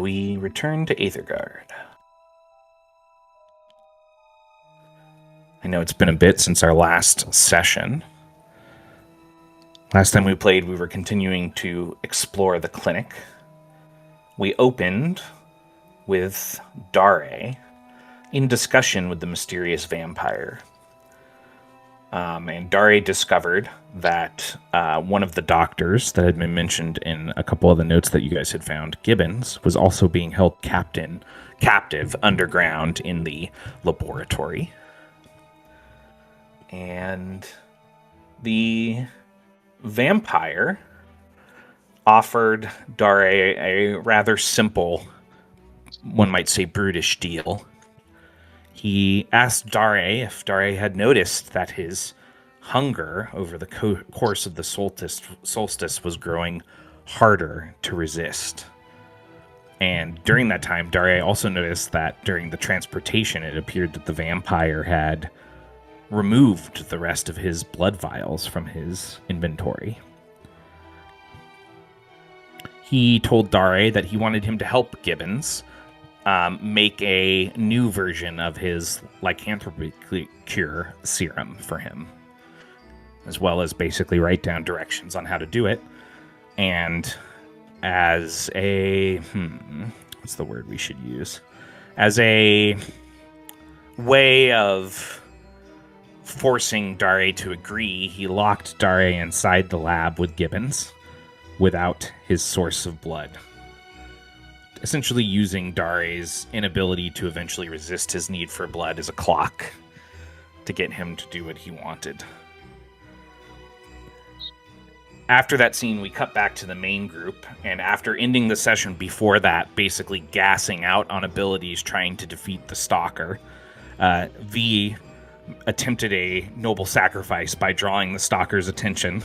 we return to Aethergarde. I know it's been a bit since our last session. Last time we played, we were continuing to explore the clinic. We opened with Dare in discussion with the mysterious vampire. And Dare discovered that one of the doctors that had been mentioned in a couple of the notes that you guys had found, Gibbons, was also being held captive underground in the laboratory. And the vampire offered Dare a rather simple, one might say brutish deal. He asked Dare if Dare had noticed that his hunger over the course of the solstice was growing harder to resist. And during that time, Dare also noticed that during the transportation, it appeared that the vampire had removed the rest of his blood vials from his inventory. He told Dare that he wanted him to help Gibbons make a new version of his lycanthropy cure serum for him, as well as basically write down directions on how to do it. And as a what's the word we should use? As a way of forcing Dare to agree, he locked Dare inside the lab with Gibbons without his source of blood, essentially using Dare's inability to eventually resist his need for blood as a clock to get him to do what he wanted. After that scene, we cut back to the main group, and after ending the session before that, basically gassing out on abilities trying to defeat the Stalker, V attempted a noble sacrifice by drawing the Stalker's attention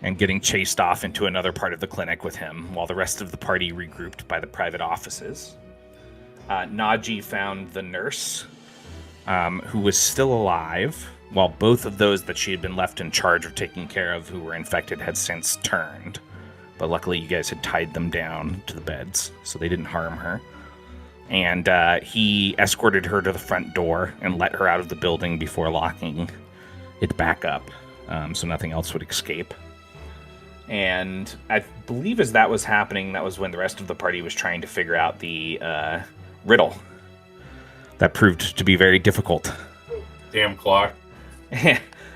and getting chased off into another part of the clinic with him, while the rest of the party regrouped by the private offices. Naji found the nurse, who was still alive, while both of those that she had been left in charge of taking care of who were infected had since turned. But luckily you guys had tied them down to the beds, so they didn't harm her. And he escorted her to the front door and let her out of the building before locking it back up, so nothing else would escape. And I believe as that was happening, that was when the rest of the party was trying to figure out the riddle. That proved to be very difficult. Damn clock.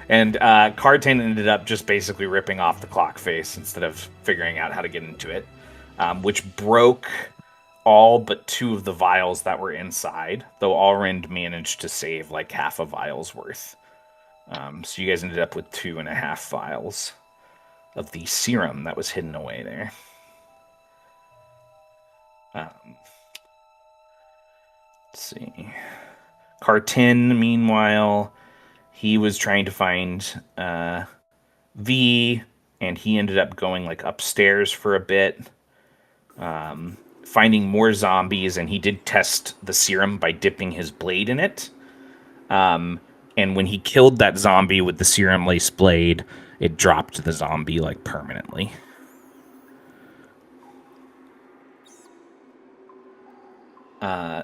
And Cartan ended up just basically ripping off the clock face instead of figuring out how to get into it, which broke all but 2 of the vials that were inside, though Allrind managed to save like half a vial's worth. So you guys ended up with 2.5 vials of the serum that was hidden away there. Let's see. Cartin, meanwhile, he was trying to find V, and he ended up going like upstairs for a bit, finding more zombies, and he did test the serum by dipping his blade in it. And when he killed that zombie with the serum lace blade, it dropped the zombie like permanently.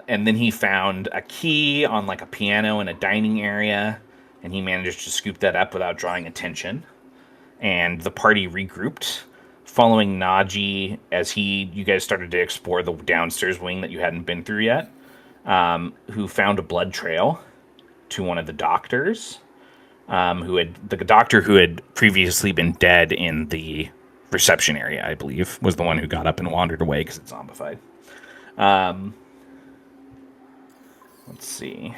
And then he found a key on like a piano in a dining area, and he managed to scoop that up without drawing attention. And the party regrouped, following Naji as you guys started to explore the downstairs wing that you hadn't been through yet, who found a blood trail to one of the doctors, the doctor who had previously been dead in the reception area, I believe, was the one who got up and wandered away because it's zombified. Let's see.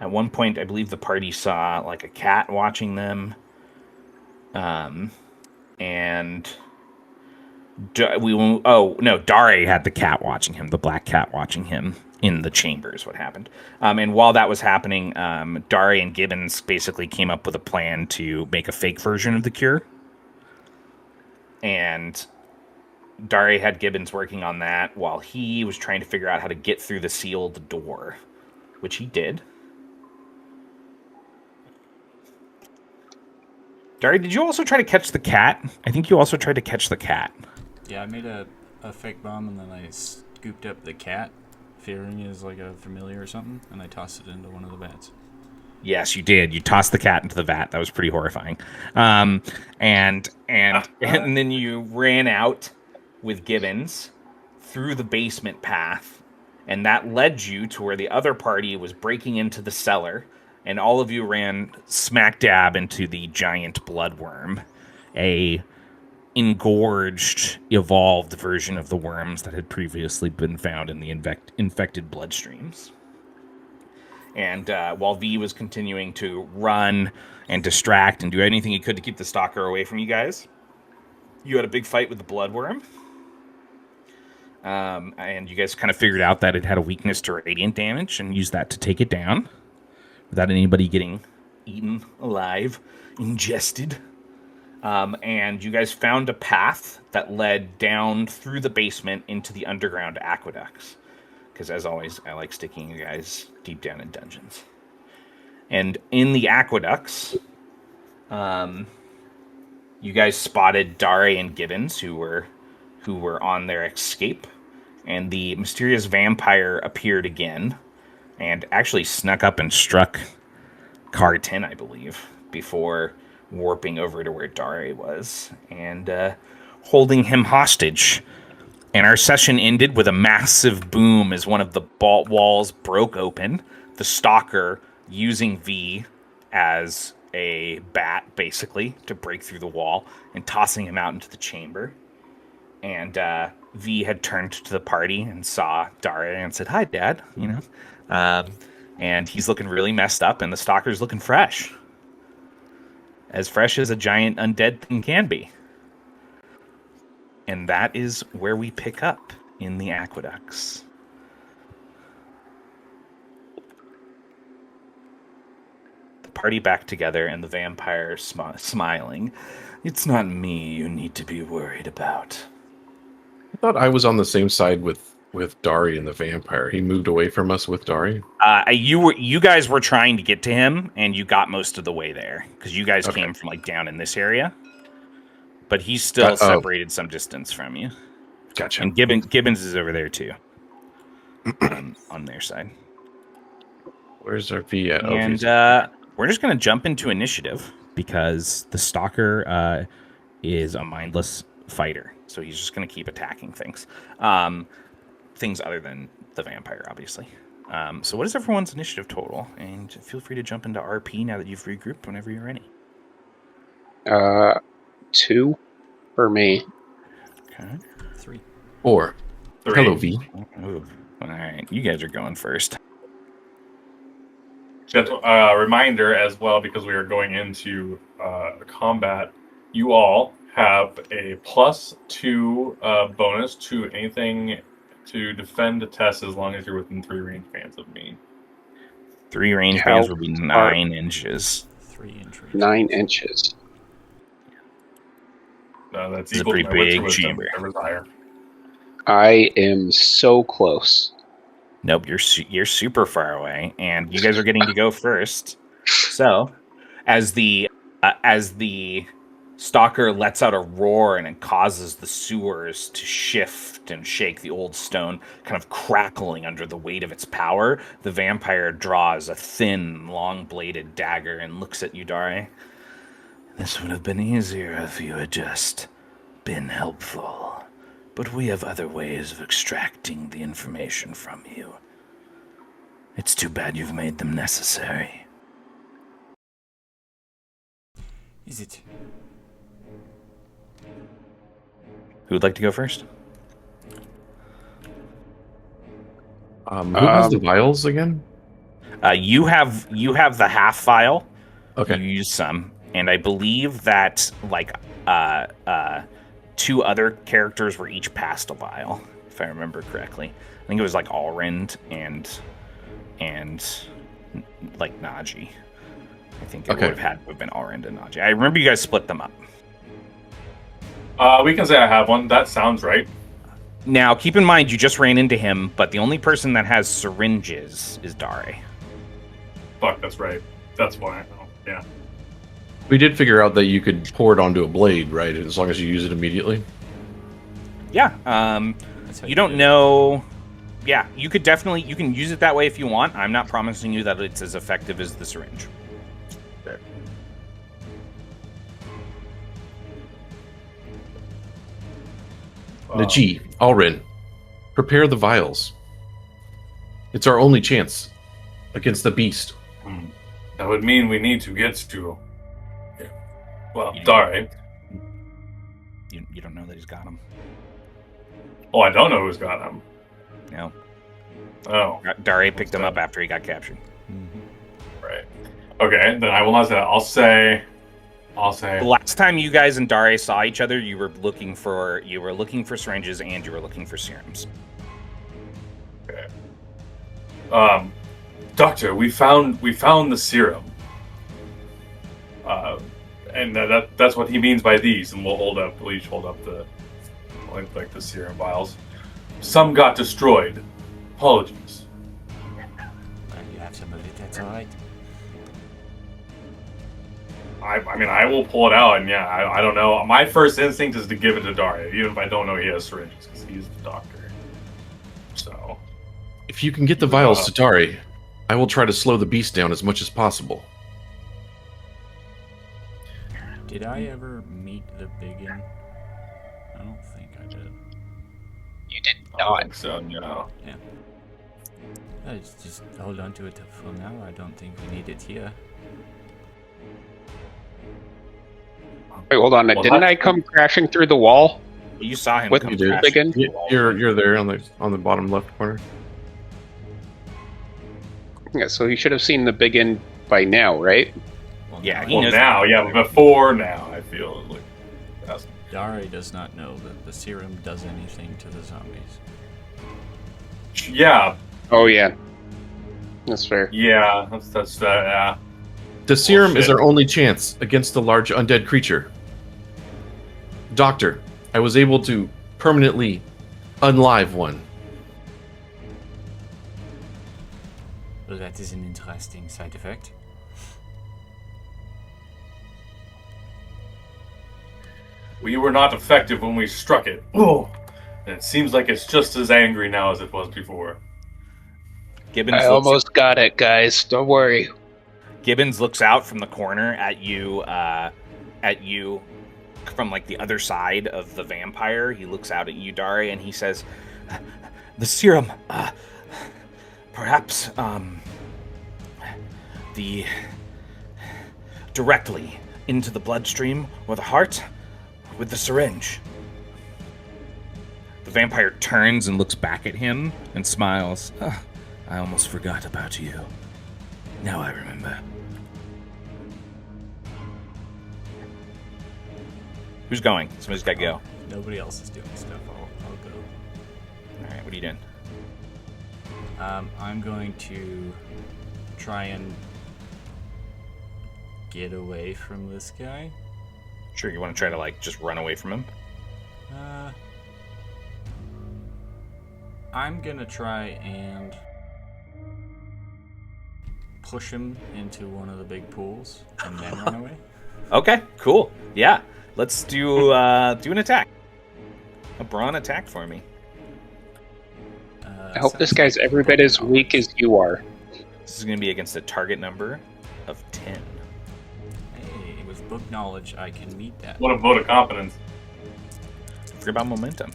At one point, I believe the party saw like a cat watching them. And Dare had the cat watching him, the black cat watching him in the chambers, what happened. And while that was happening, Dare and Gibbons basically came up with a plan to make a fake version of the cure. And Dare had Gibbons working on that while he was trying to figure out how to get through the sealed door, which he did. Dare, did you also try to catch the cat? I think you also tried to catch the cat. Yeah, I made a a fake bomb, and then I scooped up the cat, fearing it is like a familiar or something, and I tossed it into one of the vats. Yes, you did. You tossed the cat into the vat. That was pretty horrifying. And then you ran out with Gibbons through the basement path, and that led you to where the other party was breaking into the cellar, and all of you ran smack dab into the giant bloodworm, a engorged, evolved version of the worms that had previously been found in the infected bloodstreams. And while V was continuing to run and distract and do anything he could to keep the stalker away from you guys, you had a big fight with the bloodworm. And you guys kind of figured out that it had a weakness to radiant damage and used that to take it down without anybody getting eaten alive, ingested. And you guys found a path that led down through the basement into the underground aqueducts. Because, as always, I like sticking you guys deep down in dungeons. And in the aqueducts, you guys spotted Dare and Gibbons, who were on their escape. And the mysterious vampire appeared again and actually snuck up and struck Carton, I believe, before warping over to where Dare was and holding him hostage. And our session ended with a massive boom as one of the walls broke open, the stalker using V as a bat, basically, to break through the wall and tossing him out into the chamber. And V had turned to the party and saw Dare and said, "Hi, Dad," and he's looking really messed up, and the stalker's looking fresh. As fresh as a giant undead thing can be. And that is where we pick up in the aqueducts. The party back together and the vampire smiling. "It's not me you need to be worried about." I thought I was on the same side with Dari and the vampire. He moved away from us with Dari. You guys were trying to get to him, and you got most of the way there because you guys came from like down in this area. But he's still separated some distance from you. Gotcha. And Gibbons is over there too, on their side. Where's our V at? And we're just going to jump into initiative because the stalker is a mindless fighter. So he's just going to keep attacking things. Things other than the vampire, obviously. So what is everyone's initiative total? And feel free to jump into RP now that you've regrouped whenever you're ready. 2 for me. Okay. 3. 4. 3. Hello, V. Ooh. All right. You guys are going first. Just a reminder as well, because we are going into combat, you all have a +2 bonus to anything to defend a test as long as you're within 3 range bands of me. 3 range bands will be 9 inches. 3 inches. 9 inches. That's It's a equal pretty to my wits or big wisdom, chamber. whatever's higher. I am so close. Nope, you're super far away, and you guys are getting to go first. So, as the stalker lets out a roar and it causes the sewers to shift and shake, the old stone kind of crackling under the weight of its power, the vampire draws a thin, long-bladed dagger and looks at you, Dare. "This would have been easier if you had just been helpful. But we have other ways of extracting the information from you. It's too bad you've made them necessary." Is it? Who would like to go first? Who has the vials again? You have the half vial. Okay. You use some, and I believe that like 2 other characters were each passed a vial, if I remember correctly. I think it was like Alrind and like Naji. I think it would have been Alrind and Naji. I remember you guys split them up. We can say I have one. That sounds right. Now, keep in mind, you just ran into him, but the only person that has syringes is Dare. Fuck, that's right. That's why I know. Yeah. We did figure out that you could pour it onto a blade, right? As long as you use it immediately. Yeah. That's how You don't do it. know. Yeah, you can use it that way if you want. I'm not promising you that it's as effective as the syringe. Najee, Alrin, prepare the vials. It's our only chance against the beast. That would mean we need to get to. Well, You- Dari. You don't know that he's got him. Oh, I don't know who's got him. No. Oh, Dare picked him up after he got captured. right. Okay, then I will not say that. I'll say. The last time you guys and Dare saw each other, you were looking for syringes and you were looking for serums. Okay. Doctor, we found the serum. And that's what he means by these. And we'll each hold up the serum vials. Some got destroyed. Apologies. Well, you have some of it, that's alright. I mean, I will pull it out, and yeah, I don't know. My first instinct is to give it to Daria, even if I don't know he has syringes, because he's the doctor. So, If you can get the vials to Dari, I will try to slow the beast down as much as possible. Did I ever meet the biggin? I don't think I did. You did I don't not. think so, no. Let's just hold on to it for now. I don't think we need it here. Wait, hold on. Well, Didn't I come crashing through the wall? You saw him What come you did? crashing Again? through the wall. You're there on the bottom left corner. Yeah, so he should have seen the big end by now, right? Well, Yeah, now he I- knows- Now, yeah, before now, I feel like that's Dari does not know that the serum does anything to the zombies. yeah, Oh yeah, that's fair. that's yeah. The serum is shit. our only chance against the large undead creature. Doctor, I was able to permanently unlive one. Well, that is an interesting side effect. We were not effective when we struck it. Oh, and it seems like it's just as angry now as it was before. Gibbons I looks, almost got it, guys. Don't worry. Gibbons looks out from the corner at you from like the other side of the vampire. He looks out at you, Dari, and he says, "The serum, perhaps, the directly into the bloodstream or the heart with the syringe." The vampire turns and looks back at him and smiles. I almost forgot about you. Now I remember. Who's going? Somebody's got to go. Nobody else is doing stuff. I'll go. All right, what are you doing? I'm going to try and get away from this guy. Sure, you want to try to like just run away from him? I'm gonna try and push him into one of the big pools and then run away. Okay, cool. Yeah, let's do an attack. A brawn attack for me. I hope this guy's every bit as weak as you are. This is going to be against a target number of 10. Hey, with book knowledge, I can meet that. What a vote of confidence. Forget about momentum.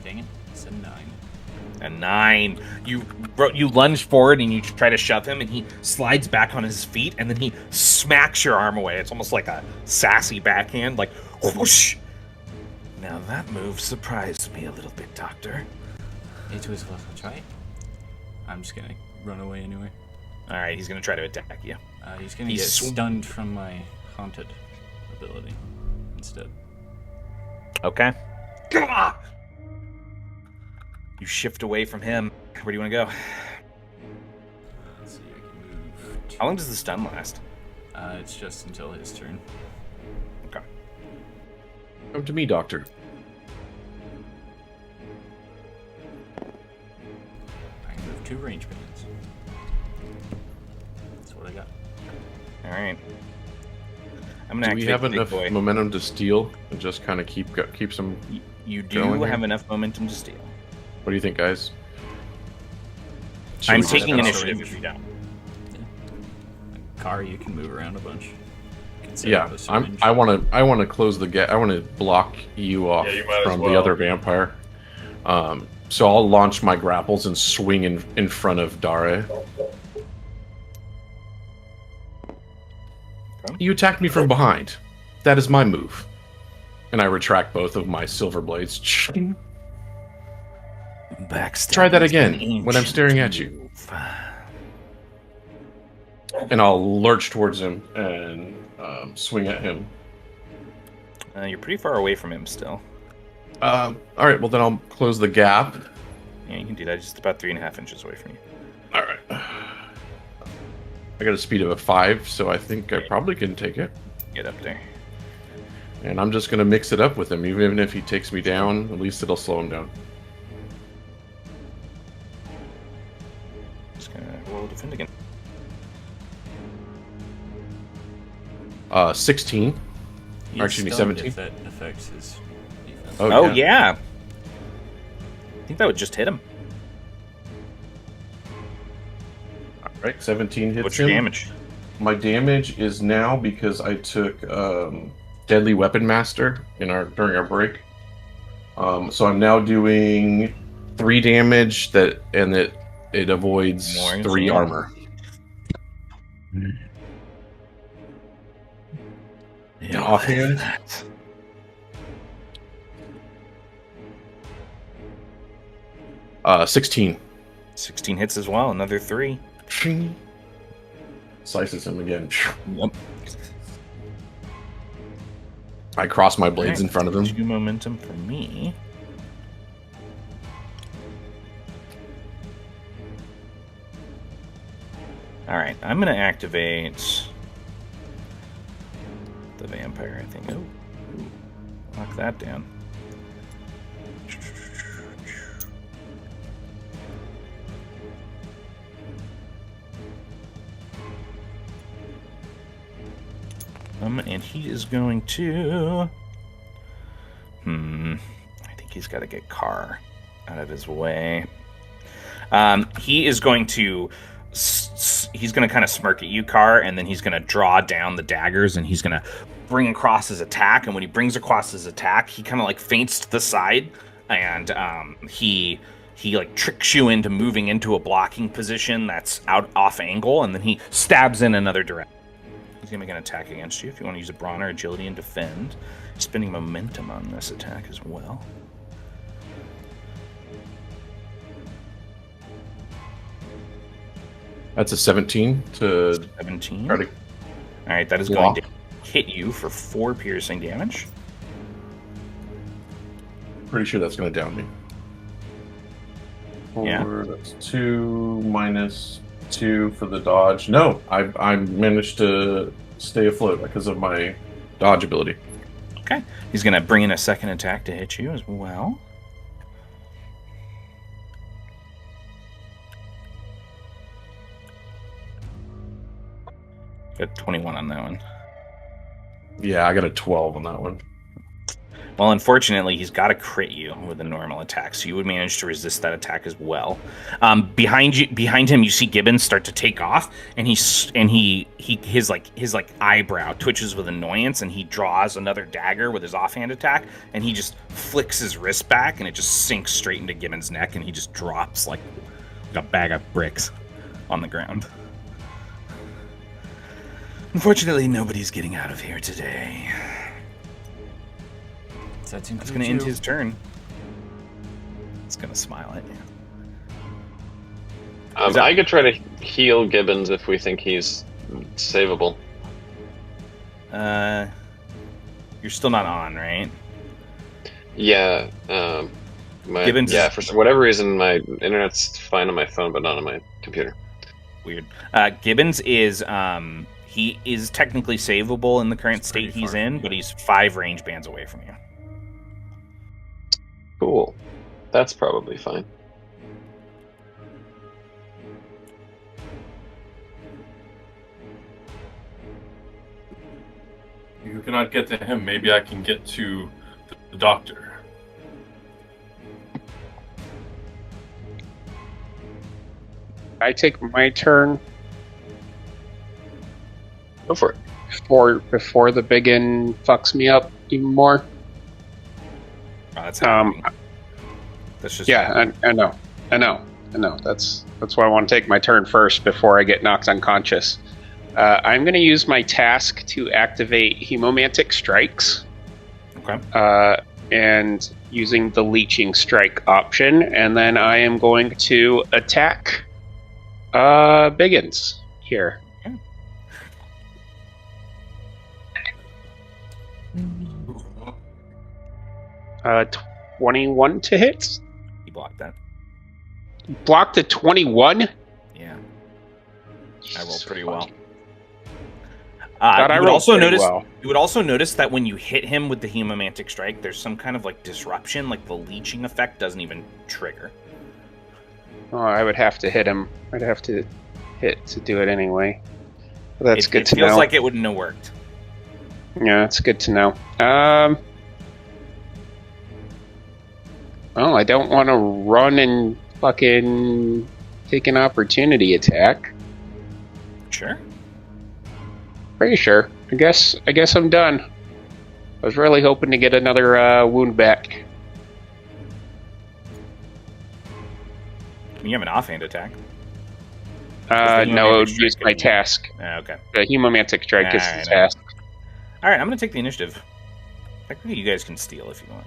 Dang it, it's a 9. A 9. You lunge forward and you try to shove him, and he slides back on his feet, and then he smacks your arm away. It's almost like a sassy backhand, like whoosh. Now that move surprised me a little bit, Doctor. It was worth a try. I'm just gonna run away anyway. All right, he's going to try to attack you. He's gonna He's get sw- stunned from my haunted ability instead. Okay. You shift away from him. Where do you want to go? Let's see, I can move. How long does the stun last? It's just until his turn. Okay. Come to me, Doctor. I can move 2 range bands. That's what I got. All right. I'm gonna Do we activate have the big enough boy. momentum to steal and just kind of keep some? You do going here? have enough momentum to steal. What do you think, guys? Should I'm we just taking go- initiative if you don't. Car, you can move around a bunch. You can set Yeah, up a syringe. I want to close the gap. I want to block you off Yeah, you might as from the well. other vampire. So I'll launch my grapples and swing in front of Dare. You attacked me from behind. That is my move. And I retract both of my silver blades. Backstab. Try that again when I'm staring at you. And I'll lurch towards him and swing at him. You're pretty far away from him still. All right, well then I'll close the gap. Yeah, you can do that. Just about 3.5 inches away from you. All right. I got a speed of a 5, so I think I probably can take it. Get up there. And I'm just going to mix it up with him. Even if he takes me down, at least it'll slow him down. Just gonna roll defend again. 16. He's Or excuse me, stunned 17. If that affects his defense. Oh, Oh, yeah. I think that would just hit him. All right, 17 hits What's your him. damage? My damage is now because I took Deadly Weapon Master during our break. So I'm now doing 3 damage and it avoids More 3 damage. armor. Yeah, offhand? 16. 16 hits as well. Another 3. Slices him again. Yep. I cross my blades in front of him. 2 momentum for me. Alright, I'm going to activate the vampire, I think. Oh, lock that down. And he is going to... I think he's got to get Carr out of his way. He is going to... He's going to kind of smirk at you, Carr, and then he's going to draw down the daggers, and he's going to bring across his attack. And when he brings across his attack, he kind of like feints to the side, and he like tricks you into moving into a blocking position that's off angle, and then he stabs in another direction. He's going to make an attack against you if you want to use a brawn or agility and defend. Spending momentum on this attack as well. That's a 17 to 17. try to Alright, that is block. going to hit you for 4 piercing damage. Pretty sure that's going to down me. Yeah. That's 2 minus 2 for the dodge. No, I managed to stay afloat because of my dodge ability. Okay. He's going to bring in a second attack to hit you as well. Got 21 on that one. Yeah, I got a 12 on that one. Well, unfortunately, he's got to crit you with a normal attack, so you would manage to resist that attack as well. Behind him, you see Gibbons start to take off, and his eyebrow twitches with annoyance, and he draws another dagger with his offhand attack, and he just flicks his wrist back, and it just sinks straight into Gibbons' neck, and he just drops like a bag of bricks on the ground. Unfortunately, nobody's getting out of here today. That's It's going to end his turn. It's going to smile at you. I could try to heal Gibbons if we think he's savable. You're still not on, right? Yeah. Gibbons is- for whatever reason, my internet's fine on my phone, but not on my computer. Weird. Gibbons is he is technically savable in the current state he's in, but he's 5 range bands away from you. Cool. That's probably fine. cannot get to him, maybe I can get to the doctor. I take my turn Go for it. before the biggin fucks me up even more. Oh, that's happening. That's just Yeah, I know. That's why I want to take my turn first before I get knocked unconscious. I'm going to use my task to activate Hemomantic Strikes. Okay. And using the Leeching Strike option, and then I am going to attack Biggins here. Okay. 21 to hit. He blocked that. Blocked a 21. Yeah. I rolled pretty Fuck. well. Thought I you would rolled also pretty notice. well. You would also notice that when you hit him with the Hemomantic Strike, there's some kind of like disruption. Like the leeching effect doesn't even trigger. Oh, I would have to hit him. I'd have to hit to do it anyway. Well, that's good to know. It feels like it wouldn't have worked. Yeah, it's good to know. Well, I don't want to run and fucking take an opportunity attack. Sure. Pretty sure. I guess I'm done. I was really hoping to get another wound back. You have an offhand attack. No, it Hemomantic would use Strike my giving you- task. Okay. The Hemomantic Strike is Alright, the task. All right, I'm gonna take the initiative. Technically, you guys can steal if you want.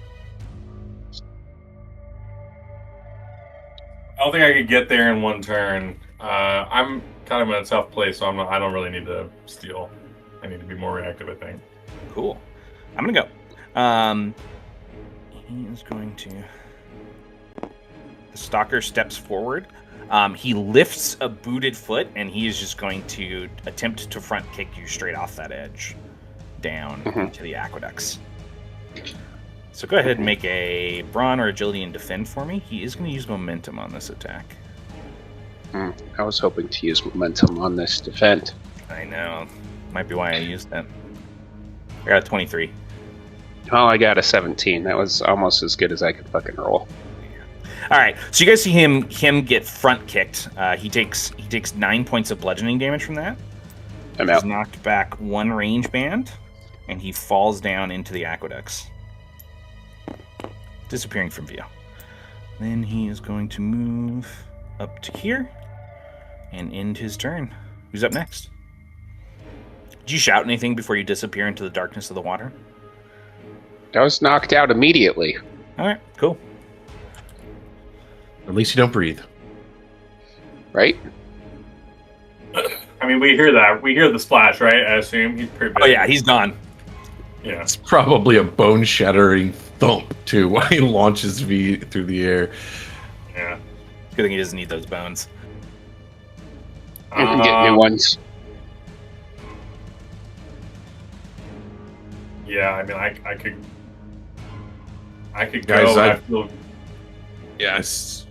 I don't think I could get there in one turn. I'm kind of in a tough place, so I don't really need to steal. I need to be more reactive, I think. Cool. I'm gonna go. He is going to. The stalker steps forward. He lifts a booted foot, and he is just going to attempt to front kick you straight off that edge, down into the aqueducts. So go ahead and make a brawn or agility and defend for me. He is going to use momentum on this attack. I was hoping to use momentum on this defend. I know. Might be why I used that. I got a 23. Oh, I got a 17. That was almost as good as I could fucking roll. All right, so you guys see him get front kicked. He takes 9 points of bludgeoning damage from that. I'm He's out. knocked back 1 range band, and he falls down into the aqueducts, disappearing from view. Then he is going to move up to here and end his turn. Who's up next? Did you shout anything before you disappear into the darkness of the water? I was knocked out immediately. All right, cool. At least you don't breathe. Right? I mean, we hear that. We hear the splash, right? I assume he's pretty big. Oh yeah, he's gone. Yeah. It's probably a bone-shattering thump, too, while he launches V through the air. Yeah. Good thing he doesn't need those bones. You can get new ones. Yeah, I mean, I could go. Guys, I feel Yes.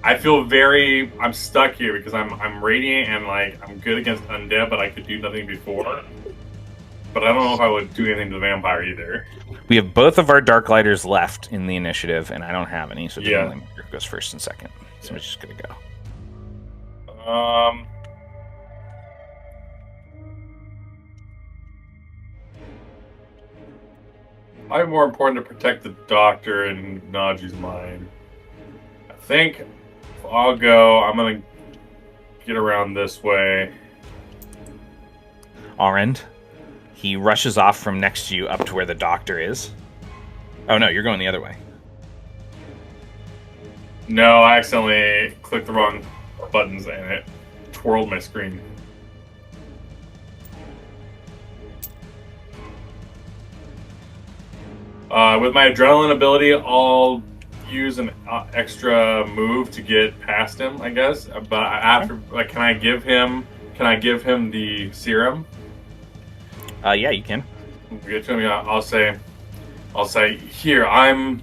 I'm stuck here because I'm radiant and like I'm good against undead, but I could do nothing before. But I don't know if I would do anything to the vampire either. We have both of our Dark Lighters left in the initiative, and I don't have any, so Yeah. Dylan goes first and second. So we're just gonna go. Probably more important to protect the doctor and Naji's mind. I think if I'll go, I'm gonna get around this way. Arend, he rushes off from next to you up to where the doctor is. Oh no, you're going the other way. No, I accidentally clicked the wrong buttons and it twirled my screen. With my adrenaline ability, I'll use an extra move to get past him, I guess. But after, like, can I give him the serum? Yeah, you can. Get to him. I'll say, here, I'm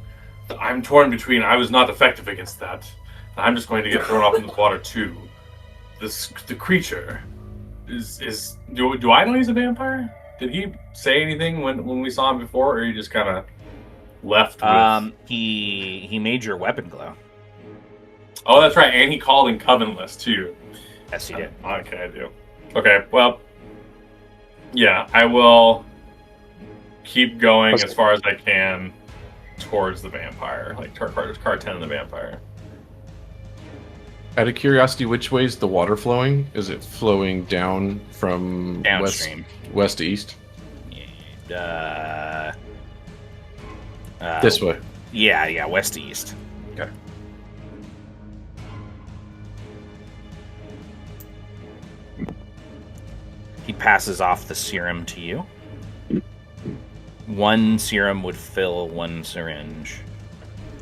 torn between. I was not effective against that. I'm just going to get thrown off in the water too. The creature is. Do I know he's a vampire? Did he say anything when we saw him before, or he just kind of left with? He made your weapon glow. Oh, that's right, and he called in Covenantless too. Yes, he did. Okay, I do. Okay, well, yeah, I will keep going as far as I can towards the vampire, like car 10 of the vampire. Out of curiosity, which way is the water flowing? Is it flowing down from Downstream. west to east? This way. Yeah, west to east. Okay. He passes off the serum to you. 1 serum would fill 1 syringe.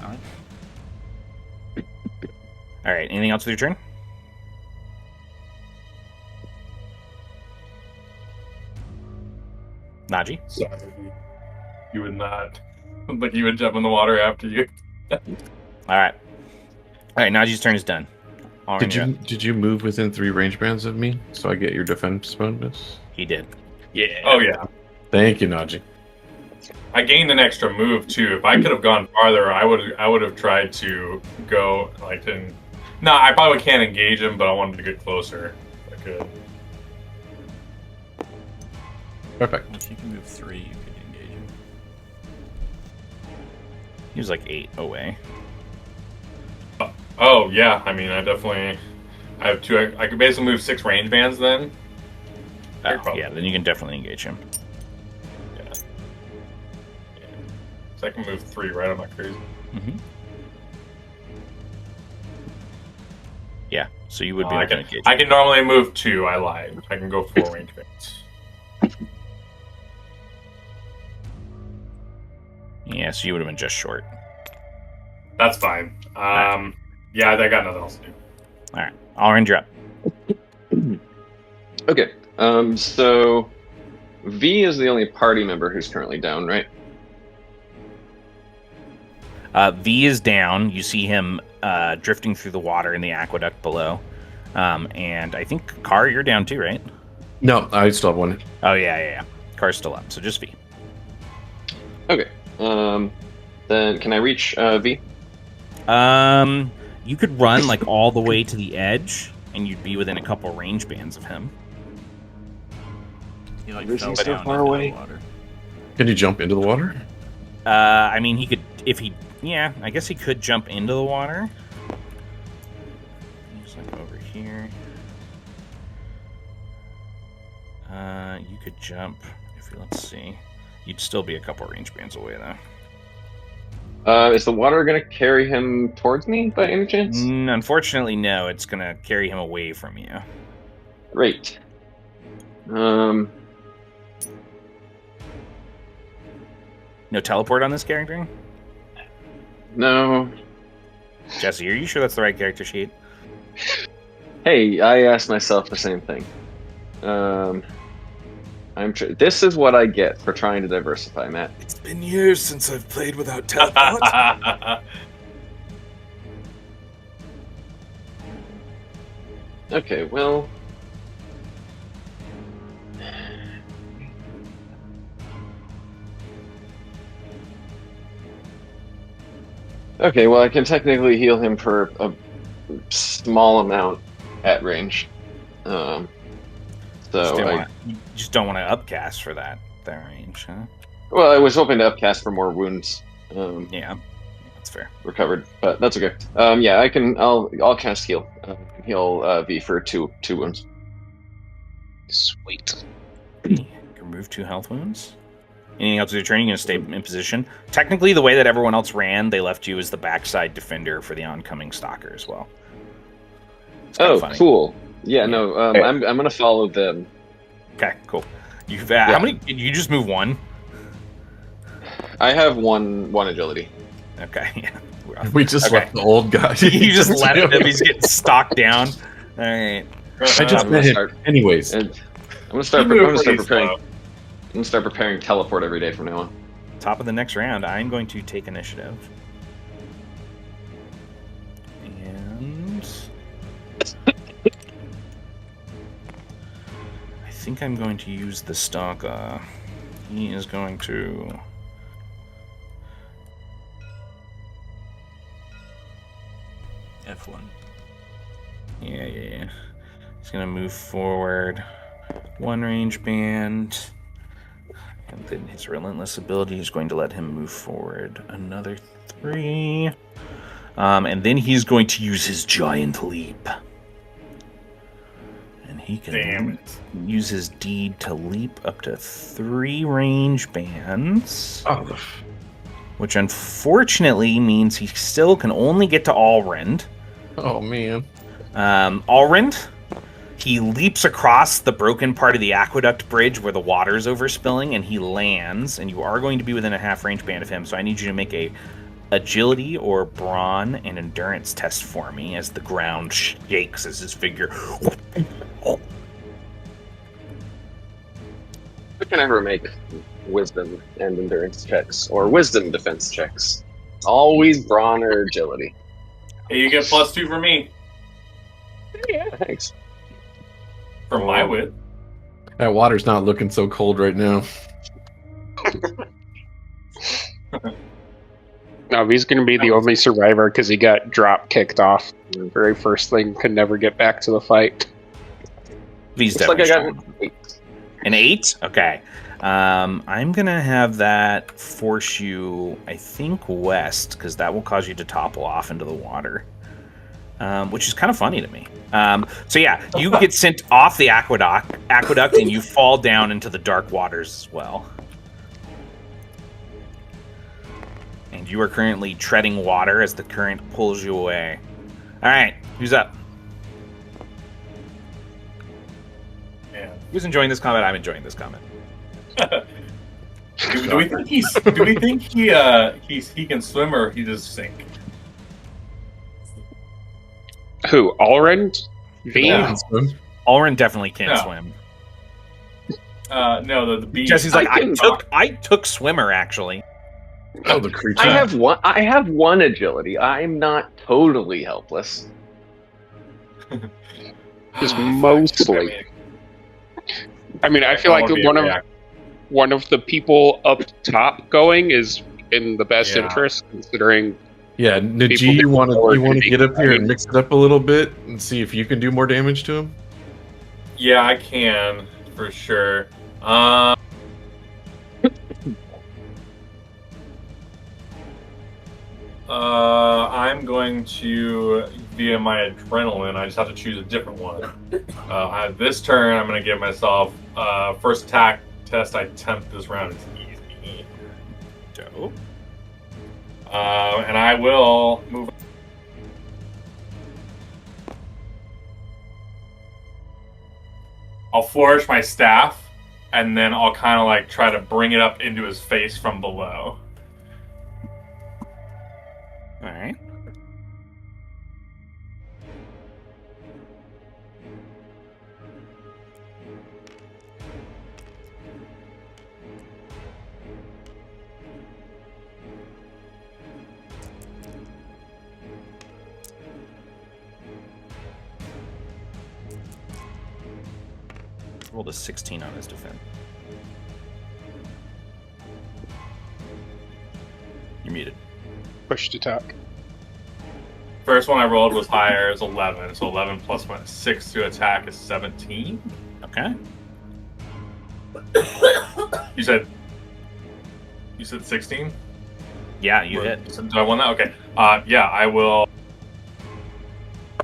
All right. All right. Anything else with your turn? Najee? Sorry. You would not. Like you would jump in the water after you. All right. All right. Najee's turn is done. Did you move within 3 range bands of me so I get your defense bonus? He did. Yeah. Oh yeah. Thank you, Najee. I gained an extra move too. If I could have gone farther, I would have tried to go like in. No, I probably can't engage him, but I wanted to get closer. If I could. Perfect. If you can move 3, you could engage him. He was like 8 away. Oh yeah, I mean, I have 2. I could basically move 6 range bands then. Oh, yeah, then you can definitely engage him. Yeah. So I can move 3, right? I'm not crazy. Mm-hmm. Yeah, so you would be I able to can. engage I him. can normally move 2. I lied. I can go 4 range bands. Yeah, so you would have been just short. That's fine. Yeah, I got nothing else to do. All right, Orange, you're up. Okay. So V is the only party member who's currently down, right? V is down. You see him drifting through the water in the aqueduct below. And I think, Car, you're down too, right? No, I still have 1. Oh, yeah. Car's still up, so just V. Okay. Then can I reach V? You could run like all the way to the edge, and you'd be within a couple range bands of him. He like Is fell he so down far into away? the water. Can you jump into the water? I mean, he could, if he, yeah, I guess he could jump into the water. He's like over here. You could jump, let's see. You'd still be a couple range bands away, though. Is the water gonna carry him towards me by any chance? Unfortunately, no. It's gonna carry him away from you. Great. No teleport on this character? No. Jesse, are you sure that's the right character sheet? Hey, I asked myself the same thing. This is what I get for trying to diversify, Matt. It's been years since I've played without teleport. Okay, well. Okay, well, I can technically heal him for a small amount at range. You just don't want to upcast for that range, huh? Well, I was hoping to upcast for more wounds. Yeah, that's fair. Recovered, but that's okay. Yeah, I can. I'll cast heal. Heal V for two wounds. Sweet. You can remove 2 health wounds. Anything else with your turn? You're going to stay in position. Technically, the way that everyone else ran, they left you as the backside defender for the oncoming stalker as well. Oh, cool. Yeah, no, I'm gonna follow them. Okay, cool. You've how many? Did you just move 1? I have one agility. Okay, yeah. We just left the old guy. You just left him. He's getting stalked down. All right. I just met him. Anyways, I'm gonna start preparing teleport every day from now on. Top of the next round, I'm going to take initiative. And I think I'm going to use the stalker. He is going to... F1. Yeah. He's going to move forward 1 range band. And then his relentless ability is going to let him move forward another 3. And then he's going to use his giant leap. And he can use his deed to leap up to 3 range bands. Oh, Which unfortunately means he still can only get to Allrend. oh man. Allrend, he leaps across the broken part of the aqueduct bridge where the water's overspilling, and he lands, and you are going to be within a half range band of him, so I need you to make a agility or brawn and endurance test for me as the ground shakes as his figure. We can never make wisdom and endurance checks or wisdom defense checks. Always brawn or agility. Hey, you get +2 for me. Yeah, thanks. For my wit. That water's not looking so cold right now. No, he's going to be the only survivor because he got drop kicked off. The very first thing, could never get back to the fight. He's Looks like I definitely got strong. an 8. An 8? Okay. I'm going to have that force you, I think, west, because that will cause you to topple off into the water. Which is kind of funny to me. So yeah, you get sent off the aqueduct, and you fall down into the dark waters as well. And you are currently treading water as the current pulls you away. All right, who's up? Man. Who's enjoying this comment? I'm enjoying this comment. Do we think he can swim, or he just sink? Who? Allrend? V? Yeah. Allrend definitely can't No. swim. No, the bee. Jesse's like, I took swimmer actually. Oh, the creature. I have one agility. I'm not totally helpless. Just mostly. I mean, I feel like one of the people up top going is in the best Yeah. interest, considering. Yeah, Najee, People you want that to get up here and mix it up a little bit and see if you can do more damage to him? Yeah, I can for sure. I'm going to, via my adrenaline, I just have to choose a different one. This turn, I'm going to give myself first attack test I attempt this round is easy. Dope. And I will move. I'll flourish my staff, and then I'll kind of like try to bring it up into his face from below. All right. Rolled a 16 on his defense. You're muted. Push to talk. First one I rolled was higher, is 11. So 11 plus my 6 to attack is 17. Okay. You said 16? Yeah, you hit. Do I want that? Okay. Yeah, I will.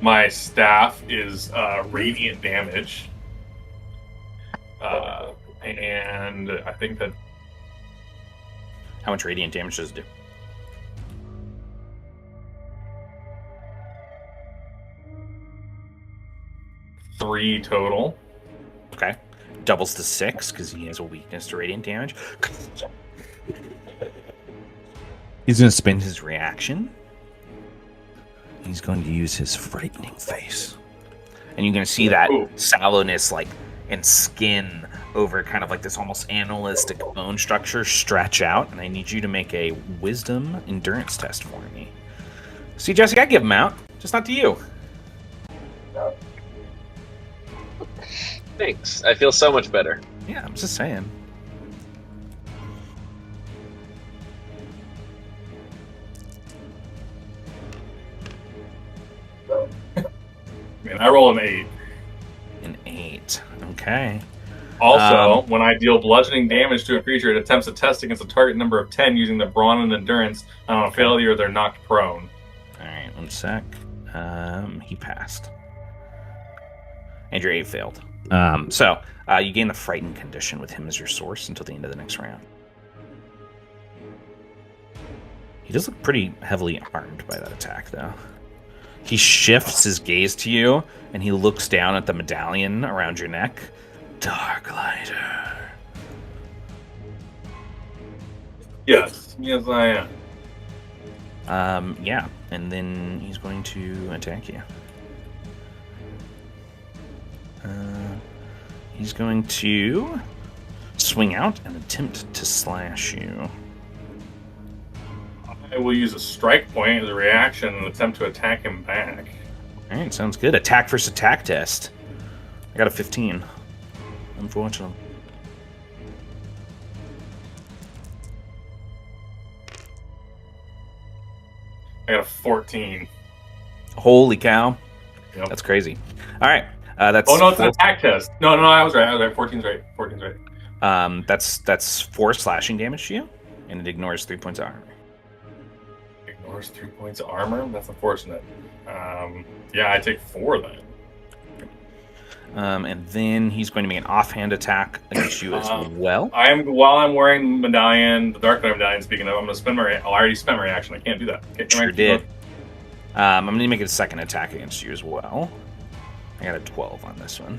My staff is radiant damage. And I think that How much radiant damage does it do? three total. Okay. Doubles to 6 because he has a weakness to radiant damage. He's going to spend his reaction. He's going to use his frightening face. And you're going to see that sallowness and skin over kind of like this almost animalistic bone structure stretch out. And I need you to make a wisdom endurance test for me. See, Jessica, I give him out. Just not to you. Thanks. I feel so much better. Yeah, I'm just saying. I roll an 8. An 8. Okay. Also, when I deal bludgeoning damage to a creature, it attempts a test against a target number of 10 using the brawn and endurance. On a failure, they're knocked prone. All right, 1 sec. He passed. And your 8 failed. So you gain the frightened condition with him as your source until the end of the next round. He does look pretty heavily harmed by that attack, though. He shifts his gaze to you, and he looks down at the medallion around your neck. Darklighter. Yes, I am. Yeah, and then he's going to attack you. He's going to swing out and attempt to slash you. I will use a strike point as a reaction and attempt to attack him back. All right, sounds good. Attack versus attack test. I got a 15. Unfortunately. I got a 14. Holy cow. Yep. That's crazy. All right. That's Oh, no, it's an attack test. No, I was right. 14's right. That's 4 slashing damage to you, and it ignores 3 points of armor. Ignores 3 points of armor? That's unfortunate. Yeah, I take 4 then. And then he's going to make an offhand attack against you as well. While I'm wearing the medallion, the Dark Knight medallion, speaking of, I'm going to spend I already spent my reaction. I can't do that. Okay, sure did. I'm going to make a second attack against you as well. I got a 12 on this one.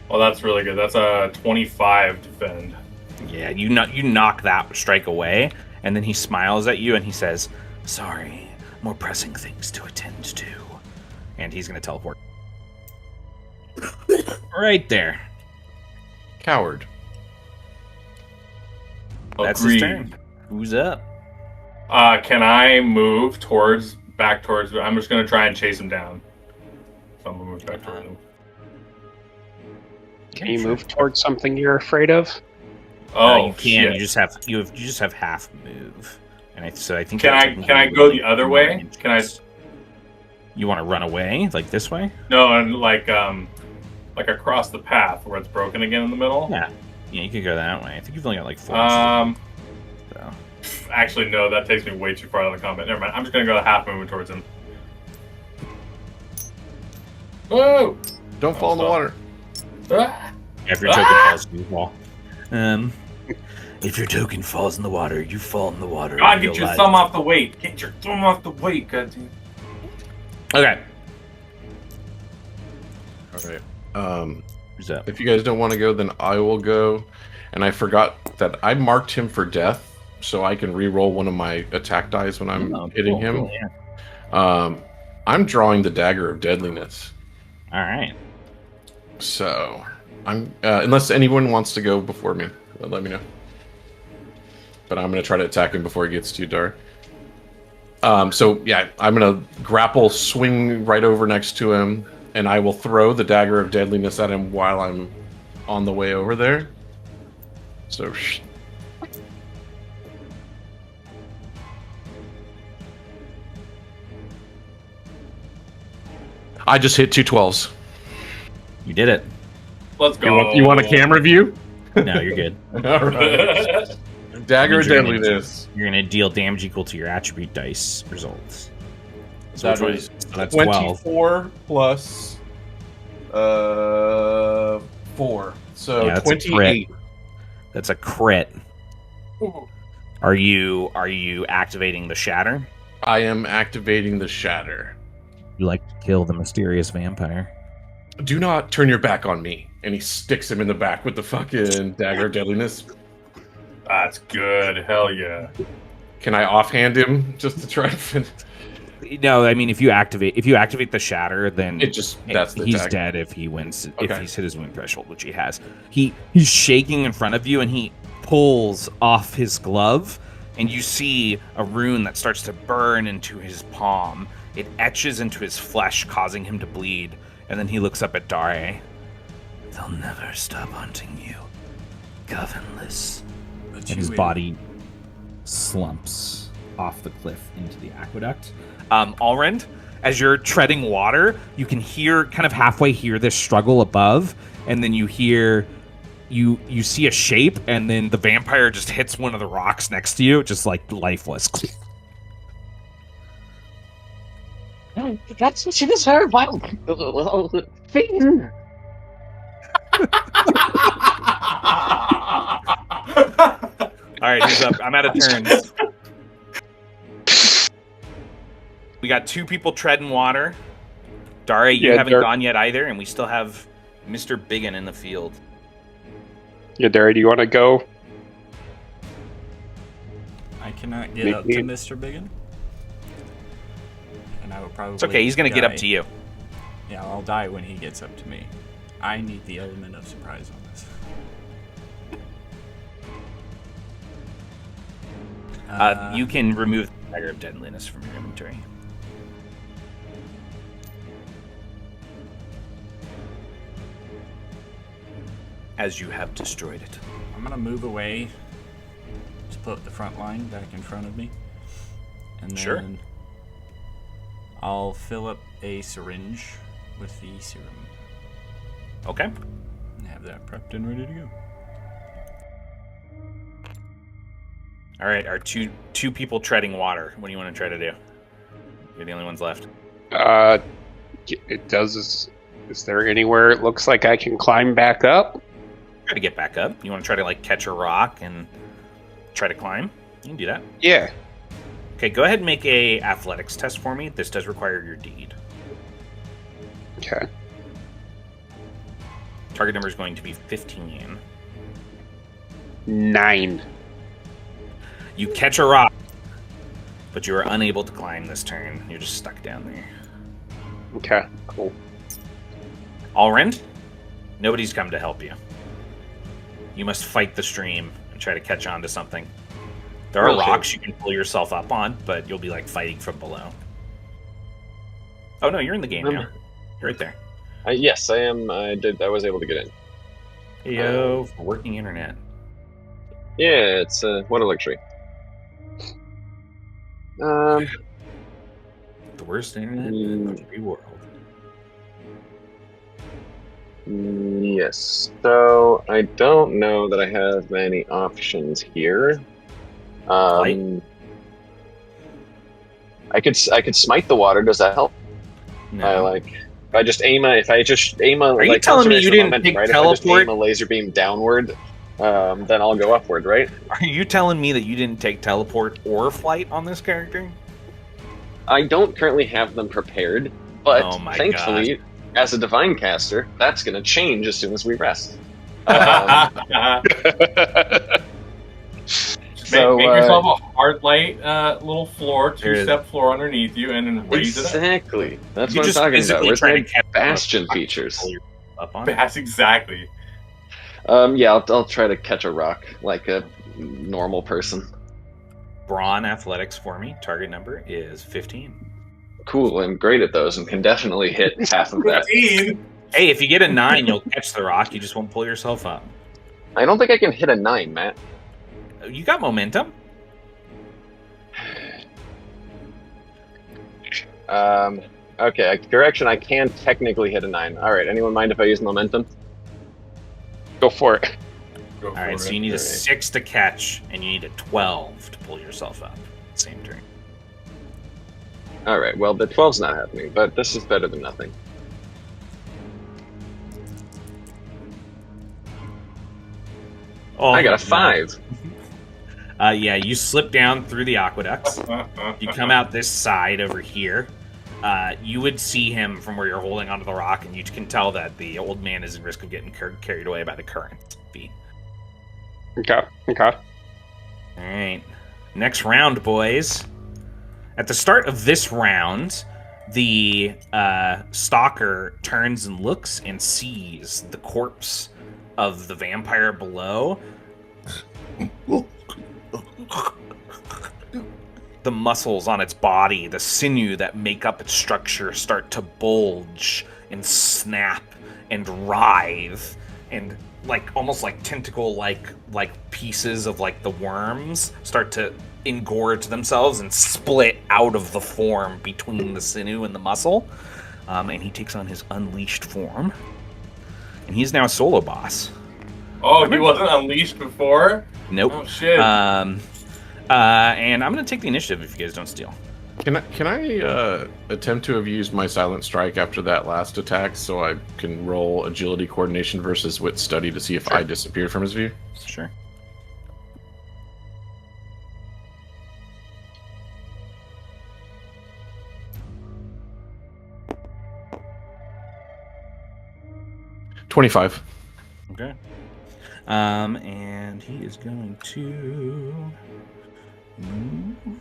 Well, that's really good. That's a 25 defend. Yeah, you knock that strike away, and then he smiles at you and he says, "Sorry, more pressing things to attend to." And he's going to teleport. Right there. Coward. That's Agreed. his turn. Who's up? Can I move back towards? I'm just going to try and chase him down. So I'm going to move back towards him. Can you move towards something you're afraid of? Oh, you can. shit. You just have half move, and I think. Can I go the other way? Can I? You want to run away, like this way? No, and like across the path where it's broken again in the middle. Yeah, you could go that way. I think you've only got like 4. So. Actually, no, that takes me way too far out of the combat. Never mind. I'm just gonna go the half movement towards him. Whoa! Don't fall in the water. Ah! If your token falls in the wall. If your token falls in the water, you fall in the water. God, get your thumb off the weight. Get your thumb off the weight, goddamn. Okay. All right. Who's up? If you guys don't want to go, then I will go. And I forgot that I marked him for death, so I can re-roll one of my attack dice when I'm hitting him. Cool, yeah. I'm drawing the Dagger of Deadliness. All right. So I'm unless anyone wants to go before me, let me know. But I'm gonna try to attack him before he gets too dark. So yeah, I'm gonna grapple, swing right over next to him, and I will throw the Dagger of Deadliness at him while I'm on the way over there. So I just hit 2 12s. You did it. Let's go. You want a camera view? No, you're good. All right. Dagger of Deadliness. You're going to deal damage equal to your attribute dice results. So That which one is is- that's 12. 24 plus 4. So Yeah, that's a 28. That's a crit. Are you activating the shatter? I am activating the Shatter. You like to kill the mysterious vampire. Do not turn your back on me. And he sticks him in the back with the fucking Dagger of Deadliness. That's good. Hell yeah. Can I offhand him just to try to finish? No, I mean if you activate the shatter, then That's the he's attack. dead if he wins if Okay. he's hit his wound threshold, which he has. He's shaking in front of you and he pulls off his glove, and you see a rune that starts to burn into his palm. It etches into his flesh, causing him to bleed, and then he looks up at Dare. They'll never stop hunting you, governless. And his body slumps off the cliff into the aqueduct. Alrend, as you're treading water, you can hear, kind of halfway hear this struggle above, and then you see a shape, and then the vampire just hits one of the rocks next to you, just like lifeless. That's she was her wild fiend. All right, who's up? I'm out of turns. We got 2 people treading water. Dare, you haven't gone yet either, and we still have Mr. Biggin in the field. Yeah, Dare, do you want to go? I cannot get up to Mr. Biggin. And I will probably It's okay, he's going to get up to you. Yeah, I'll die when he gets up to me. I need the element of surprise on this. You can remove the dagger of deadliness from your inventory. As you have destroyed it. I'm going to move away. Just put the front line back in front of me. And then Sure. I'll fill up a syringe with the serum. Okay. And have that prepped and ready to go. All right, our two people treading water. What do you want to try to do? You're the only ones left. It does. Is there anywhere it looks like I can climb back up? Try to get back up. You want to try to like catch a rock and try to climb? You can do that. Yeah. Okay, go ahead and make a athletics test for me. This does require your deed. Okay. Target number is going to be 15. 9. You catch a rock, but you are unable to climb this turn. You're just stuck down there. Okay, cool. Alrend, nobody's come to help you. You must fight the stream and try to catch on to something. There are rocks you can pull yourself up on, but you'll be like fighting from below. Oh no, you're in the game now. You're right there. Yes, I am. I was able to get in. Yo, for working internet. Yeah, it's what a luxury. The worst internet in the free world. Yes. So I don't know that I have many options here. I could smite the water. Does that help? No. If I just aim a. Are you telling me you didn't take right? teleport? If I just aim a laser beam downward, then I'll go upward, right? Are you telling me that you didn't take teleport or flight on this character? I don't currently have them prepared, but Oh my thankfully, as a divine caster, that's going to change as soon as we rest. Make yourself a hard light little floor, 2-step floor underneath you, and then raise it up. Exactly. That's You what I'm just talking about. physically Where's try my to catch bastion on a rock features? pull yourself up on it. That's exactly. Yeah, I'll try to catch a rock like a normal person. Brawn athletics for me. Target number is 15. Cool, I'm great at those and can definitely hit half of that. 15? Hey, if you get a 9, you'll catch the rock. You just won't pull yourself up. I don't think I can hit a 9, Matt. You got momentum. Okay, correction, I can technically hit a 9. Alright, anyone mind if I use momentum? Go for it. Go All right, for so it. you need a 6 to catch, and you need a 12 to pull yourself up. Same turn. Alright, well, the 12's not happening, but this is better than nothing. Oh, I got a 5. Yeah, you slip down through the aqueducts. You come out this side over here. You would see him from where you're holding onto the rock, and you can tell that the old man is in risk of getting carried away by the current. Okay. All right. Next round, boys. At the start of this round, the stalker turns and looks and sees the corpse of the vampire below, The muscles on its body, the sinew that make up its structure start to bulge and snap and writhe, and almost like tentacle like pieces of like the worms start to engorge themselves and split out of the form between the sinew and the muscle. And he takes on his unleashed form, and he's now a solo boss. Oh, he wasn't unleashed before? Nope. Oh, shit. And I'm going to take the initiative if you guys don't steal. Can I attempt to have used my silent strike after that last attack so I can roll agility coordination versus wit study to see if I disappeared from his view? Sure. $25. Okay. And he is going to move.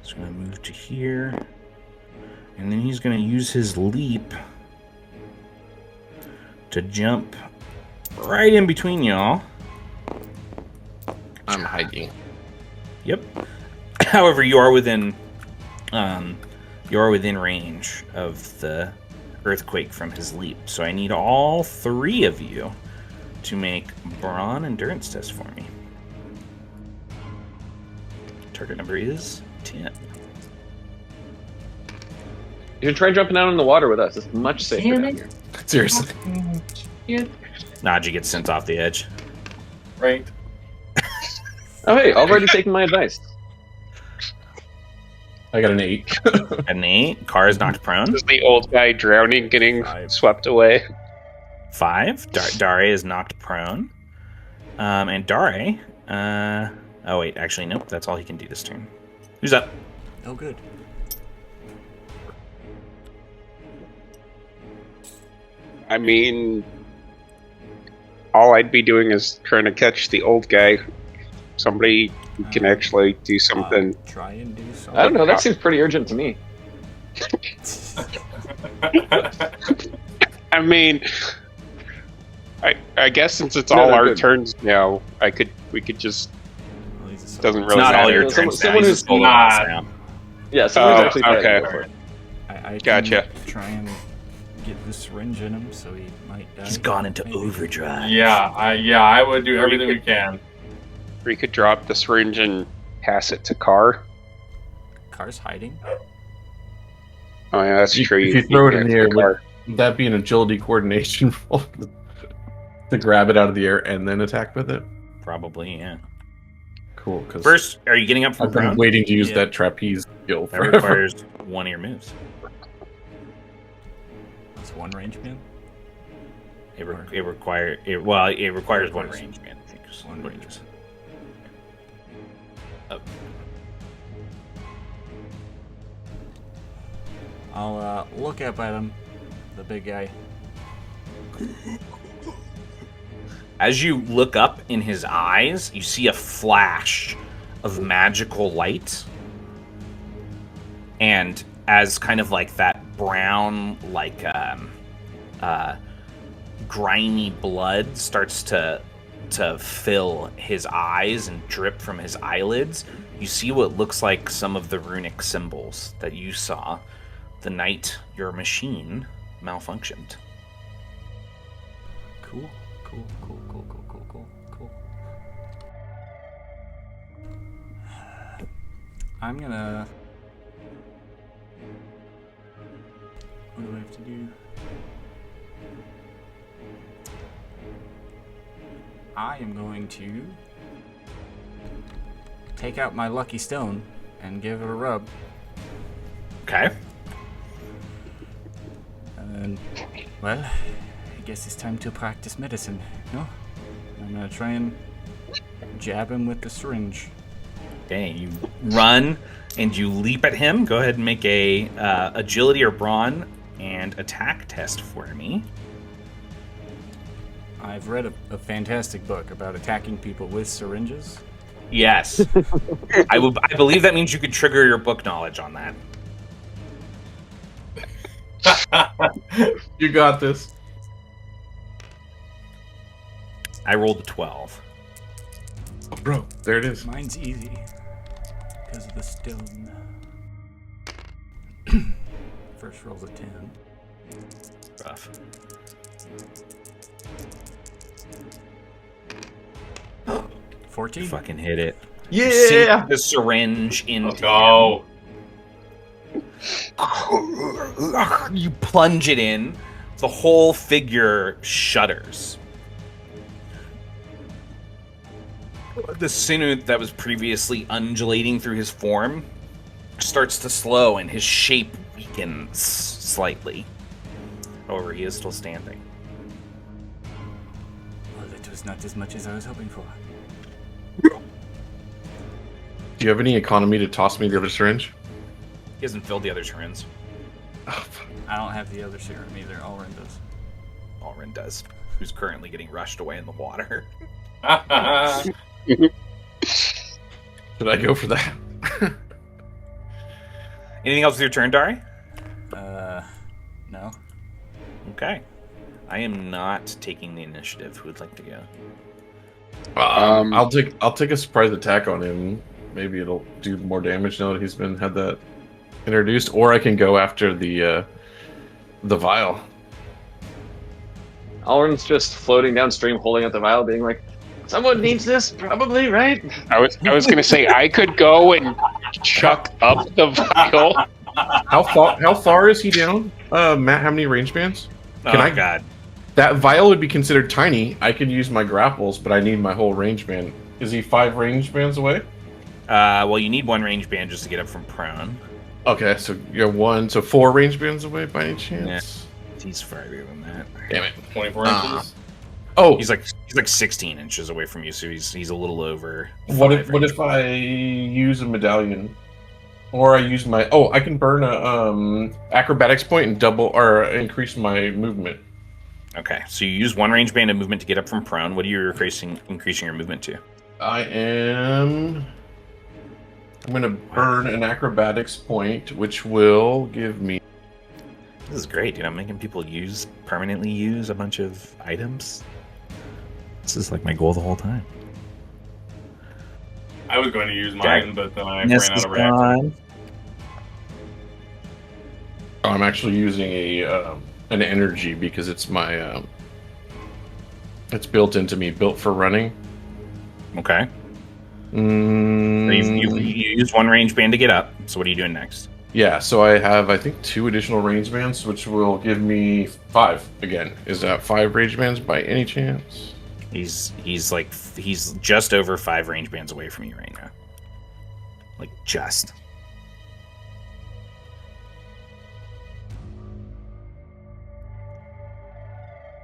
He's going to move to here. And then he's going to use his leap to jump right in between y'all. I'm hiding. Yep. However, you are within range of the earthquake from his leap. So I need all three of you to make brawn endurance tests for me. Target number is 10. You should try jumping out in the water with us. It's much safer down here. Seriously. Naji gets sent off the edge. Right. Oh, hey, already taken my advice. I got an 8. An 8. Car is knocked prone. Is the old guy drowning, getting 5. swept away? 5. Dare is knocked prone. And Dare... oh, wait. Actually, nope. That's all he can do this turn. Who's up? Oh, good. I mean, all I'd be doing is trying to catch the old guy. Somebody who can actually do something. Try and do something. I don't know, that seems pretty urgent to me. I mean, I guess since it's No, all no, our good. turns now, we could just Well, he's a doesn't solo. really It's not all matter. your turns. Someone now. who's He's a solo not- boss now. Yeah, someone's Oh, actually trying okay. to go for it. I can Gotcha. try and get the syringe in him so he might die. He's gone into maybe. overdrive. Yeah, I would do everything we can. We could drop the syringe and pass it to Carr. Car's hiding. Oh yeah, that's If true. you throw it in can the air, Carr. would that be an agility coordination roll to grab it out of the air and then attack with it? Probably, yeah. Cool, because First, are you getting up from I've been prone? waiting to use Yeah. that trapeze skill That forever. requires one of your moves. That's one range man. It requires one Requires range, man. I think it's one range. Oh. I'll look up at him, the big guy. As you look up in his eyes, you see a flash of magical light. And as kind of like that brown, grimy blood starts to fill his eyes and drip from his eyelids, you see what looks like some of the runic symbols that you saw the night your machine malfunctioned. Cool. I'm gonna... What do I have to do? I am going to take out my lucky stone and give it a rub. Okay. And, well, I guess it's time to practice medicine, no? I'm gonna try and jab him with the syringe. Okay, you run and you leap at him. Go ahead and make a agility or brawn and attack test for me. I've read a fantastic book about attacking people with syringes. Yes. I believe that means you could trigger your book knowledge on that. You got this. I rolled a 12. bro. There it is. Mine's easy because of the stone. First roll's a 10. Rough. Oh, 14. Fucking hit it. Yeah. Sink the syringe into Go. You plunge it in. The whole figure shudders. The sinew that was previously undulating through his form starts to slow, and his shape weakens slightly. However, he is still standing. Well, it was not as much as I was hoping for. Do you have any economy to toss me the other syringe? He hasn't filled the other syringe. I don't have the other serum either. Alrin does. Alrin does, who's currently getting rushed away in the water. Should I go for that? Anything else with your turn, Dari? No. Okay. I am not taking the initiative. Who would like to go? I'll take a surprise attack on him. Maybe it'll do more damage now that he's had that introduced, or I can go after the vial. Alrin's just floating downstream, holding up the vial, being like, "Someone needs this, probably, right?" I was going to say I could go and chuck up the vial. How far is he down? Matt, how many range bands? God. That vial would be considered tiny. I could use my grapples, but I need my whole range band. Is he 5 range bands away? Well, you need 1 range band just to get up from prone. Okay, so you're 4 range bands away by any chance? He's farther than that. Damn it. 24 inches. Oh, He's like 16 inches away from you, so he's a little over. what 5 range if I use a medallion? Or I use my I can burn a acrobatics point and double or increase my movement. Okay, so you use 1 range band of movement to get up from prone. What are you increasing your movement to? I'm gonna burn an acrobatics point, which will give me. This is great, dude. I'm making people permanently use a bunch of items. This is like my goal the whole time. I was going to use mine, but then I ran This out is of reactor. gone. I'm actually using an energy because it's my it's built into me, built for running. Okay. So you used 1 range band to get up. So what are you doing next? Yeah, so I have I think 2 additional range bands, which will give me 5 again. Is that 5 range bands by any chance? He's just over 5 range bands away from you right now. Like just.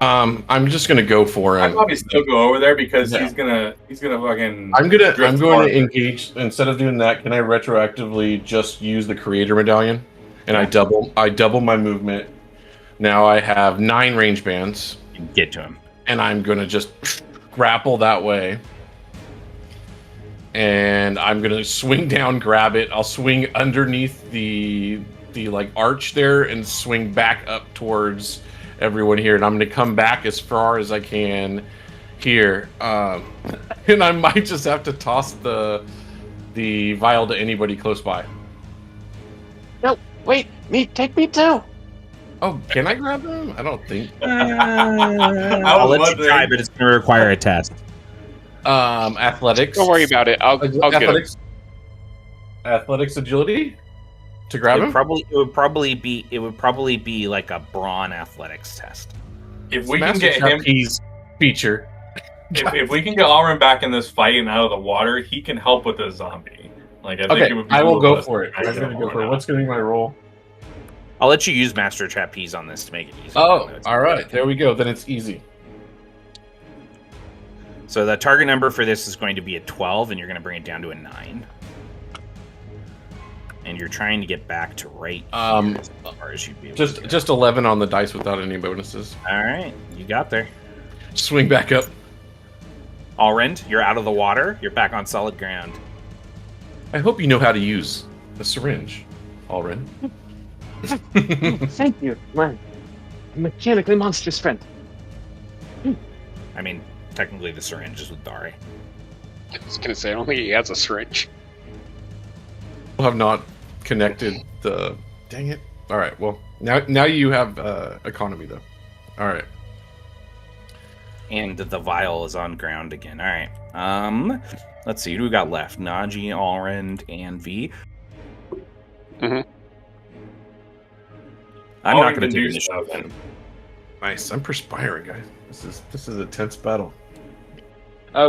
I'm just gonna go for him. I'd probably still go over there because Yeah. he's gonna fucking. I'm going drift to farther. engage. Instead of doing that, can I retroactively just use the creator medallion? And I double my movement. Now I have 9 range bands, You get to him. and I'm gonna just grapple that way. And I'm gonna swing down, grab it. I'll swing underneath the like arch there and swing back up towards everyone here. And I'm gonna come back as far as I can here. And I might just have to toss the vial to anybody close by. No, wait, take me too. Oh, can I grab them? I don't think. I'll let you try, but it's going to require a test. Athletics. Don't worry about it. I'll get it. Athletics. Athletics agility to grab It him. would probably be like a brawn athletics test. If we can Master get him, Trapeze feature. if we can get Alrin back in this fight and out of the water, he can help with the zombie. Like I think Okay, it would be I will cool go if for it. I I'm get gonna go Alrin for it. out. What's gonna be my roll? I'll let you use Master Trapeze on this to make it easier. Oh, all right. There we go. Then it's easy. So the target number for this is going to be a 12, and you're going to bring it down to a 9. And you're trying to get back to right here as far as you'd be able to go. Just 11 on the dice without any bonuses. All right, you got there. Swing back up. Alrind, you're out of the water. You're back on solid ground. I hope you know how to use the syringe, Alrin. Thank you, my mechanically monstrous friend. I mean, technically the syringe is with Dari. I was gonna say, I don't think he has a syringe. We'll have not connected the. Dang it! All right. Well, now you have economy though. All right. And the vial is on ground again. All right. Let's see. Who we got left? Naji, Alrend, and V. Mm-hmm. I'm not Alrend going to can take do initiative. stuff. then. Nice. I'm perspiring, guys. This is a tense battle.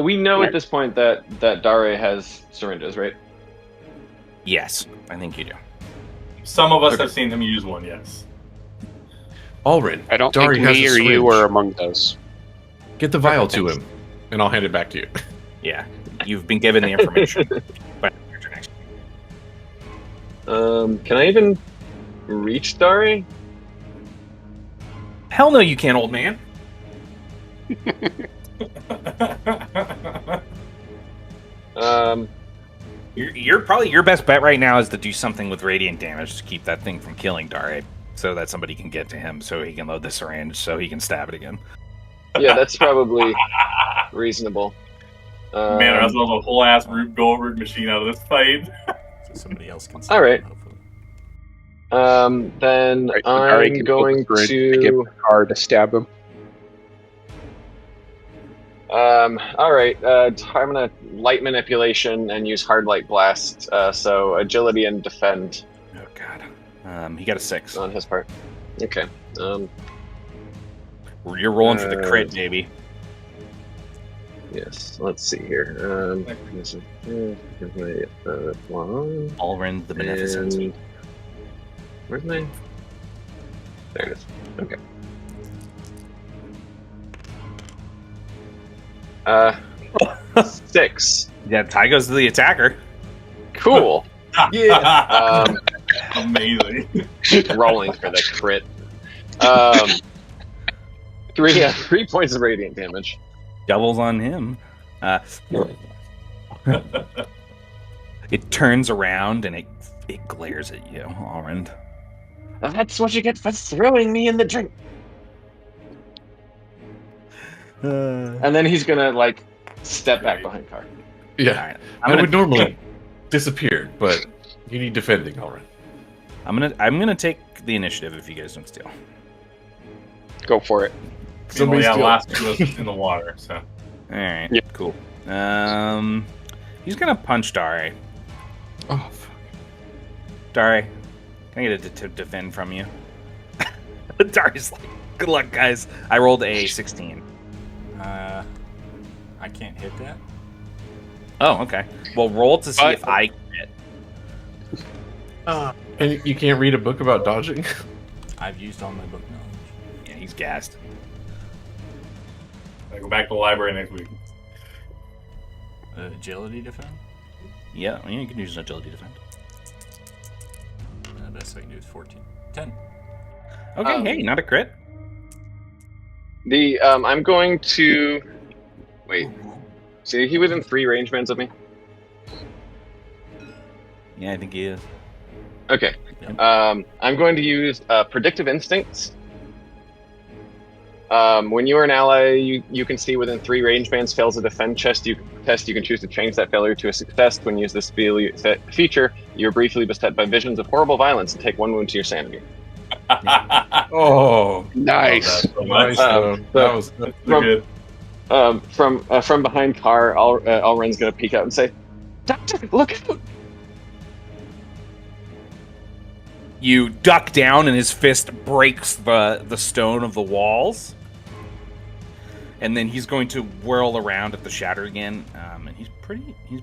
We know at this point that Dare has syringes, right? Yes, I think you do. Some of us Okay. have seen him use one. Yes. Alrin, I don't Dari think has me a or you syringe. were among those. Get the vial to him, and I'll hand it back to you. Yeah, you've been given the information. But your turn next. Can I even reach Dare? Hell no, you can't, old man. You're probably your best bet right now is to do something with radiant damage to keep that thing from killing Dare, so that somebody can get to him, so he can load the syringe, so he can stab it again. Yeah, that's probably reasonable. Man, I was a whole ass Rube Goldberg machine out of this fight. So somebody else can. All right. Hopefully. Then Right, so Dari I'm can going hold the syringe give to. the card to stab him. All right. I'm gonna light manipulation and use hard light blast. So agility and defend Oh god. He got a 6. on his part. Okay. You're rolling for the crit, baby. Yes. Let's see here. This is one. Alrend the Beneficent. And where's my? There it is. Okay. 6. Yeah, tie goes to the attacker. Cool. Yeah. Um, Amazing. rolling for the crit. 3 points of radiant damage. Doubles on him. It turns around and it glares at you, Alrend. That's what you get for throwing me in the drink. And then he's gonna like step back behind Car. Yeah, Alright. I would normally disappear, but you need defending, Alrin. I'm gonna take the initiative if you guys don't steal. Go for it. Somebody's yeah, steal. last two was in the water. So Alright, Yeah. cool. He's gonna punch Dare. Oh, fuck. Dare, can I get to defend from you? Dare's like, good luck, guys. I rolled a 16. I can't hit that. Oh, okay. Well, roll to see if I hit. And you can't read a book about dodging? I've used all my book knowledge. Yeah, he's gassed. I go back to the library next week. Agility defend. Yeah, you can use an agility defend. Best I can do is 14. 10. Okay, hey, not a crit. I'm going to wait. See, he within 3 range bands of me. Yeah, I think he is. Okay. Yep. I'm going to use predictive instincts. When you are an ally, you can see within 3 range bands fails a defend test. You can choose to change that failure to a success. When you use this feature, you're briefly beset by visions of horrible violence and take 1 wound to your sanity. Oh, Nice. nice. Um, that was That's From- good. From behind Car, Alren's gonna peek out and say, "Doctor, look out!" You duck down, and his fist breaks the stone of the walls. And then he's going to whirl around at the shatter again, and he's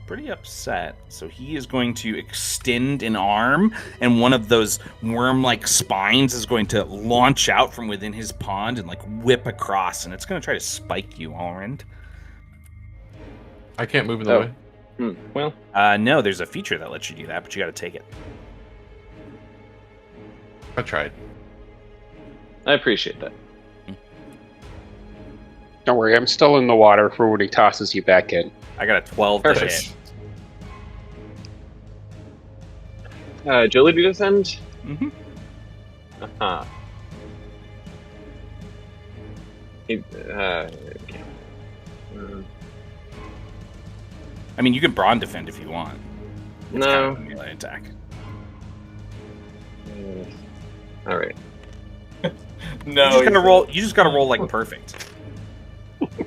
pretty upset. So he is going to extend an arm, and one of those worm-like spines is going to launch out from within his pond and like whip across, and it's going to try to spike you, Alrend. I can't move in the Oh. way. Well, No, there's a feature that lets you do that, but you got to take it. I tried. I appreciate that. Don't worry, I'm still in the water for when he tosses you back in. I got a 12 to Perfect. hit. Agility defend. Mhm. Uh-huh. Okay. I mean, you can brawn defend if you want. It's No. kind of a melee attack. All right. No, you just gotta roll. You just gotta roll like perfect.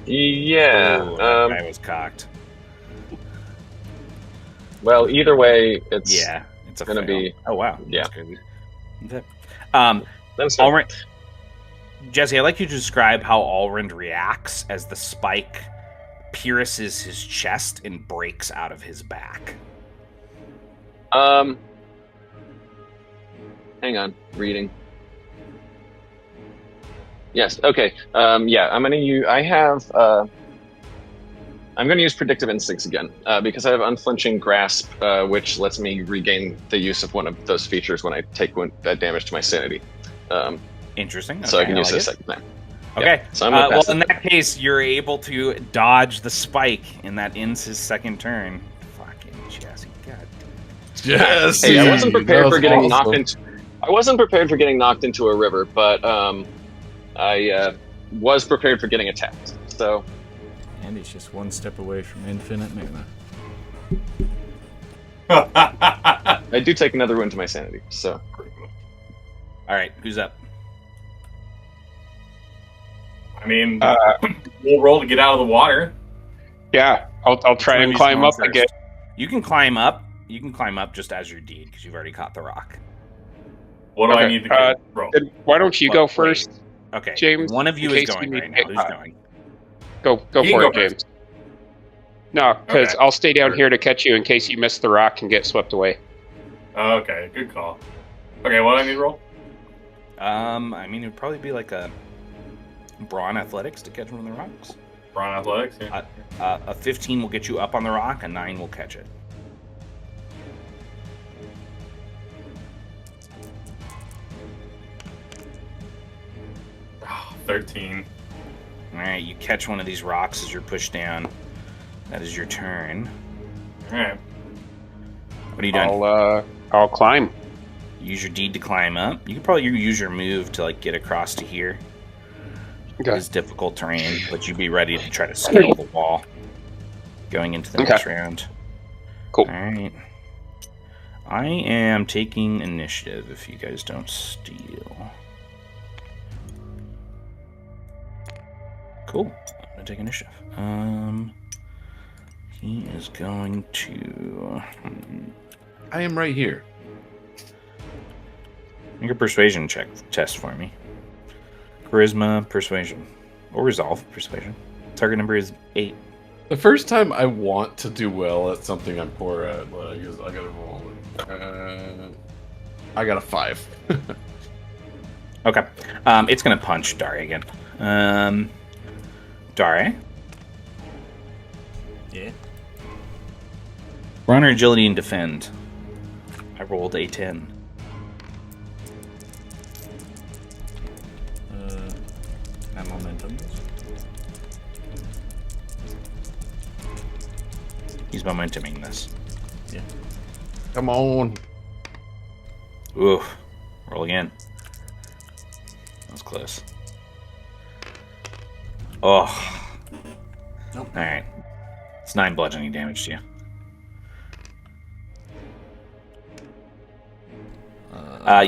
Yeah. Ooh, that guy was cocked. Well, either way, it's Yeah, it's a gonna fail. be. Oh wow. Yeah. That's crazy. Okay. That's fine. Alrind, Jesse, I'd like you to describe how Alrind reacts as the spike pierces his chest and breaks out of his back. Hang on. Reading. Yes. Okay. Yeah. I'm gonna use. I'm gonna use predictive instincts again because I have unflinching grasp, which lets me regain the use of one of those features when I take that damage to my sanity. Interesting. Okay, So I can use like this it. second time. Okay. Yeah, so I'm gonna well, pass in it. that case, you're able to dodge the spike, and that ends his second turn. Fucking Jesse, god. Yes. Hey, I wasn't prepared for getting knocked awesome. into. I wasn't prepared for getting knocked into a river, but I was prepared for getting attacked. So And he's just one step away from infinite mana. I do take another wound to my sanity. So All right, who's up? I mean, we'll roll to get out of the water. Yeah, I'll try and Who's climb going up first? again. You can climb up. You can climb up just as your deed because you've already caught the rock. What do I Okay, need to get? Roll. Then why don't you go Wait. first? Okay, James, one of you in is case you going need right now. to- Who's going? Go You for can it, go James. first. No, because Okay. I'll stay down here to catch you in case you miss the rock and get swept away. Okay, good call. Okay, what do I need to roll? I mean, it would probably be like a brawn athletics to catch one of the rocks. Brawn athletics. Yeah. A 15 will get you up on the rock, a 9 will catch it. Oh, 13. All right, you catch one of these rocks as you're pushed down. That is your turn. All right. What are you doing? I'll climb. Use your deed to climb up. You could probably use your move to like get across to here. Okay. It's difficult terrain, but you'd be ready to try to scale the wall going into the Okay. next round. Cool. All right. I am taking initiative if you guys don't steal. Cool. I'm gonna take initiative. He is going to I am right here. make a persuasion test for me. Charisma, persuasion, or resolve, persuasion. Target number is 8. The first time I want to do well at something I'm poor at, but I guess I gotta roll. I got a 5. Okay. It's gonna punch Dare again. Dare, Yeah. run or agility and defend. I rolled a 10. My momentum. He's momentuming this. Yeah. Come on. Oof. Roll again. That was close. Oh. Nope. Alright. It's 9 bludgeoning damage to you.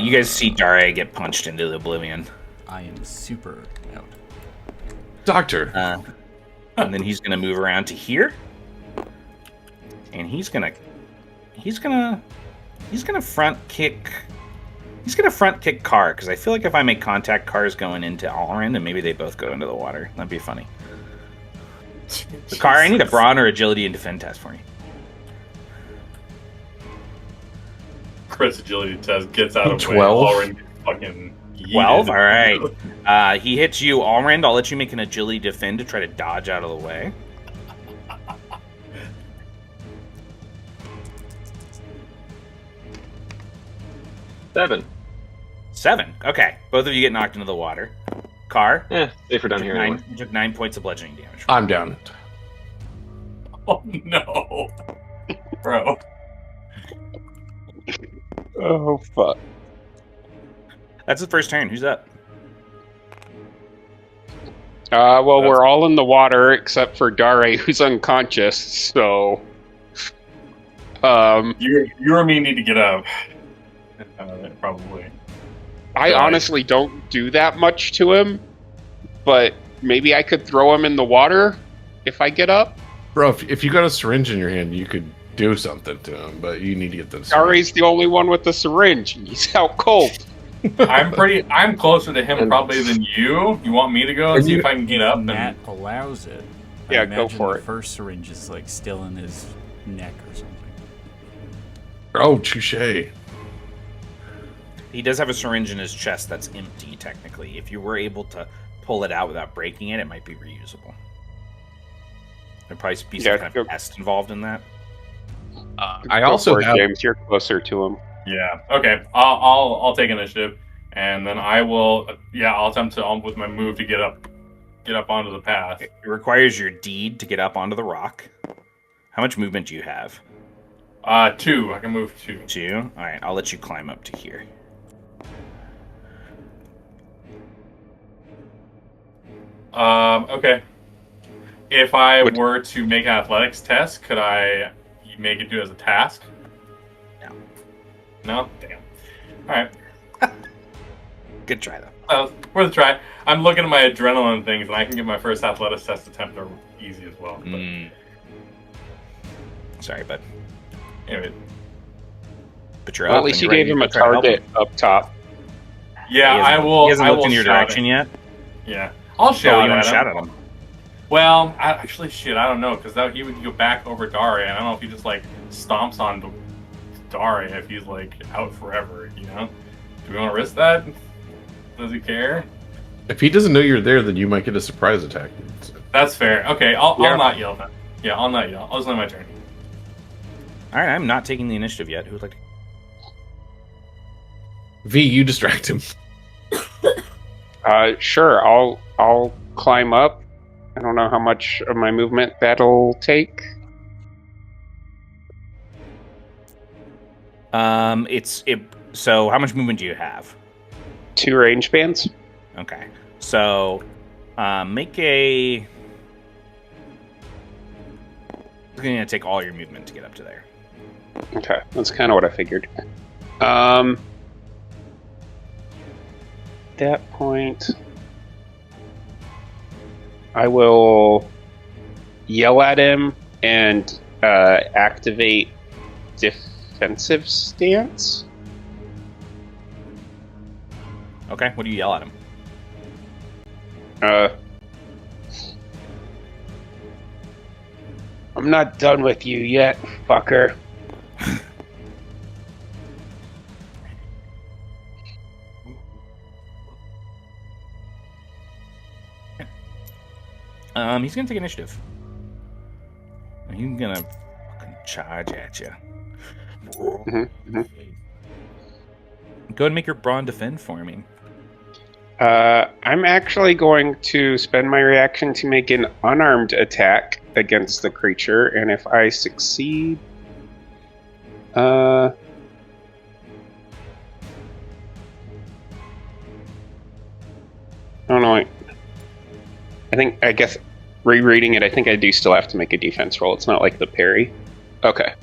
You guys see Dare get punched into the oblivion. I am super out. Doctor. And then he's gonna move around to here. And he's gonna front kick. He's gonna front kick Carr, because I feel like if I make contact, Carr's going into Alrind, and maybe they both go into the water. That'd be funny. So Carr, I need a brawn or agility and defend test for you. Chris agility test gets out of 12. way. Already fucking 12? yeeted. Alright. He hits you, Alrind. I'll let you make an agility defend to try to dodge out of the way. Seven. Okay. Both of you get knocked into the water. Carr, safer down here anyway. you took 9 points of bludgeoning damage. I'm down. Oh no, bro. Oh, fuck. That's the first turn. Who's up? Well, we're all in the water except for Dare, who's unconscious, so... You or me need to get up. Probably. I honestly don't do that much to him, but maybe I could throw him in the water if I get up. Bro, if you got a syringe in your hand, you could do something to him, but you need to get the syringe. Ari's the only one with the syringe. He's out cold. I'm closer to him probably than you. You want me to go and see if I can get up? Matt allows it. Yeah, I go for the it. first syringe is like still in his neck or something. Oh, touche. He does have a syringe in his chest that's empty, technically. If you were able to pull it out without breaking it, it might be reusable. There'd probably be some kind of test involved in that. I also have... James, you're closer to him. Yeah. Okay. I'll take initiative, and then I will. Yeah, I'll attempt to with my move to get up onto the path. It requires your deed to get up onto the rock. How much movement do you have? 2. I can move 2. 2. All right. I'll let you climb up to here. Okay. If I were to make an athletics test, could I make it do as a task? No. No? Damn. Alright. Good try, though. Worth a try. I'm looking at my adrenaline things, and I can get my first athletics test attempt easy as well. But... Sorry, bud. Anyway. But you're well, up. at least you gave him a target up top. Yeah, I will. He hasn't looked in your direction yet? Yeah. I'll shout at him. Well, actually, shit, I don't know, because he would go back over Daria, and I don't know if he just, like, stomps on Daria if he's, like, out forever, you know? Do we want to risk that? Does he care? If he doesn't know you're there, then you might get a surprise attack. That's fair. Okay, I'll not yell then. Yeah, I'll not yell. I'll just let my turn. Alright, I'm not taking the initiative yet. Who would like to... V, you distract him. Sure, I'll climb up. I don't know how much of my movement that'll take. So how much movement do you have? 2 range bands. Okay. So make a... It's going to take all your movement to get up to there. Okay, that's kind of what I figured. That point, I will yell at him and activate defensive stance. Okay, what do you yell at him? I'm not done with you yet, fucker. He's gonna take initiative. He's gonna fucking charge at you. Go ahead and make your brawn defend for me. I'm actually going to spend my reaction to make an unarmed attack against the creature, and if I succeed, oh no, I guess rereading it, I think I do still have to make a defense roll. It's not like the parry. Okay.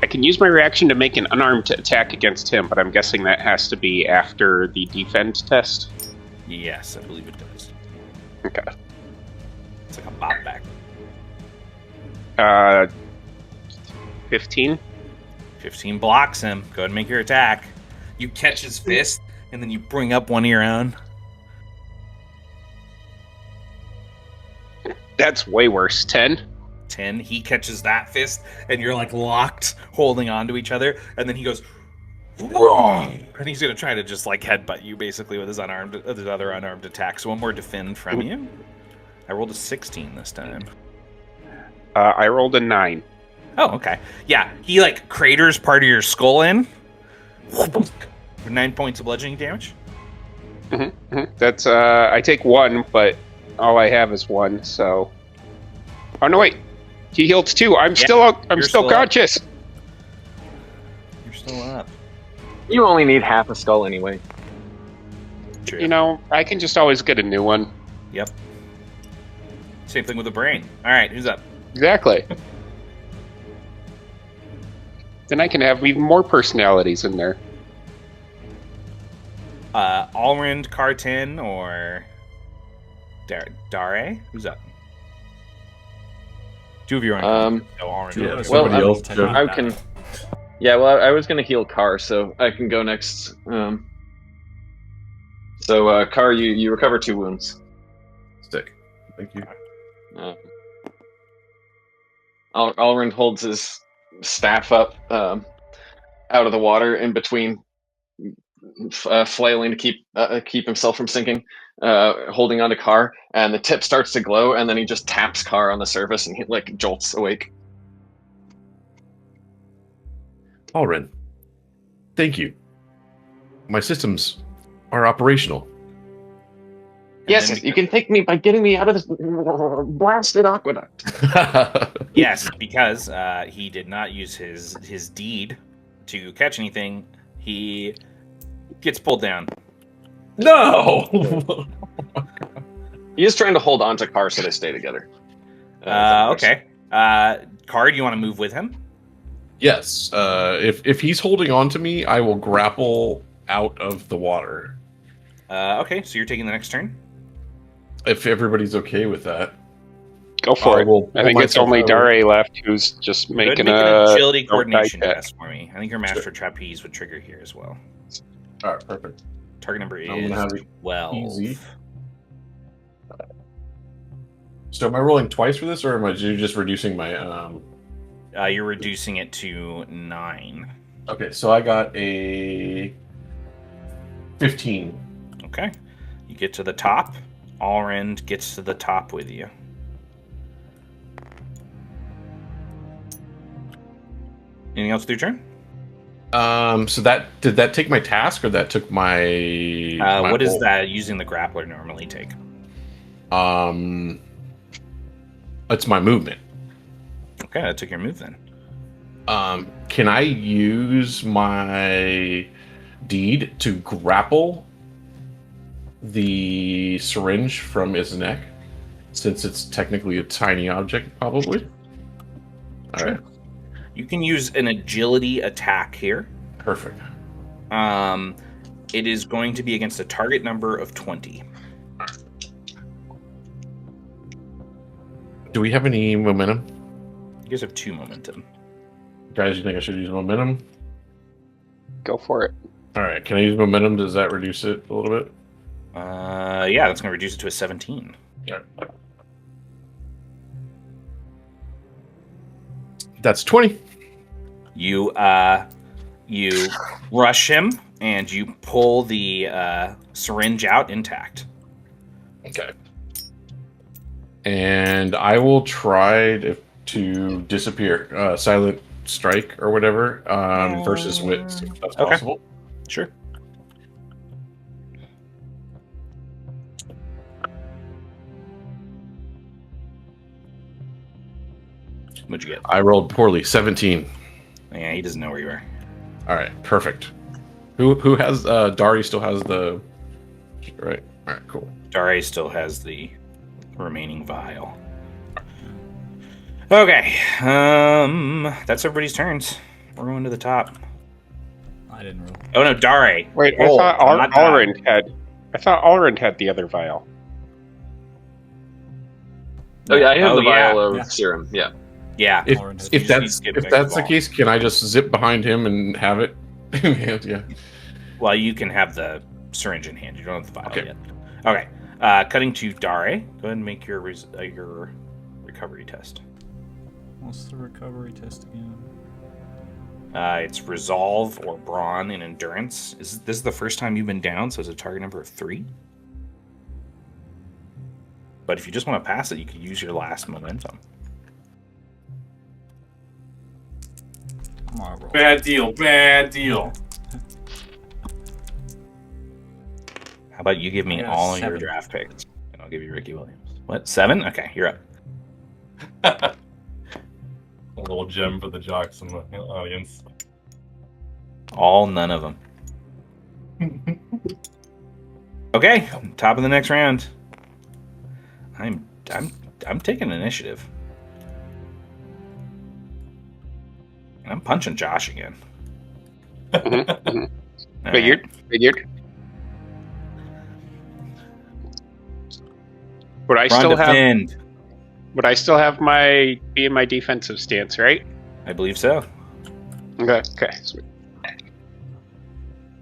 I can use my reaction to make an unarmed attack against him, but I'm guessing that has to be after the defend test. Yes, I believe it does. Okay. It's like a bop back. 15? 15 blocks him. Go ahead and make your attack. You catch his fist, and then you bring up one of your own. That's way worse. 10? 10. He catches that fist, and you're like locked, holding on to each other, and then he goes, wrong! And he's gonna try to just like headbutt you basically with his other unarmed attack. So one more defend from you. I rolled a 16 this time. I rolled a 9. Oh, okay. Yeah, he like craters part of your skull in. 9 points of bludgeoning damage. That's I take 1, but all I have is 1. So, oh no, wait, he healed 2. I'm still conscious. You're still up. You only need half a skull anyway. True. You know, I can just always get a new one. Yep. Same thing with the brain. All right, who's up? Exactly. Then I can have even more personalities in there. Alrind, Cartin, or Dare? Who's up? Two of you are on. No, Alrind. Yeah, is somebody up. else. I can. Yeah, well, I was going to heal Car, so I can go next. So, Car, you recover 2 wounds. Sick. Thank you. Alrind holds his staff up out of the water in between, flailing to keep himself from sinking, holding onto Car, and the tip starts to glow, and then he just taps Car on the surface, and he jolts awake. Alrin, thank you. My systems are operational. Yes, you can thank me by getting me out of this blasted aqueduct. Yes, because he did not use his deed to catch anything. He gets pulled down. No! He is trying to hold on to Car so they stay together. Okay. Card, you want to move with him? Yes. If he's holding on to me, I will grapple out of the water. Okay, so you're taking the next turn? If everybody's okay with that. Go for it. will I think it's myself only out. Dare left who's just Go ahead making and make an agility a coordination die check. test for me. I think your Master Trapeze would trigger here as well. All right, perfect. Target number I'm is gonna have it 12. easy. So am I rolling twice for this, or am I just reducing my... You're reducing it to 9. Okay, so I got a 15. Okay. You get to the top. Alrind gets to the top with you. Anything else with your turn? So did that take my task, or that took my... What does roll? that using the grappler normally take? It's my movement. Okay, that took your move then. Can I use my deed to grapple the syringe from his neck, since it's technically a tiny object, probably? All right. You can use an agility attack here. Perfect. It is going to be against a target number of 20. Do we have any momentum? You guys have 2 momentum. Guys, you think I should use momentum? Go for it. All right. Can I use momentum? Does that reduce it a little bit? Yeah, that's going to reduce it to a 17. Yeah. That's 20. You rush him and you pull the syringe out intact. Okay. And I will try to disappear. Silent strike or whatever, versus wit, see if that's Okay. possible. Sure. What'd you get? I rolled poorly. 17. Yeah, he doesn't know where you are. All right, perfect. Who has Dari still has the right? All right, cool. Dare still has the remaining vial. Okay, that's everybody's turns. We're going to the top. I didn't roll. Oh no, Dare. Wait, Roll, I thought not die. Alrind had the other vial. Oh yeah, I have Oh, the yeah. vial of Yeah. serum. Yeah. Yeah. If, Alrind has- if You just that's need to get if back that's to the case, can I just zip behind him and have it in hand? Yeah. Well, you can have the syringe in hand. You don't have the vial Okay. yet. Okay. Cutting to Dare. Go ahead and make your recovery test. What's the recovery test again? It's resolve or brawn in endurance. This is the first time you've been down, so it's a target number of 3. But if you just want to pass it, you could use your last momentum. I'm gonna roll. Bad deal. Bad deal. How about you give me I got all your 7. draft picks, and I'll give you Ricky Williams. What, 7? Okay, you're up. A little gem for the jocks in the audience. All, none of them. Okay, top of the next round. I'm taking initiative. I'm punching Josh again. Mhm. All Figured. Would I Ron still have? defend. Would I still have my be in my defensive stance, right? I believe so. Okay. Sweet.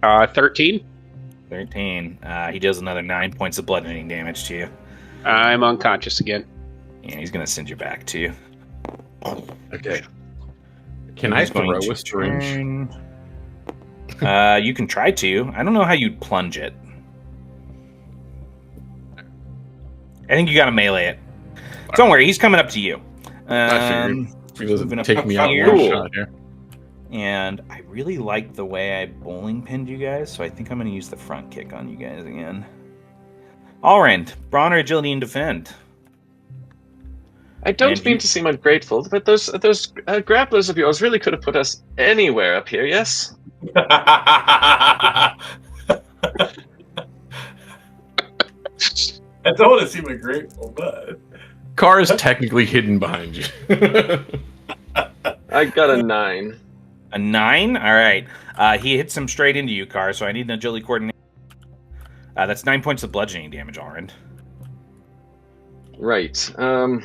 13. 13. He deals another 9 points of bludgeoning damage to you. I'm unconscious again. And he's going to send you back too. Okay. Can I He's going throw to a syringe? turn. You can try to. I don't know how you'd plunge it. I think you got to melee it. Don't worry, he's coming up to you. I figured. If he moving doesn't up take me out here. one Cool. shot here. And I really like the way I bowling pinned you guys, so I think I'm going to use the front kick on you guys again. Allrend, brawn or agility and defend. I don't And mean you- to seem ungrateful, but those grapplers of yours really could have put us anywhere up here. Yes. I don't want to seem ungrateful, but Car is technically hidden behind you. I got a 9. A 9? All right. He hits him straight into you, Car, so I need an agility coordination. That's 9 points of bludgeoning damage, Allrend. Right. I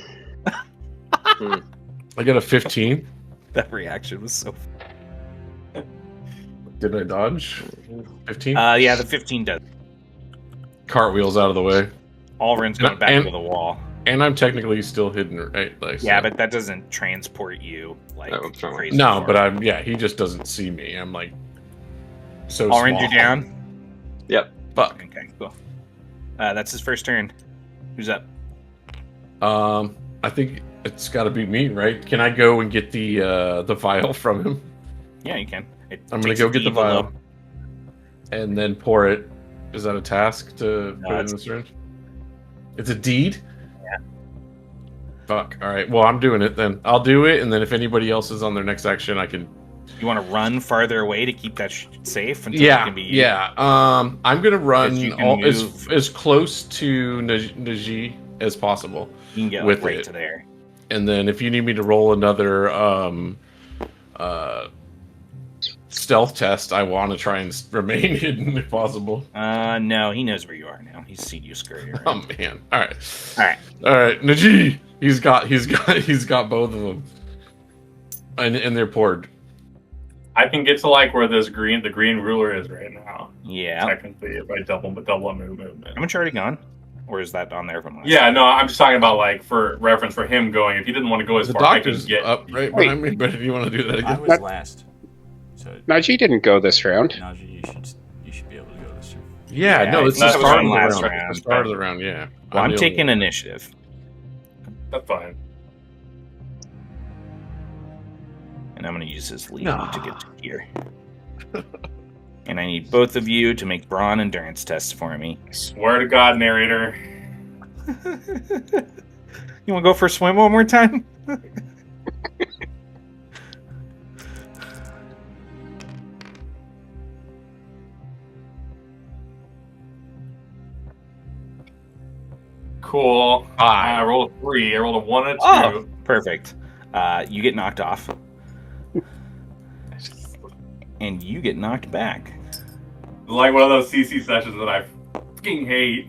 got a 15. That reaction was so... Did I dodge? 15? Yeah, the 15 does. Cartwheels out of the way. Allrend's going back And- to the wall. And I'm technically still hidden, right? Like, Yeah, so- but that doesn't transport you like Oh, sorry. crazy. No, far. but he just doesn't see me. I'm like so Allrend, small. you're down? Yep. Fuck. Okay, cool. That's his first turn. Who's up? I think it's got to be me, right? Can I go and get the vial from him? Yeah, you can. It I'm gonna takes go a get the D below. vial and then pour it. Is that a task to No, put it in it's- the syringe? It's a deed. Yeah. Fuck. All right. Well, I'm doing it then. I'll do it, and then if anybody else is on their next action, I can. You want to run farther away to keep that safe until it Yeah. can be used? Yeah. I'm gonna run you can as close to Najee as possible. You can get with right it. to there. And then if you need me to roll another stealth test, I want to try and remain hidden if possible. No, he knows where you are now. He's seen you scurry around. Oh man! All right, All right. Najee, he's got both of them, and they're poured. I can get to like where the green ruler is right now. Yeah. Technically, if I double movement. Haven't you already gone? Or is that on there from last? Yeah, no, I'm just talking about like for reference for him going. If he didn't want to go as The far, I can doctor's get up right Wait. behind me, but if you want to do that I again, was last. So, Najee didn't go this round. Najee, you should be able to go this year. yeah, Yeah, no, it's the that was start of from the last round. round, It's the start of but- the round, yeah. Well, I'm the only taking one. initiative. That's fine. And I'm going to use his lead to get to here. And I need both of you to make brawn endurance tests for me. Swear to God, narrator. You want to go for a swim one more time? Cool. I Five. rolled a 3. I rolled a 1 and a 2. Oh, perfect. You get knocked off. And you get knocked back. It's like one of those CC sessions that I fucking hate.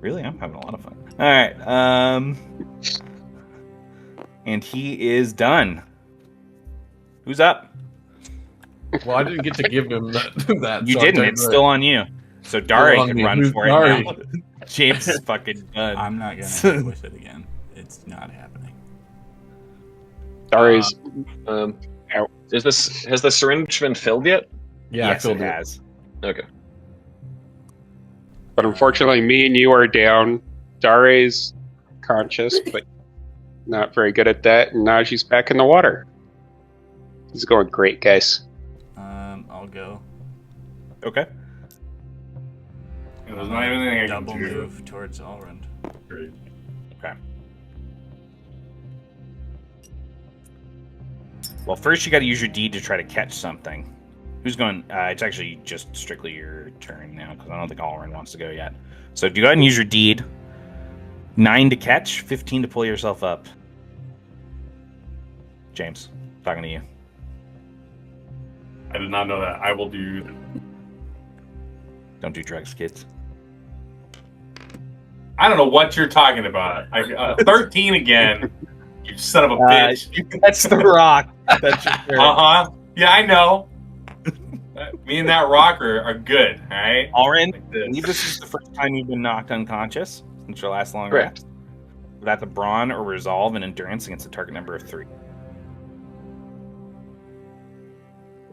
Really? I'm having a lot of fun. All right. And he is done. Who's up? Well, I didn't get to give him that. You so didn't. I'm It's doing still on you. So Dari on can me. run Who's for it Dari? now. James is fucking done. I'm not gonna hit with it again. It's not happening. Dari's Has the syringe been filled yet? Yeah, I yes, filled it it. has. Okay. But unfortunately, me and you are down. Dare's conscious, but not very good at that. And Najee's back in the water. He's going great, guys. I'll go. Okay. There's not even anything I can Double do. move towards Allrend. Great. Okay. Well, first you got to use your deed to try to catch something. Who's going? It's actually just strictly your turn now because I don't think Allrend wants to go yet. So do go ahead and use your deed. 9 to catch, 15 to pull yourself up. James, talking to you. I did not know that. I will do. Don't do drugs, kids. I don't know what you're talking about. 13 again. You son of a bitch. That's the rock. That's your Yeah, I know. Me and that rocker are good, all right? Alrin, Like I this. believe this is the first time you've been knocked unconscious since your last long Correct. rest. That's a brawn or resolve and endurance against a target number of 3.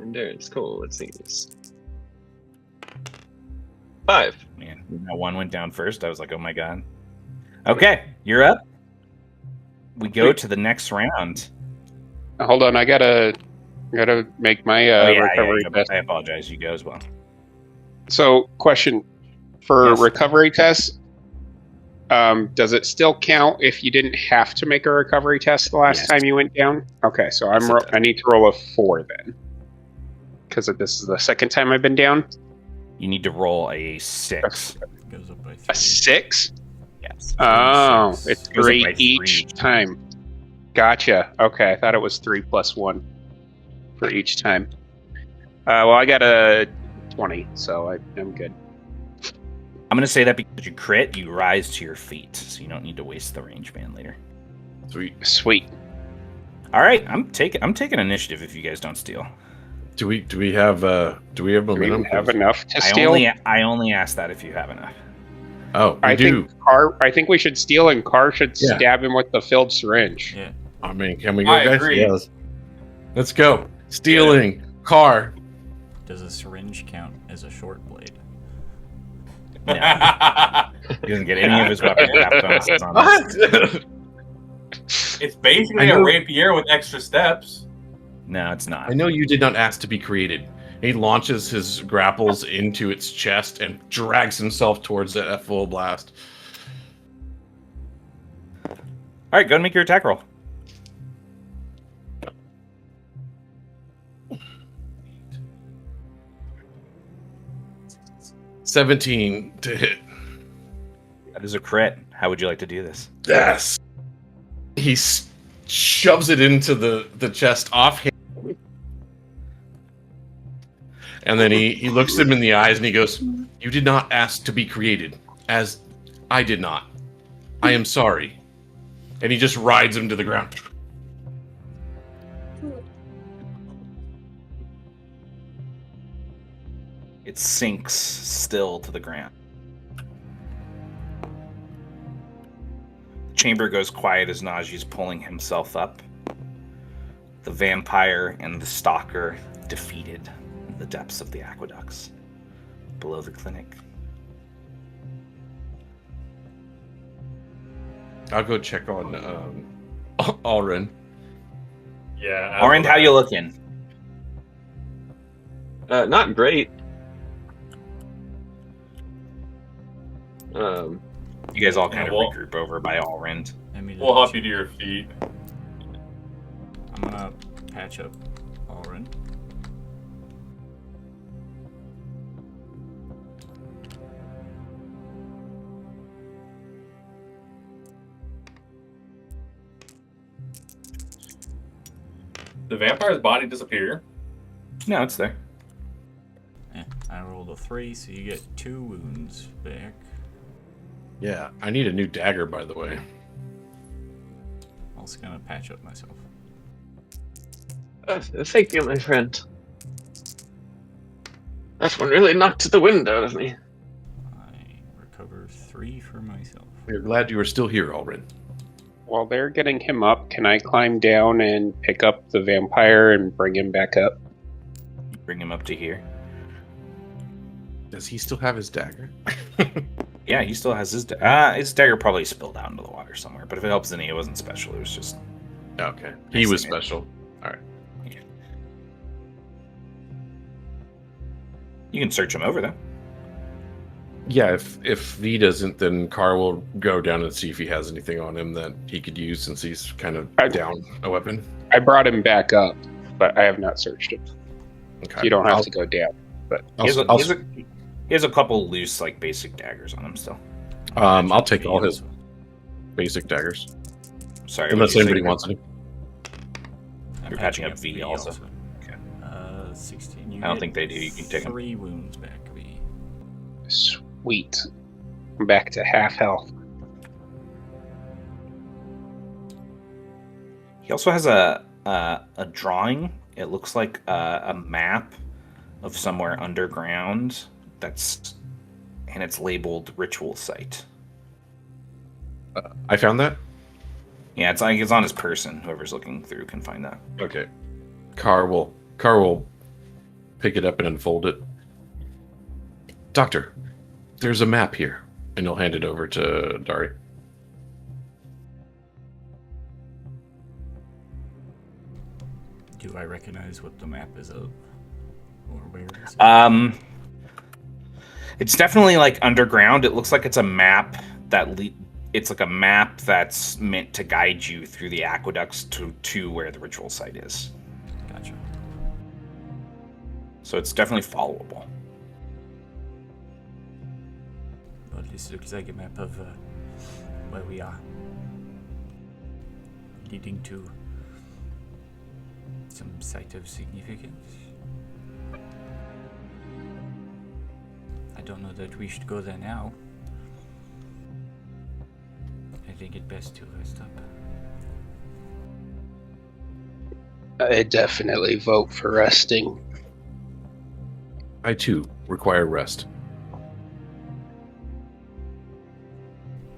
Endurance, cool. Let's see this. 5. Man, that one went down first. I was like, oh my god. Okay, you're up. We go to the next round. Hold on, I gotta make my recovery test. I apologize. You go as well. So, question for Yes. recovery tests: does it still count if you didn't have to make a recovery test the last Yes. time you went down? Okay, so Yes, it does. I need to roll a 4 then, because this is the second time I've been down. You need to roll a 6. Goes up by 3. A 6? Yes. Oh, Six. it's Goes up 3 by each 3. time. Gotcha. Okay, I thought it was 3 plus 1 for each time. Well, I got a 20, so I'm good. I'm going to say that because you crit, you rise to your feet, so you don't need to waste the range band later. Sweet. Sweet. All right, I'm taking initiative if you guys don't steal. Do we have momentum? Do we have enough to I steal? only ask that if you have enough. Oh, we I do. think we should steal, and Carr should Yeah. stab him with the filled syringe. Yeah. I mean, can we go, I guys? agree. Yes. Let's go. Stealing car. Does a syringe count as a short blade? No, he doesn't get any of his weapon bonuses on this. It's basically I a know- rapier with extra steps. No, it's not. I know you did not ask to be created. He launches his grapples into its chest and drags himself towards it at full blast. All right, go and make your attack roll. $17 to hit. That is a crit. How would you like to do this? Yes. He shoves it into the chest offhand. And then he looks him in the eyes and he goes, "You did not ask to be created, as I did not. I am sorry." And he just rides him to the ground. It sinks still to the ground. The chamber goes quiet as Naji's pulling himself up. The vampire and the stalker defeated in the depths of the aqueducts below the clinic. I'll go check on Alrin. Yeah. Orin, how you looking? Not great. You guys all kind Yeah, of well- regroup over by Alrind. We'll help you to your feet. I'm gonna patch up Alrin. The vampire's body disappear. No, it's there. Yeah, I rolled a 3, so you get 2 wounds back. Yeah, I need a new dagger, by the way. Also gonna patch up myself. Thank you, my friend. That one really knocked the wind out of me. I recover 3 for myself. We're glad you are still here, Alrin. While they're getting him up, can I climb down and pick up the vampire and bring him back up? Bring him up to here. Does he still have his dagger? Yeah, he still has his dagger probably spilled out into the water somewhere, but if it helps any, it wasn't special. It was just... Okay. He was Nice to meet you. special. You can search him over, though. Yeah, if he doesn't, then Carr will go down and see if he has anything on him that he could use since he's kind of down a weapon. I brought him back up, but I have not searched him. Okay. You don't have to go down. He has a couple loose, like, basic daggers on him still. I'll take all his basic daggers. Sorry. Unless what did you anybody say? wants any. I'm You're patching up V also. Okay. 16. You I don't get think they do. You can take 'em. 3 wounds back, V. Sweet. I'm back to half health. He also has a drawing. It looks like a map of somewhere underground and it's labeled ritual site. I found that. Yeah, it's on his person. Whoever's looking through can find that. Okay. Car will pick it up and unfold it. Doctor, there's a map here, and he'll hand it over to Dari. Do I recognize what the map is of? Or where is it? It's definitely like underground. It looks like it's a map it's like a map that's meant to guide you through the aqueducts to where the ritual site is. Gotcha. So it's definitely followable. Well, this looks like a map of where we are. Leading to some site of significance. I don't know that we should go there now. I think it best to rest up. I definitely vote for resting. I too require rest.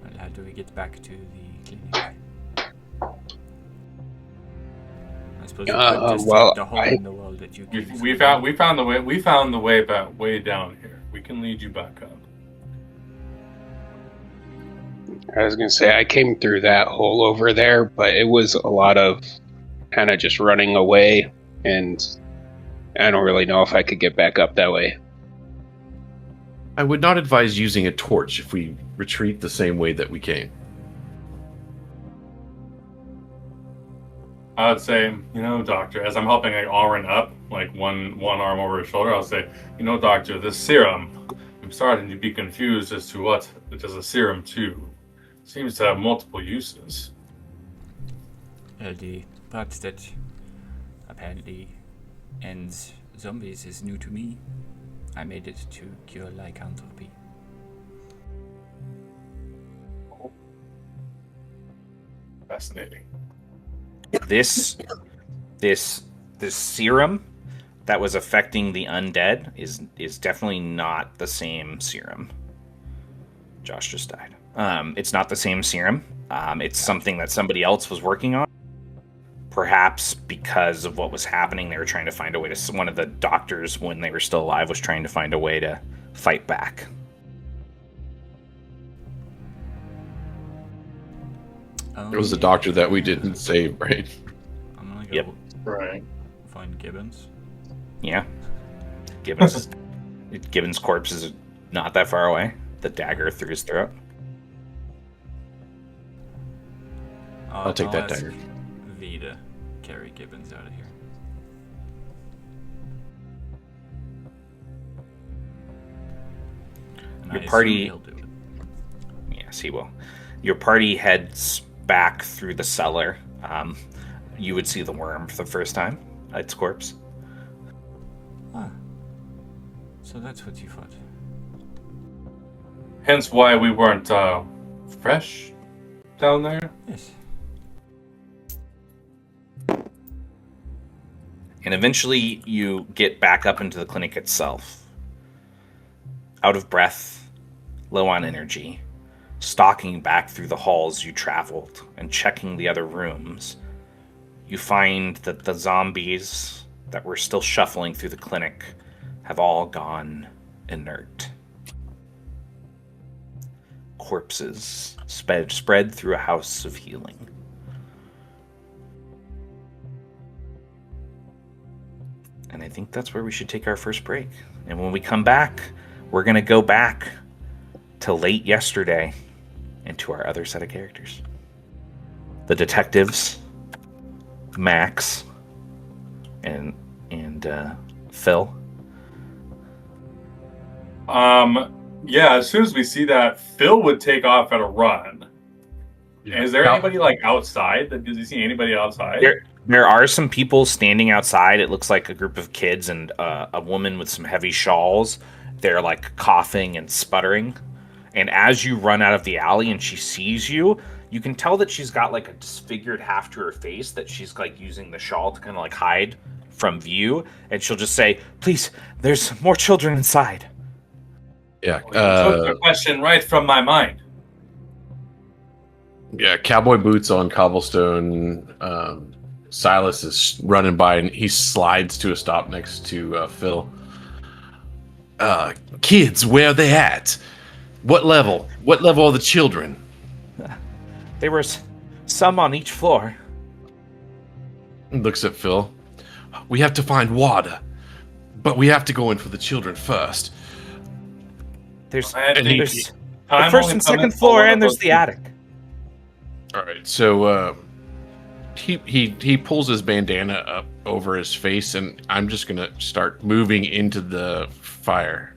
Well, how do we get back to the clinic? I suppose we could just well, the hole in the wall that you can We found the way back way down here. We can lead you back up. I was going to say, I came through that hole over there, but it was a lot of kind of just running away, and I don't really know if I could get back up that way. I would not advise using a torch if we retreat the same way that we came. I would say, doctor, as I'm helping Auron up, like one arm over his shoulder, I'll say, doctor, this serum, I'm starting to be confused as to what it does a serum to. Seems to have multiple uses. The part that apparently ends zombies is new to me. I made it to cure lycanthropy. Fascinating. This serum that was affecting the undead is definitely not the same serum. Josh just died. It's not the same serum. It's something that somebody else was working on. Perhaps because of what was happening, they were trying to find a way to. One of the doctors, when they were still alive, was trying to find a way to fight back. It was the doctor that we didn't save, right? I'm gonna go Yep. Right. find Gibbons. Yeah. Gibbons' corpse is not that far away. The dagger through his throat. I'll take that ask dagger. V to carry Gibbons out of here. And Your I party- assume he'll do it. Yes, he will. Your party heads back through the cellar. You would see the worm for the first time. Its corpse. Ah. So that's what you thought. Hence why we weren't fresh down there. Yes. And eventually you get back up into the clinic itself. Out of breath, low on energy, stalking back through the halls you traveled and checking the other rooms, you find that the zombies that were still shuffling through the clinic have all gone inert. Corpses spread through a house of healing. And I think that's where we should take our first break. And when we come back, we're going to go back to late yesterday and to our other set of characters. The detectives, Max, and Phil. Yeah, as soon as we see that, Phil would take off at a run. Yeah. Is there Now- anybody outside? Does he see anybody outside? There are some people standing outside. It looks like a group of kids and a woman with some heavy shawls. They're like coughing and sputtering. And as you run out of the alley and she sees you, you can tell that she's got like a disfigured half to her face that she's like using the shawl to kind of like hide from view. And she'll just say, "Please, there's more children inside." Yeah. You took the question right from my mind. Yeah, cowboy boots on cobblestone. Silas is running by and he slides to a stop next to Phil. Kids, where are they at? What level? What level are the children? There were some on each floor. Looks at Phil. We have to find water, but we have to go in for the children first. There's And he- the I'm first only and coming second for floor, one of and there's those the attic. All right, so he pulls his bandana up over his face, and I'm just gonna start moving into the fire.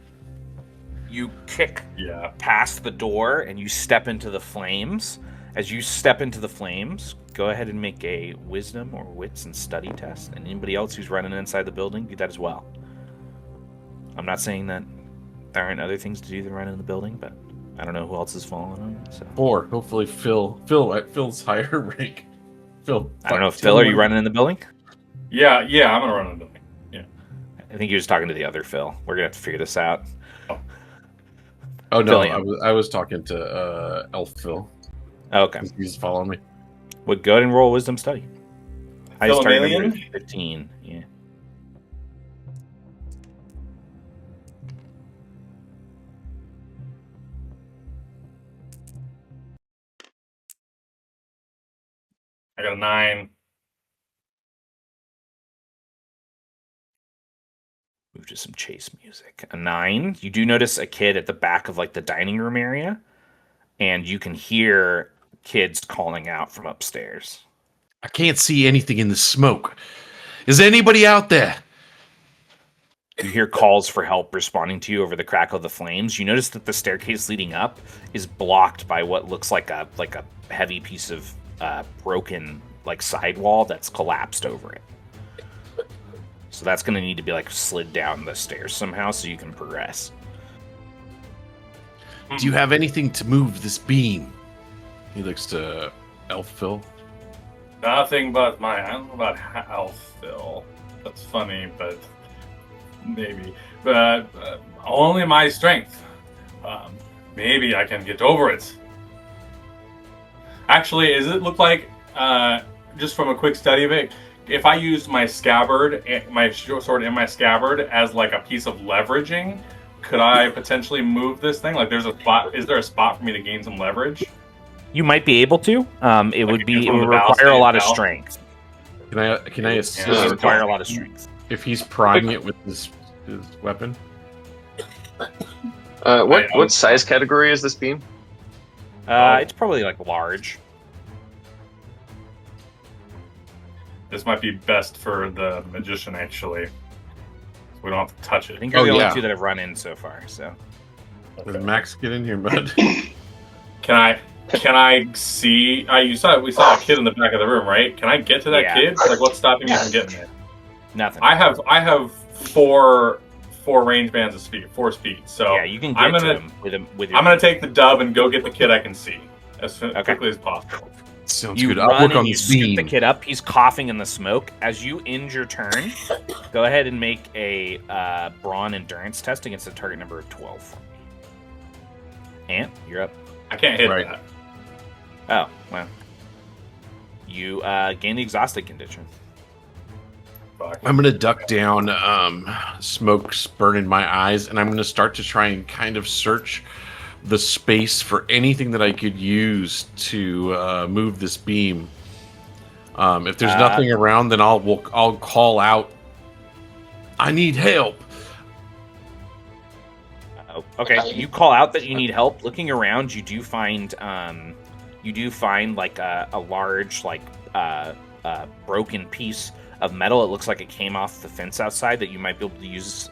You kick Yeah. past the door and you step into the flames. As you step into the flames, go ahead and make a wisdom or wits and study test. And anybody else who's running inside the building, do that as well. I'm not saying that there aren't other things to do than run in the building, but I don't know who else is falling on it. So 4. Hopefully, Phil's higher rank. Phil. I don't know, Phil, are you running in the building? Yeah, I'm gonna run in the building. Yeah. I think you're just talking to the other Phil. We're gonna have to figure this out. Oh no, Phil, I was talking to Elf Phil. Okay. He's following me. Would go ahead and roll wisdom study. I Phil just started Amalian? number 15. Yeah. I got a 9. Move to some chase music. A 9. You do notice a kid at the back of like the dining room area, and you can hear kids calling out from upstairs. I can't see anything in the smoke. Is anybody out there? You hear calls for help responding to you over the crackle of the flames. You notice that the staircase leading up is blocked by what looks like a heavy piece of broken like sidewall that's collapsed over it. So that's going to need to be like slid down the stairs somehow so you can progress. Do you have anything to move this beam? He looks to Elf Phil. Nothing but I don't know about Elf Phil. That's funny, but maybe. But only my strength. Maybe I can get over it. Actually, does it look like, just from a quick study of it, if I used my scabbard, my short sword and my scabbard as like a piece of leveraging, could I potentially move this thing? Like, there's a spot. Is there a spot for me to gain some leverage? You might be able to. It would require a lot of strength. Can I assist? It would require a lot of strength. If he's prying it with his weapon? What size category is this beam? It's probably like large. This might be best for the magician, actually. We don't have to touch I it. think you're the yeah. only two that have run in so far. So Does Max get in here, bud? Can I see? We saw a kid in the back of the room, right? Can I get to that Yeah. kid? Like, what's stopping me from getting there? nothing. I have four range bands of speed, 4 speed. So Yeah, you can I'm get gonna to him with him with your. I'm gonna take the dub and go get the kid I can see as quickly as possible. Sounds You good. run I'll work and on you this scoop beam. the kid up. He's coughing in the smoke. As you end your turn, go ahead and make a brawn endurance test against a target number of 12 for me. Ant, you're up. I can't hit Right. that. Oh, well. You gain the exhausted condition. Fuck. I'm gonna duck down, smoke's burning my eyes, and I'm gonna start to try and kind of search the space for anything that I could use to move this beam. If there's nothing around, then I'll call out. I need help. Oh, okay, you call out that you need help. Looking around, you do find like a large broken piece of metal. It looks like it came off the fence outside that you might be able to use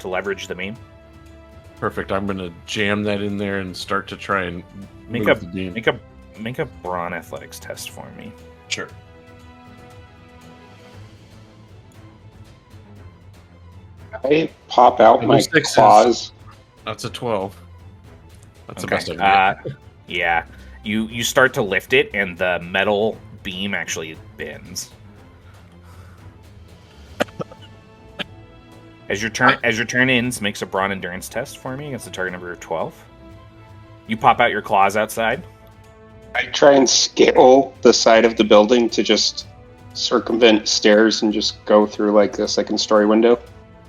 to leverage the beam. Perfect. I'm gonna jam that in there and start to try and Make move the beam. make a brawn athletics test for me. Sure. I pop out And my those sixes. claws. That's a 12. That's the Okay. best I can get. Yeah. You start to lift it, and the metal beam actually bends. As your turn ends, makes a brawn endurance test for me against the target number 12. You pop out your claws outside. I try and scale the side of the building to just circumvent stairs and just go through like the second story window.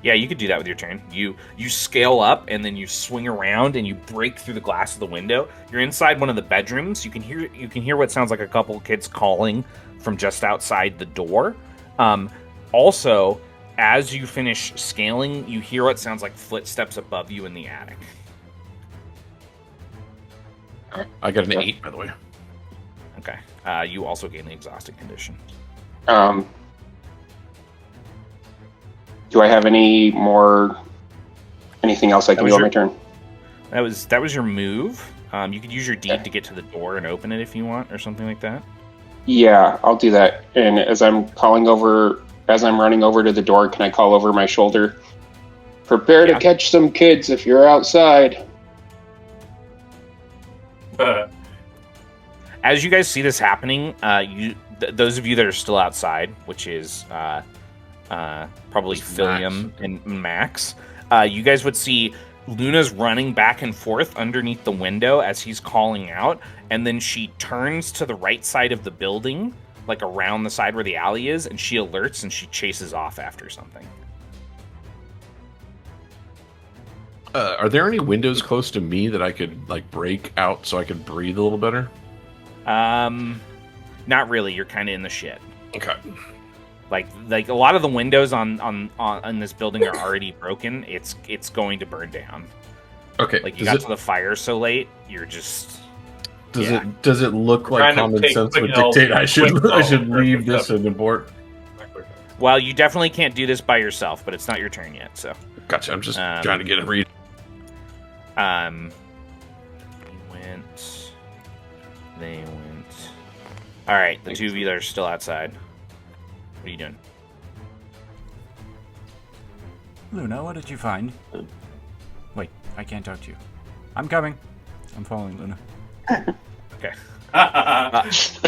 Yeah, you could do that with your turn. You scale up and then you swing around and you break through the glass of the window. You're inside one of the bedrooms. You can hear what sounds like a couple kids calling from just outside the door. Also, as you finish scaling, you hear what sounds like footsteps above you in the attic. I got an 8, by the way. Okay. You also gain the exhausted condition. Do I have anything else I can do on my turn? That was your move. You could use your deed to get to the door and open it if you want, or something like that. Yeah, I'll do that. And as I'm running over to the door, can I call over my shoulder? Prepare to catch some kids if you're outside. As you guys see this happening, those of you that are still outside, which is probably Philium and Max, you guys would see Luna's running back and forth underneath the window as he's calling out, and then she turns to the right side of the building, like around the side where the alley is, and she alerts and she chases off after something. Are there any windows close to me that I could like break out so I could breathe a little better? Not really. You're kind of in the shit. Okay. Like a lot of the windows on this building are already broken. It's going to burn down. Okay. Like you got to the fire so late, you're just. Does it look like common sense would dictate I should leave this and abort? Well, you definitely can't do this by yourself, but it's not your turn yet, so. Gotcha. I'm just trying to get a read. They went. All right, the two of you that are still outside. What are you doing? Luna, what did you find? Wait, I can't talk to you. I'm coming. I'm following Luna. Okay.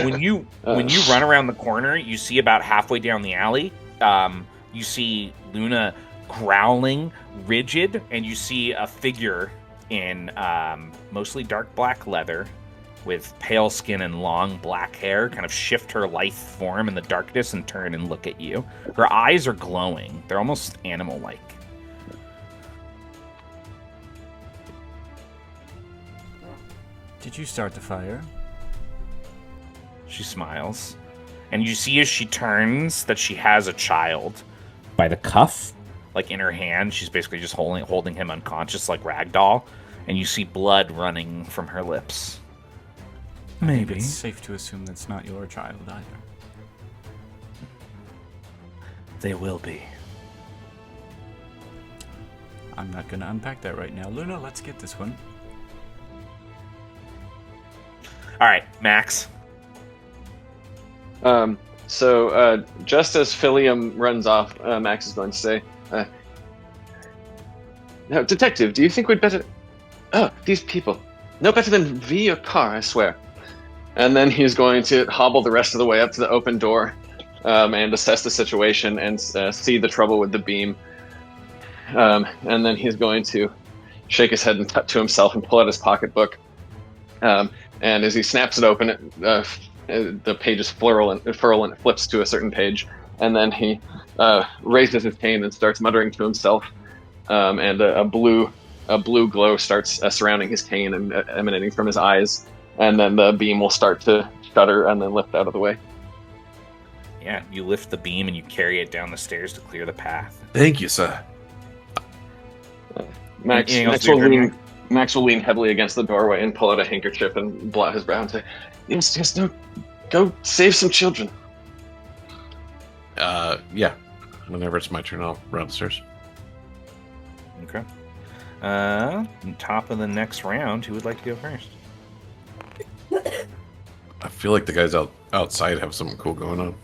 When you run around the corner, you see about halfway down the alley. You see Luna growling, rigid, and you see a figure in mostly dark black leather with pale skin and long black hair kind of shift her lithe form in the darkness and turn and look at you. Her eyes are glowing. They're almost animal-like. Did you start the fire? She smiles. And you see as she turns that she has a child by the cuff, like in her hand. She's basically just holding him unconscious like ragdoll. And you see blood running from her lips. Maybe. It's safe to assume that's not your child either. They will be. I'm not going to unpack that right now. Luna, let's get this one. All right, Max. So just as Philium runs off, Max is going to say, "Now, Detective, do you think we'd better... Oh, these people. No better than V or Car, I swear." And then he's going to hobble the rest of the way up to the open door and assess the situation and see the trouble with the beam. And then he's going to shake his head and tut to himself and pull out his pocketbook. And as he snaps it open, the pages furl and it flips to a certain page. And then he raises his cane and starts muttering to himself. And a blue glow starts surrounding his cane and emanating from his eyes. And then the beam will start to shudder and then lift out of the way. Yeah, you lift the beam and you carry it down the stairs to clear the path. Thank you, sir. Max will lean heavily against the doorway and pull out a handkerchief and blot his brow and say, Yes, no, go save some children. Yeah. Whenever it's my turn, I'll run upstairs. Okay. On top of the next round, who would like to go first? I feel like the guys outside have something cool going on.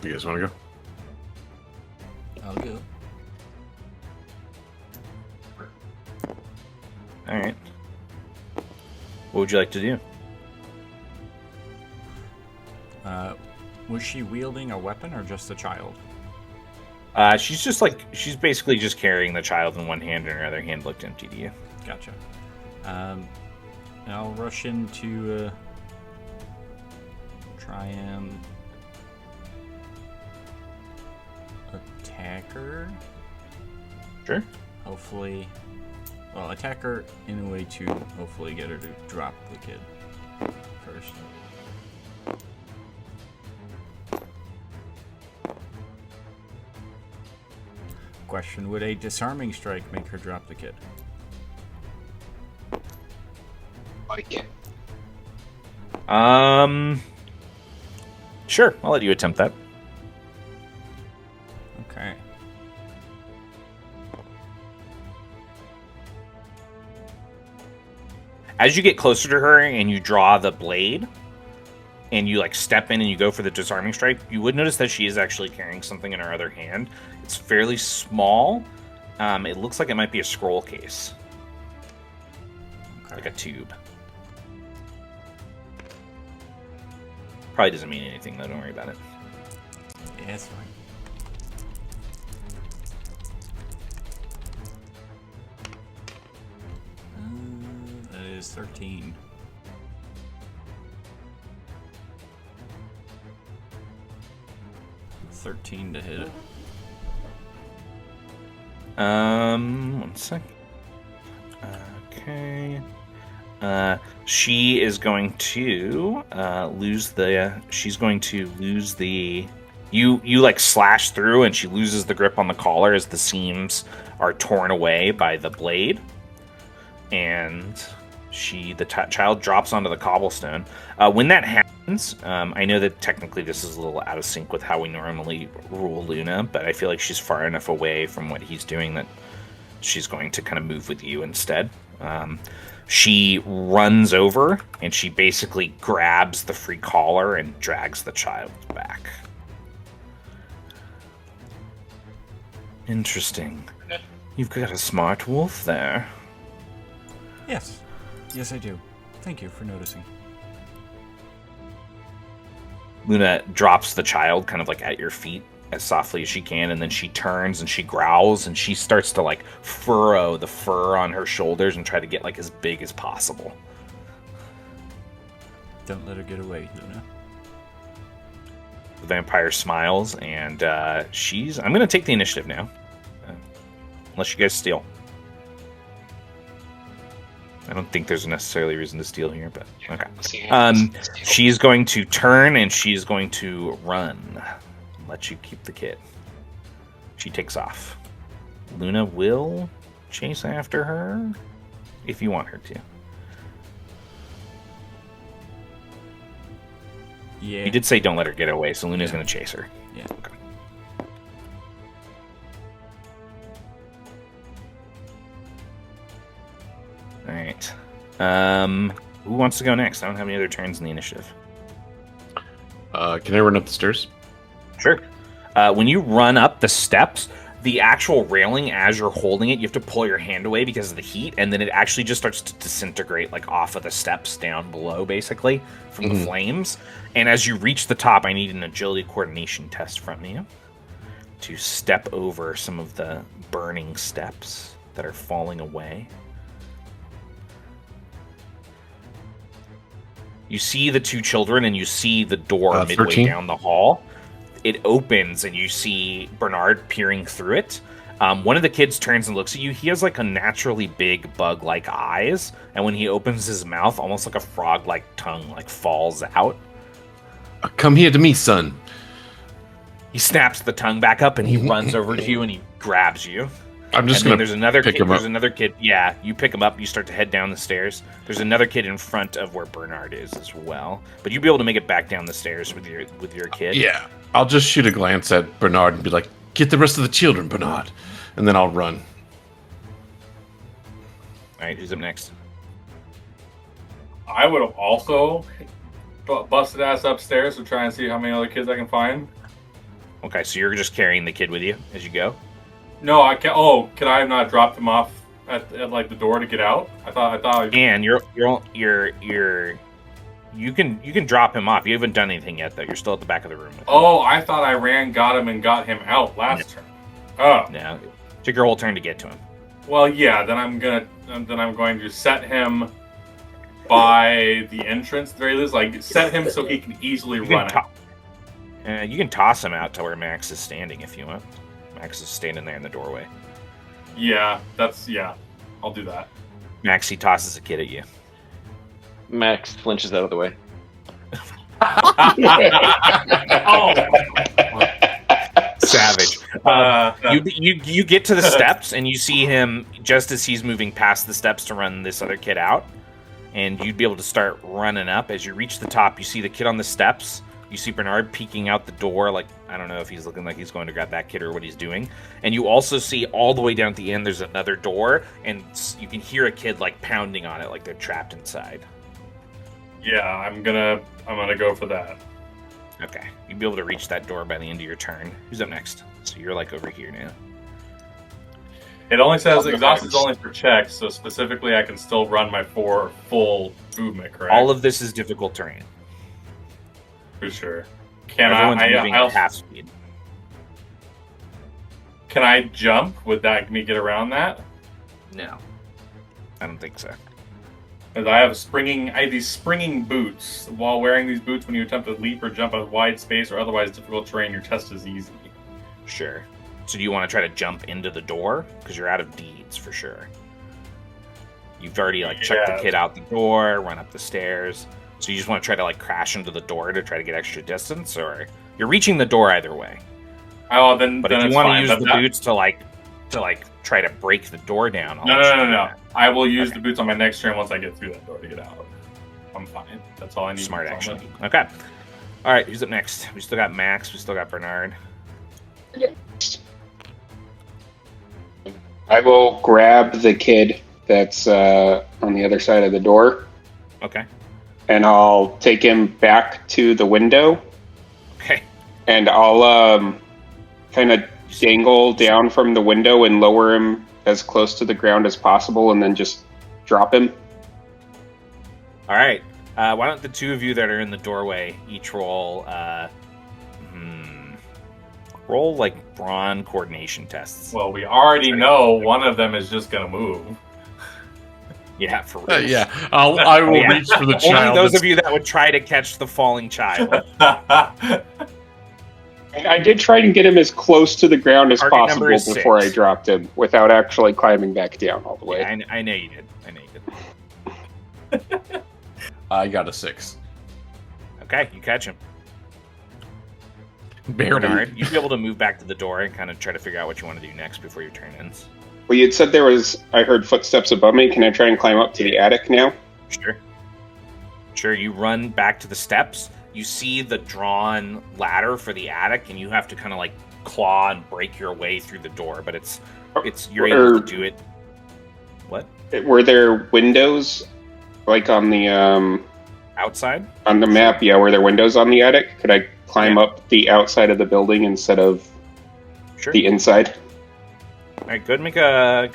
You guys want to go? I'll go. All right. What would you like to do? Was she wielding a weapon or just a child? She's basically just carrying the child in one hand and her other hand looked empty to you. Gotcha. I'll rush in to try and attack her. Sure. Hopefully, attack her in a way to hopefully get her to drop the kid first. Question: would a disarming strike make her drop the kid? Sure. I'll let you attempt that. Okay. As you get closer to her and you draw the blade, and you like step in and you go for the disarming strike, you would notice that she is actually carrying something in her other hand. It's fairly small. It looks like it might be a scroll case. Okay. Like a tube. Probably doesn't mean anything though, don't worry about it. Yeah, it's fine. That is 13. To hit it. 1 sec. Okay. She is going to lose the. She's going to lose the. You like slash through, and she loses the grip on the collar as the seams are torn away by the blade, and the child drops onto the cobblestone. When that happens, I know that technically this is a little out of sync with how we normally rule Luna, but I feel like she's far enough away from what he's doing that she's going to kind of move with you instead. She runs over, and she basically grabs the free collar and drags the child back. Interesting. You've got a smart wolf there. Yes. Yes, I do. Thank you for noticing. Luna drops the child kind of like at your feet as softly as she can, and then she turns and she growls and she starts to like furrow the fur on her shoulders and try to get like as big as possible. Don't let her get away, Luna. The vampire smiles and I'm going to take the initiative now. Unless you guys steal. I don't think there's necessarily a reason to steal here, but okay. She's going to turn and she's going to run. Let you keep the kid. She takes off. Luna will chase after her if you want her to. Yeah. You did say don't let her get away, so Luna's going to chase her. Yeah. Okay. All right. Who wants to go next? I don't have any other turns in the initiative. Can I run up the stairs? Sure. When you run up the steps, the actual railing, as you're holding it, you have to pull your hand away because of the heat, and then it actually just starts to disintegrate like off of the steps down below, basically, from the flames. And as you reach the top, I need an agility coordination test from you to step over some of the burning steps that are falling away. You see the two children, and you see the door midway 13. down the hall. It opens, and you see Bernard peering through it. One of the kids turns and looks at you. He has like a naturally big bug-like eyes, and when he opens his mouth, almost like a frog-like tongue like falls out. Come here to me, son. He snaps the tongue back up, and he runs over to you, and he grabs you. I'm just and gonna there's another pick kid. him up. There's another kid. Yeah, you pick him up. You start to head down the stairs. There's another kid in front of where Bernard is as well. But you'll be able to make it back down the stairs with your kid. Yeah, I'll just shoot a glance at Bernard and be like, "Get the rest of the children, Bernard," and then I'll run. All right, who's up next? I would have also busted ass upstairs to try and see how many other kids I can find. Okay, so you're just carrying the kid with you as you go? No, I can't. Oh, could I have not dropped him off at like the door to get out? I thought. And you can drop him off. You haven't done anything yet, though. You're still at the back of the room. Oh, I thought I got him, and got him out last turn. Oh, No, took your whole turn to get to him. well, yeah. Then I'm going to set him by the entrance. At the very least, like set him so he can easily run out. You can toss him out to where Max is standing if you want. Max is standing there in the doorway. Yeah, I'll do that. Max, he tosses a kid at you. Max flinches out of the way. Savage. You get to the steps and you see him just as he's moving past the steps to run this other kid out, and you'd be able to start running up. As you reach the top, you see the kid on the steps. You see Bernard peeking out the door, like, I don't know if he's looking like he's going to grab that kid or what he's doing. And you also see all the way down at the end, there's another door, and you can hear a kid like pounding on it, like they're trapped inside. Yeah, I'm gonna go for that. Okay, you'll be able to reach that door by the end of your turn. Who's up next? So you're like over here now. It only says exhaust is only for checks, so specifically I can still run my 4 full movement, correct? All of this is difficult terrain. For sure. Can Everyone's moving at half speed. Can I jump? Would that me get around that? No, I don't think so. Because I have these springing boots. While wearing these boots, when you attempt to leap or jump a wide space or otherwise difficult terrain, your test is easy. Sure. So do you want to try to jump into the door? Because you're out of deeds for sure. You've already chucked the kid out the door, run up the stairs. So you just want to try to crash into the door to try to get extra distance, or you're reaching the door either way. Oh, then. But then if you want to use the boots to try to break the door down, no. I will use the boots on my next turn once I get through that door to get out. I'm fine. That's all I need. Smart action. Okay. All right. Who's up next? We still got Max. We still got Bernard. I will grab the kid that's on the other side of the door. Okay. And I'll take him back to the window. Okay. And I'll kind of dangle down from the window and lower him as close to the ground as possible, and then just drop him. All right. Why don't the two of you that are in the doorway each roll brawn coordination tests? Well, we already know one of them is just gonna move. Yeah, for real. Yeah, I will reach for the child. Only those of you that would try to catch the falling child. I did try and get him as close to the ground as Target possible before I dropped him, without actually climbing back down all the way. Yeah, I know you did. I got a 6. Okay, you catch him. Barely. Bernard, you'd be able to move back to the door and kind of try to figure out what you want to do next before your turn ends. Well, you'd said I heard footsteps above me. Can I try and climb up to the attic now? Sure, you run back to the steps. You see the drawn ladder for the attic, and you have to kind of claw and break your way through the door, but you're able to do it. What? Were there windows, on the outside? On the map, yeah, were there windows on the attic? Could I climb up the outside of the building instead of the inside? All right, go ahead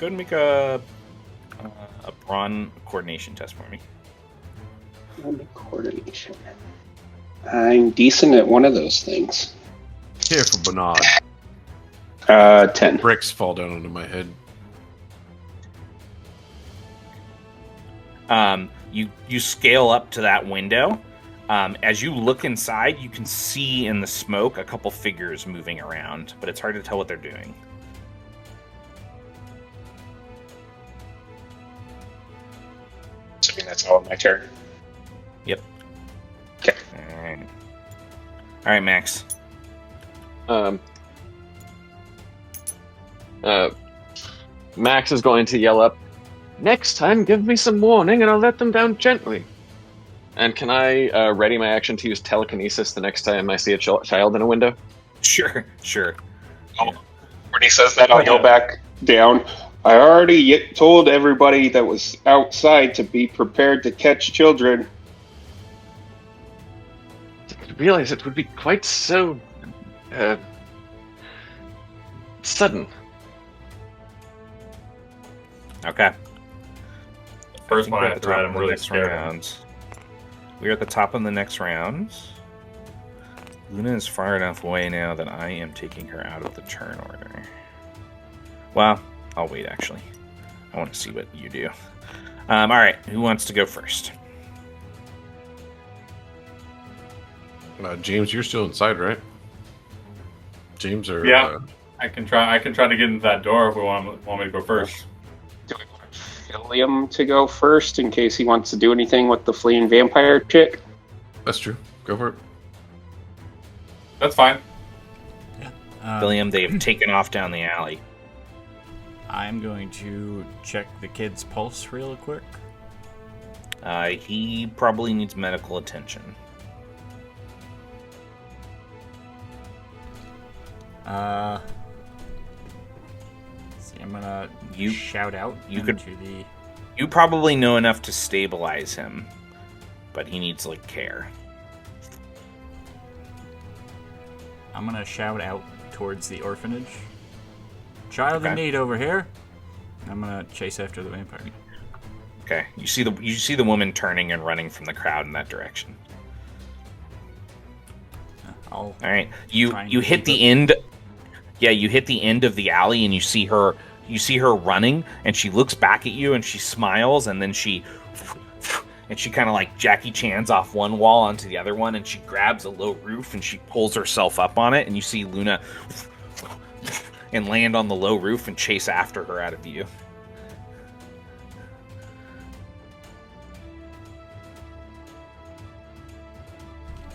and make a brawn coordination test for me. Coordination. I'm decent at one of those things. Here for Bernard. 10. Bricks fall down onto my head. You scale up to that window. As you look inside, you can see in the smoke a couple figures moving around, but it's hard to tell what they're doing. Assuming that's all of my turn. Yep. Okay. All right, Max. Max is going to yell up, "Next time, give me some warning and I'll let them down gently." And can I ready my action to use telekinesis the next time I see a child in a window? Sure. When he says that, I'll go back down. I already told everybody that was outside to be prepared to catch children. I didn't realize it would be quite so sudden. Okay. First I think one we're I at the tried, top I'm of the really next scared. round. We're at the top of the next round. Luna is far enough away now that I am taking her out of the turn order. Well, I'll wait, actually. I want to see what you do. All right, who wants to go first? James, you're still inside, right? James or Yeah. I can try to get into that door if we want me to go first. Do we want Philium to go first in case he wants to do anything with the fleeing vampire chick? that's true. Go for it. That's fine. William, they have taken off down the alley. I'm going to check the kid's pulse real quick. He probably needs medical attention. See, I'm gonna You- shout out you could- into the. You probably know enough to stabilize him, but he needs, like, care. I'm gonna shout out towards the orphanage. Child in Okay. need over here. I'm gonna chase after the vampire. Okay, you see the woman turning and running from the crowd in that direction. I'll. All right, you Trying you to hit keep the end. Yeah, you hit the end of the alley, and you see her. You see her running, and she looks back at you, and she smiles, and then she kind of like Jackie Chan's off one wall onto the other one, and she grabs a low roof, and she pulls herself up on it, and you see Luna and land on the low roof and chase after her out of view.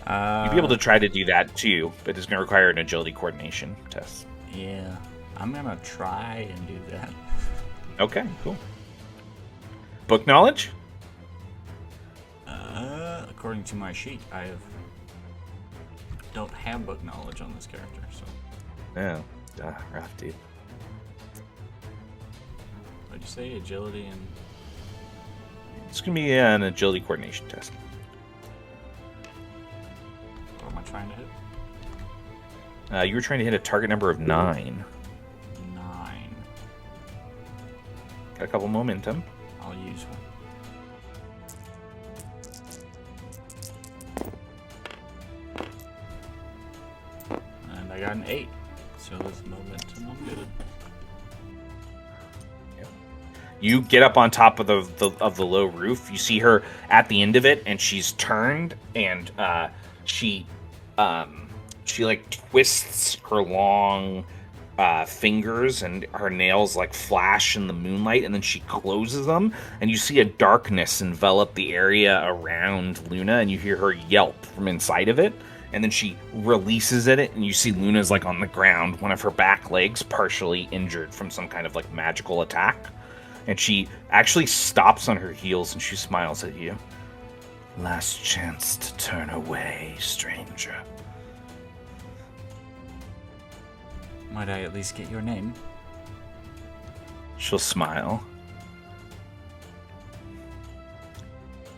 You'd be able to try to do that too, but it's going to require an agility coordination test. Yeah, I'm gonna try and do that. Okay, cool. Book knowledge? According to my sheet, don't have book knowledge on this character, so. Yeah. Rough, dude. What'd you say? Agility and. It's going to be an agility coordination test. What am I trying to hit? You were trying to hit a target number of 9. 9. Got a couple momentum. I'll use one. And I got an 8. So there's momentum. I'm good. You get up on top of the low roof. You see her at the end of it, and she's turned, and she like twists her long fingers, and her nails like flash in the moonlight, and then she closes them, and you see a darkness envelop the area around Luna, and you hear her yelp from inside of it, and then she releases it, and you see Luna's like on the ground, one of her back legs partially injured from some kind of like magical attack. And she actually stops on her heels and she smiles at you. Last chance to turn away, stranger. Might I at least get your name? She'll smile.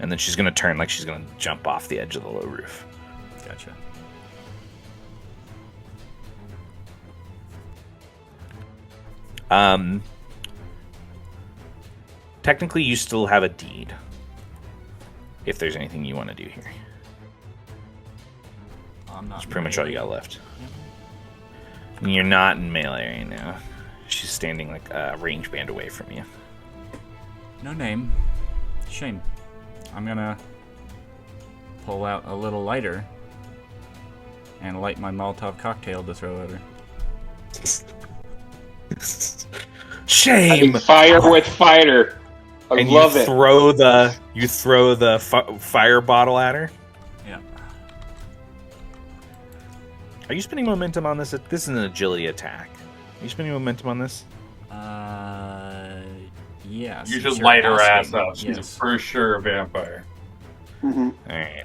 And then she's going to turn like she's going to jump off the edge of the low roof. Gotcha. Technically, you still have a deed. If there's anything you want to do here. I'm not. That's pretty much all you got left. And you're not in melee right now. She's standing like a range band away from you. No name. Shame. I'm gonna pull out a little lighter and light my Molotov cocktail to throw at her. Shame. Fire with fighter. I And love you it. throw the fire bottle at her. Yeah. Are you spending momentum on this? This is an agility attack. Are you spending momentum on this? Yeah. You since just you're light her ass asking, up. She's Yes. for sure a vampire. Mhm. All right.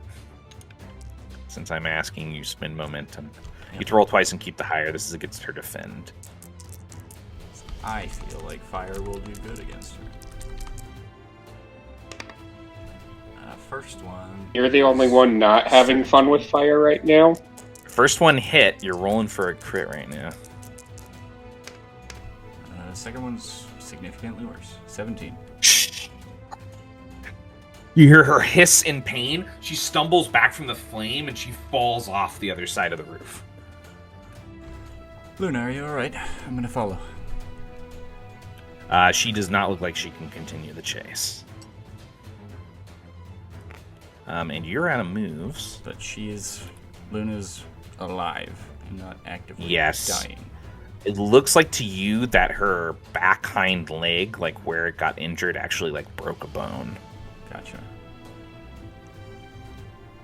Since I'm asking, you spend momentum. Yep. You get to roll twice and keep the higher. This is against her defend. I feel like fire will do good against her. First one. You're the only one not having fun with fire right now. First one hit. You're rolling for a crit right now. Second one's significantly worse. 17. You hear her hiss in pain. She stumbles back from the flame and she falls off the other side of the roof. Luna, are you alright? I'm gonna follow. She does not look like she can continue the chase. And you're out of moves. But Luna's alive and not actively dying. It looks like to you that her back hind leg, like where it got injured, actually like broke a bone. Gotcha.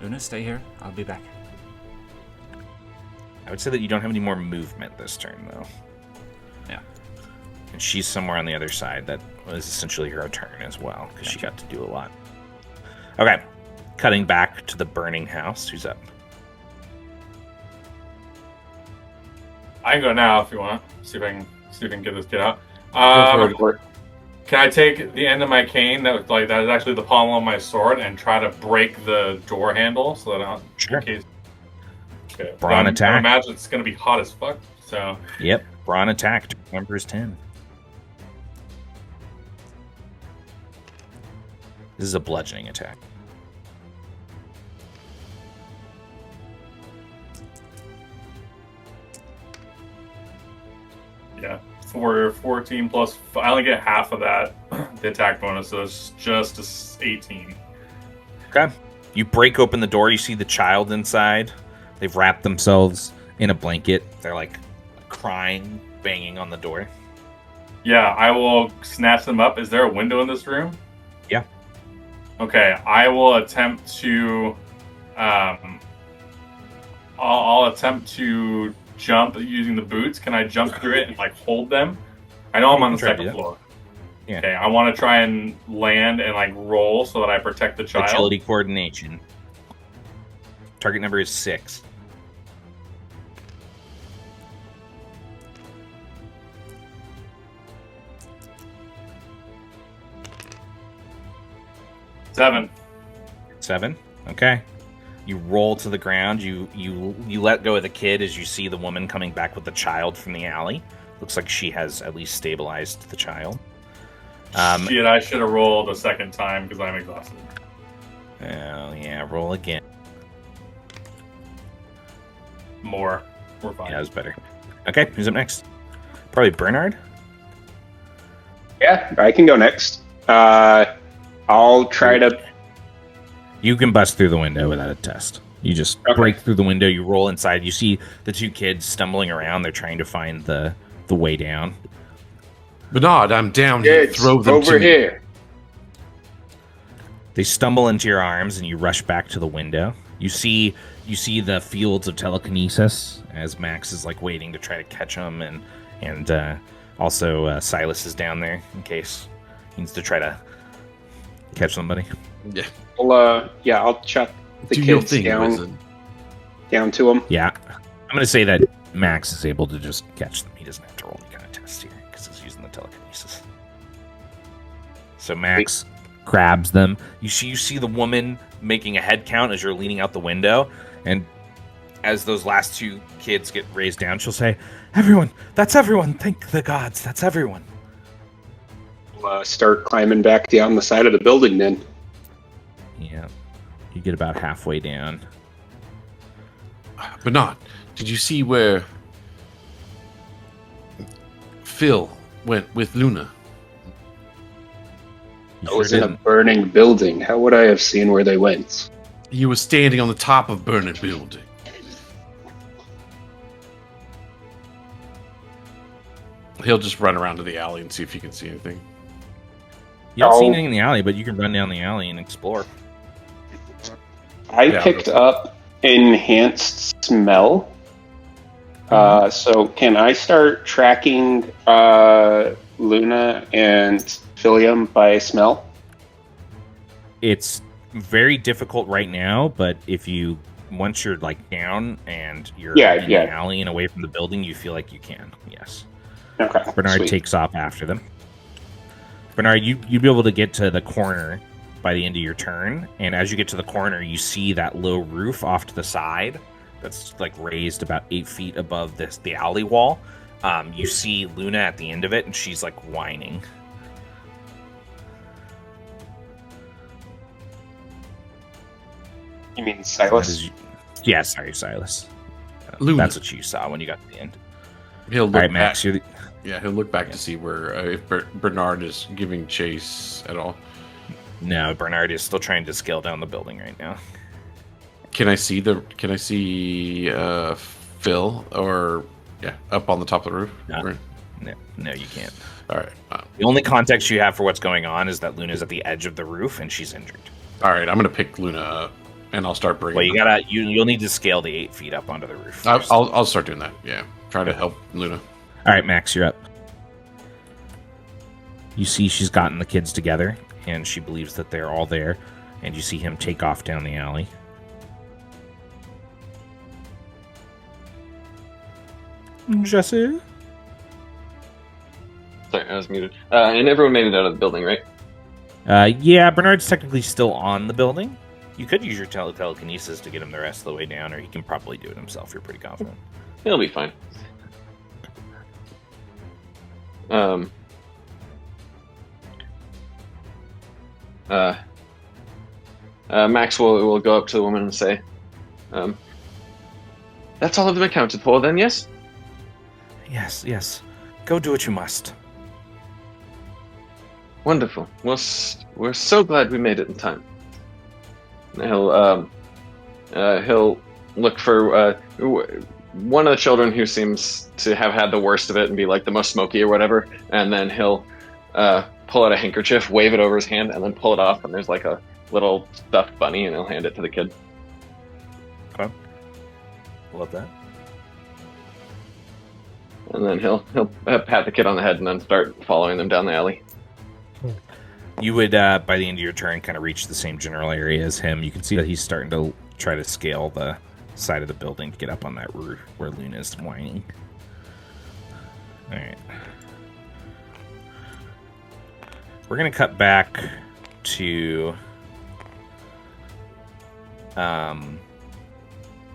Luna, stay here. I'll be back. I would say that you don't have any more movement this turn, though. Yeah. And she's somewhere on the other side. That was essentially her turn as well, because she got to do a lot. Okay. Cutting back to the burning house. Who's up? I can go now if you want. See if I can get this kid out. Go for it. Can I take the end of my cane that is actually the pommel of my sword and try to break the door handle so that I'll Sure. in case. Okay. Brawn attack. I imagine it's gonna be hot as fuck. So Yep. Brawn attack. Numbers 10. This is a bludgeoning attack. yeah, for 14 plus. I only get half of that the attack bonus, so it's just 18. Okay. You break open the door. You see the child inside. They've wrapped themselves in a blanket. They're like crying, banging on the door. Yeah, I will snatch them up. Is there a window in this room? Yeah. Okay, I will attempt to. I'll attempt to jump using the boots. Can I jump through it and like hold them? I know I'm on the second floor. Yeah. Okay, I want to try and land and like roll so that I protect the child. Agility coordination. Target number is 6. Seven. Okay. You roll to the ground. You let go of the kid as you see the woman coming back with the child from the alley. Looks like she has at least stabilized the child. Shit, I should have rolled a second time because I'm exhausted. Oh yeah, roll again. More. We're fine. Yeah, that was better. Okay, who's up next? Probably Bernard. Yeah, I can go next. I'll try to. You can bust through the window without a test. You just break through the window. You roll inside. You see the two kids stumbling around. They're trying to find the way down. Bernard, I'm down here. Kids, Throw them over to me. here. They stumble into your arms, and you rush back to the window. You see the fields of telekinesis as Max is like waiting to try to catch them, and also Silas is down there in case he needs to try to catch somebody. Yeah. I'll chuck the Do your kids thing, down wizard. to them. Yeah, I'm gonna say that Max is able to just catch them. He doesn't have to roll any kind of test here because he's using the telekinesis. So Max grabs them. You see the woman making a head count as you're leaning out the window, and as those last two kids get raised down, she'll say, "Everyone, that's everyone. Thank the gods, that's everyone." Start climbing back down the side of the building then. Yeah, you get about halfway down. Bernard, did you see where Phil went with Luna? You I was sure in a didn't. burning building. How would I have seen where they went? You were standing on the top of burning building. He'll just run around to the alley and see if he can see anything. You don't see Oh. anything in the alley, but you can run down the alley and explore. I Yeah, picked up enhanced smell. So can I start tracking Luna and Philium by smell? It's very difficult right now, but once you're like down and you're in the alley and away from the building, you feel like you can. Yes. Okay. Bernard sweet. takes off after them. Bernard, you'd be able to get to the corner by the end of your turn, and as you get to the corner, you see that low roof off to the side that's like raised about 8 feet above the alley wall. You see Luna at the end of it, and she's like whining. You mean Silas? Yeah, sorry, Silas. Luna. That's what you saw when you got to the end. He'll look All right, Max. back. He'll look back to see where if Bernard is giving chase at all. No, Bernard is still trying to scale down the building right now. Can I see Phil or up on the top of the roof? No, you can't. All right. The only context you have for what's going on is that Luna's at the edge of the roof and she's injured. All right. I'm gonna pick Luna up and I'll start bringing. Well, you'll need to scale the 8 feet up onto the roof. I'll start doing that. Yeah, try to help Luna. All right, Max, you're up. You see she's gotten the kids together, and she believes that they're all there, and you see him take off down the alley. Jesse? Sorry, I was muted. And everyone made it out of the building, right? Yeah, Bernard's technically still on the building. You could use your telekinesis to get him the rest of the way down, or he can probably do it himself. You're pretty confident. He'll be fine. Max will go up to the woman and say, "That's all of them accounted for, then, yes?" Yes. Go do what you must. Wonderful. We're so glad we made it in time. He'll look for one of the children who seems to have had the worst of it and be like the most smoky or whatever, and then he'll pull out a handkerchief, wave it over his hand, and then pull it off, and there's like a little stuffed bunny, and he'll hand it to the kid. Okay. Love that. And then he'll pat the kid on the head and then start following them down the alley. You would, by the end of your turn, kind of reach the same general area as him. You can see that he's starting to try to scale the side of the building to get up on that roof where Luna's whining. All right. We're going to cut back to... we're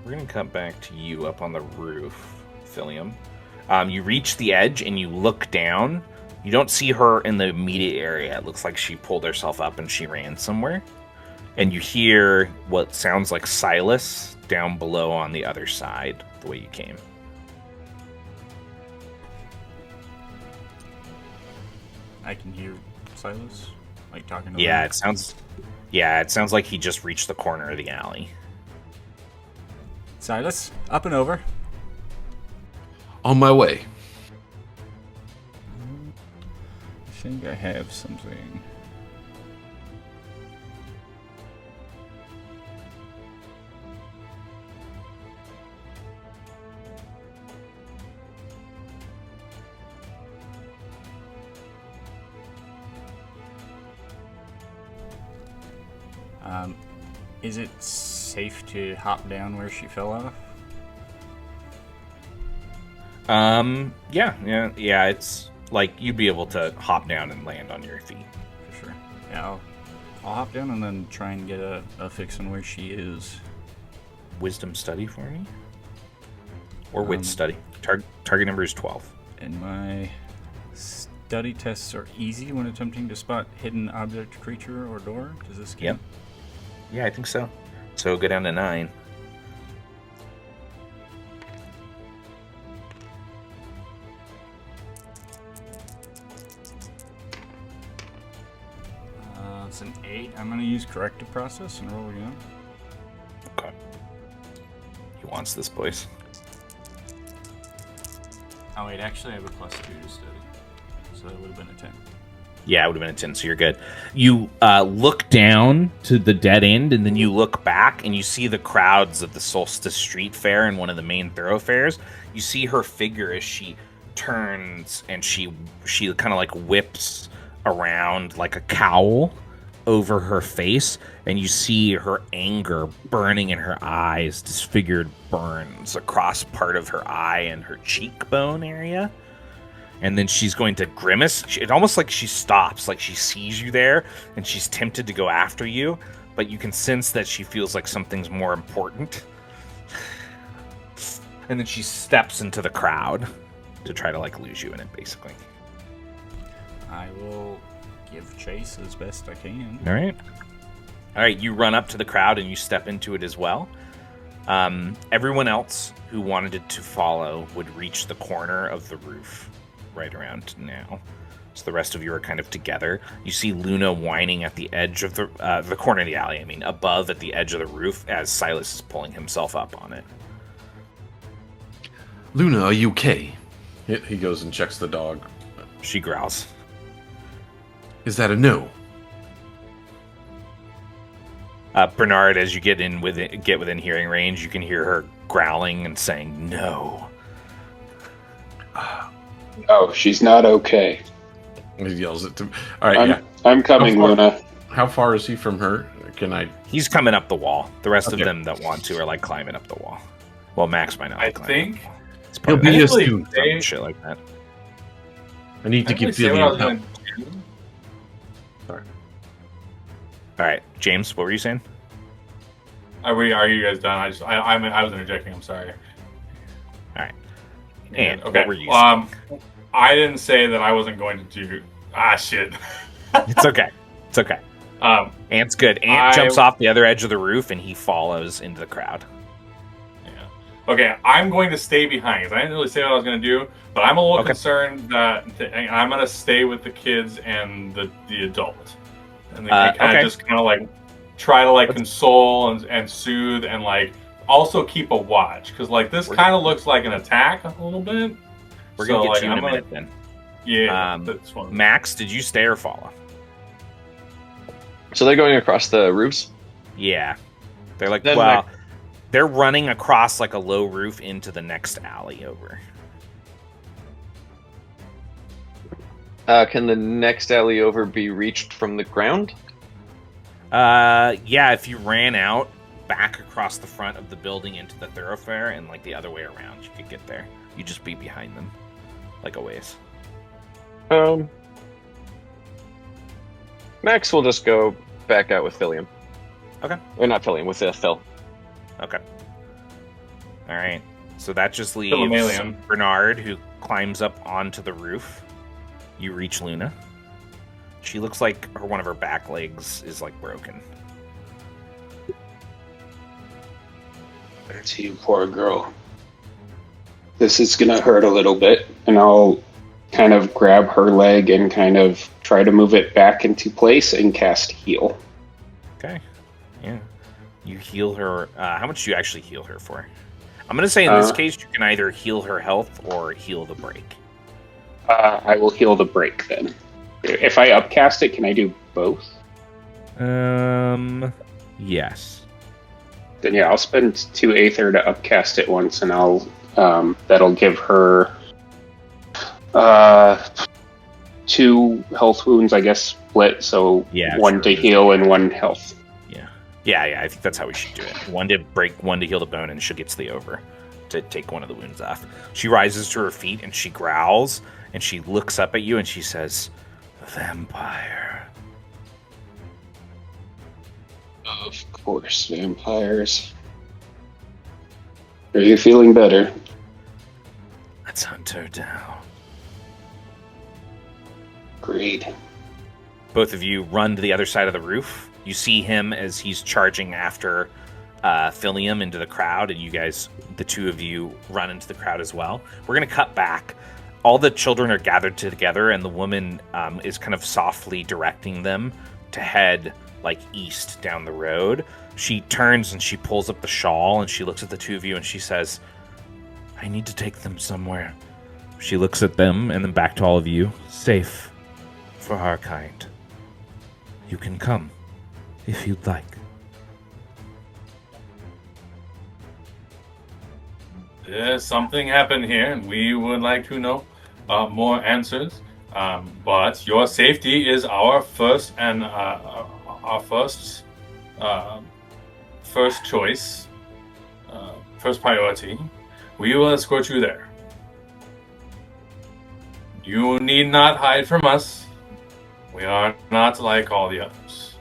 going to cut back to you up on the roof, Philium. You reach the edge and you look down. You don't see her in the immediate area. It looks like she pulled herself up and she ran somewhere. And you hear what sounds like Silas down below on the other side, the way you came. I can hear Silas, like talking to Yeah, him. it sounds like he just reached the corner of the alley. Silas, up and over. On my way. I think I have something. Is it safe to hop down where she fell off? Yeah, it's like you'd be able to hop down and land on your feet. For sure. Yeah, I'll hop down and then try and get a fix on where she is. Wisdom study for me? Or wit study. Target number is 12. And my study tests are easy when attempting to spot hidden object, creature, or door. Does this count? Yep. Yeah, I think so. So go down to 9. It's an 8. I'm going to use corrective process and roll again. Okay. He wants this place. Oh wait, actually I have a +2 to study. So that would have been a 10. Yeah, it would have been a 10, so you're good. You look down to the dead end, and then you look back, and you see the crowds of the Solstice Street Fair in one of the main thoroughfares. You see her figure as she turns, and she kind of like whips around like a cowl over her face, and you see her anger burning in her eyes, disfigured burns across part of her eye and her cheekbone area. And then she's going to grimace. It almost like she stops, like she sees you there, and she's tempted to go after you, but you can sense that she feels like something's more important. And then she steps into the crowd. to try to like lose you in it, basically. I will give chase as best I can. All right. You run up to the crowd and you step into it as well. Everyone else who wanted it to follow would reach the corner of the roof right around now. So the rest of you are kind of together. You see Luna whining at the edge of the corner of the alley. I mean, above at the edge of the roof as Silas is pulling himself up on it. Luna, are you okay? He goes and checks the dog. She growls. Is that a no? Bernard, as you get within hearing range, you can hear her growling and saying no. Oh, she's not okay. He yells it to. All right, I'm coming, Luna. How far is he from her? Can I? He's coming up the wall. The rest of them that want to are like climbing up the wall. Well, Max might not. I think He'll be here soon. Shit like that. I need to give Fillion help. Sorry. All right, James, what were you saying? Are you guys done? I was interjecting. I'm sorry. All right. And okay. What were you saying? I didn't say that I wasn't going to do. Shit. It's okay. It's okay. Ant's good. Ant jumps off the other edge of the roof and he follows into the crowd. Yeah. Okay, I'm going to stay behind because I didn't really say what I was going to do, but I'm a little concerned that I'm going to stay with the kids and the adult, and they kind of just kind of like try to like console and soothe and like also keep a watch because like this kind of looks like an attack a little bit. We're going to get you in a minute then. Yeah, that's fine. Max, did you stay or follow? So they're going across the roofs? Yeah. They're like, Then they're running across like a low roof into the next alley over. Can the next alley over be reached from the ground? Yeah, if you ran out back across the front of the building into the thoroughfare and like the other way around, you could get there. You'd just be behind them, like a ways. Max will just go back out with Fillion. Okay. Or not Fillion, with Phil. Okay. All right. So that just leaves Philomelian. Bernard, who climbs up onto the roof. You reach Luna. She looks like one of her back legs is like broken. That's you, poor girl. This is gonna hurt a little bit, and I'll kind of grab her leg and kind of try to move it back into place and cast heal. Okay. Yeah. You heal her. How much do you actually heal her for? I'm going to say in this case, you can either heal her health or heal the break. I will heal the break then. If I upcast it, can I do both? Yes. Then yeah, I'll spend 2 Aether to upcast it once, and I'll that'll give her 2 health wounds, I guess, split. So yeah, 1 to heal and 1 health. Yeah. I think that's how we should do it. 1 to break, 1 to heal the bone, and she'll get the over to take 1 of the wounds off. She rises to her feet and she growls and she looks up at you and she says, "Vampire." Of course, vampires. Are you feeling better? Let's hunt her down. Agreed. Both of you run to the other side of the roof. You see him as he's charging after Philium into the crowd, and you guys, the 2 of you, run into the crowd as well. We're going to cut back. All the children are gathered together, and the woman is kind of softly directing them to head like east down the road. She turns and she pulls up the shawl, and she looks at the 2 of you, and she says, "I need to take them somewhere." She looks at them and then back to all of you. "Safe for our kind. You can come if you'd like." There's something happened here, and we would like to know more answers. But your safety is our first and our first choice, first priority. We will escort you there. You need not hide from us. We are not like all the others.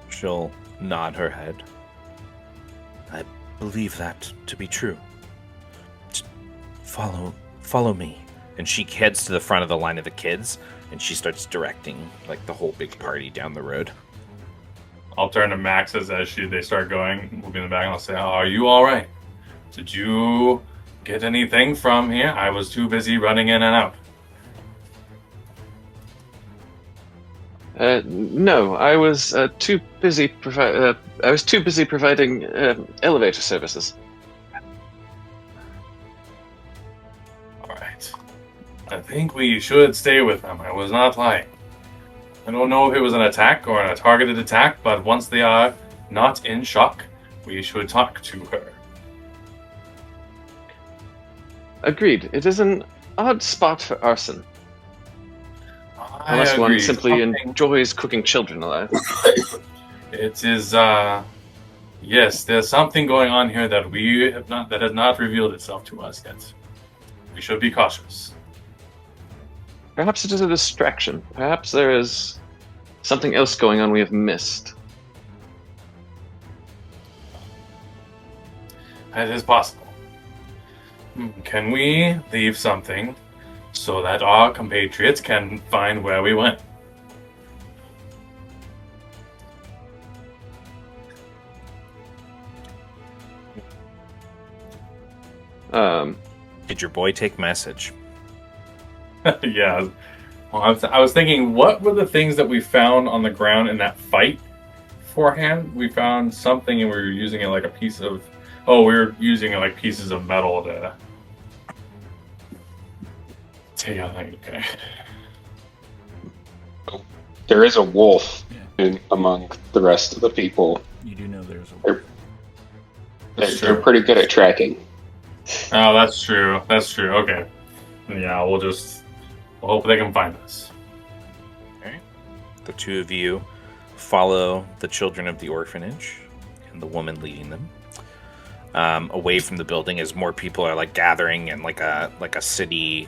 She'll nod her head. "I believe that to be true." Follow me. And she heads to the front of the line of the kids, and she starts directing like the whole big party down the road. I'll turn to Max as they start going, moving in the back, and I'll say, "Are you all right? Did you get anything from here? I was too busy running in and out." No, I was too busy. I was too busy providing elevator services. All right. I think we should stay with them. I was not lying. I don't know if it was an attack or a targeted attack, but once they are not in shock, we should talk to her. Agreed. It is an odd spot for arson. Unless one simply enjoys cooking children alive. It is, yes, there's something going on here that that has not revealed itself to us yet. We should be cautious. Perhaps it is a distraction. Perhaps there is something else going on we have missed. That is possible. Can we leave something so that our compatriots can find where we went? Did your boy take message? Yeah. Well, I was thinking, what were the things that we found on the ground in that fight beforehand? We found something and we were using it like a piece of... Oh, we were using it like pieces of metal to... take out that. Okay. There is a wolf among the rest of the people. You do know there's a wolf. They're pretty good at tracking. Oh, that's true. That's true. Okay. Yeah, we'll hope they can find us. Okay. The two of you follow the children of the orphanage and the woman leading them away from the building as more people are like gathering, and like a city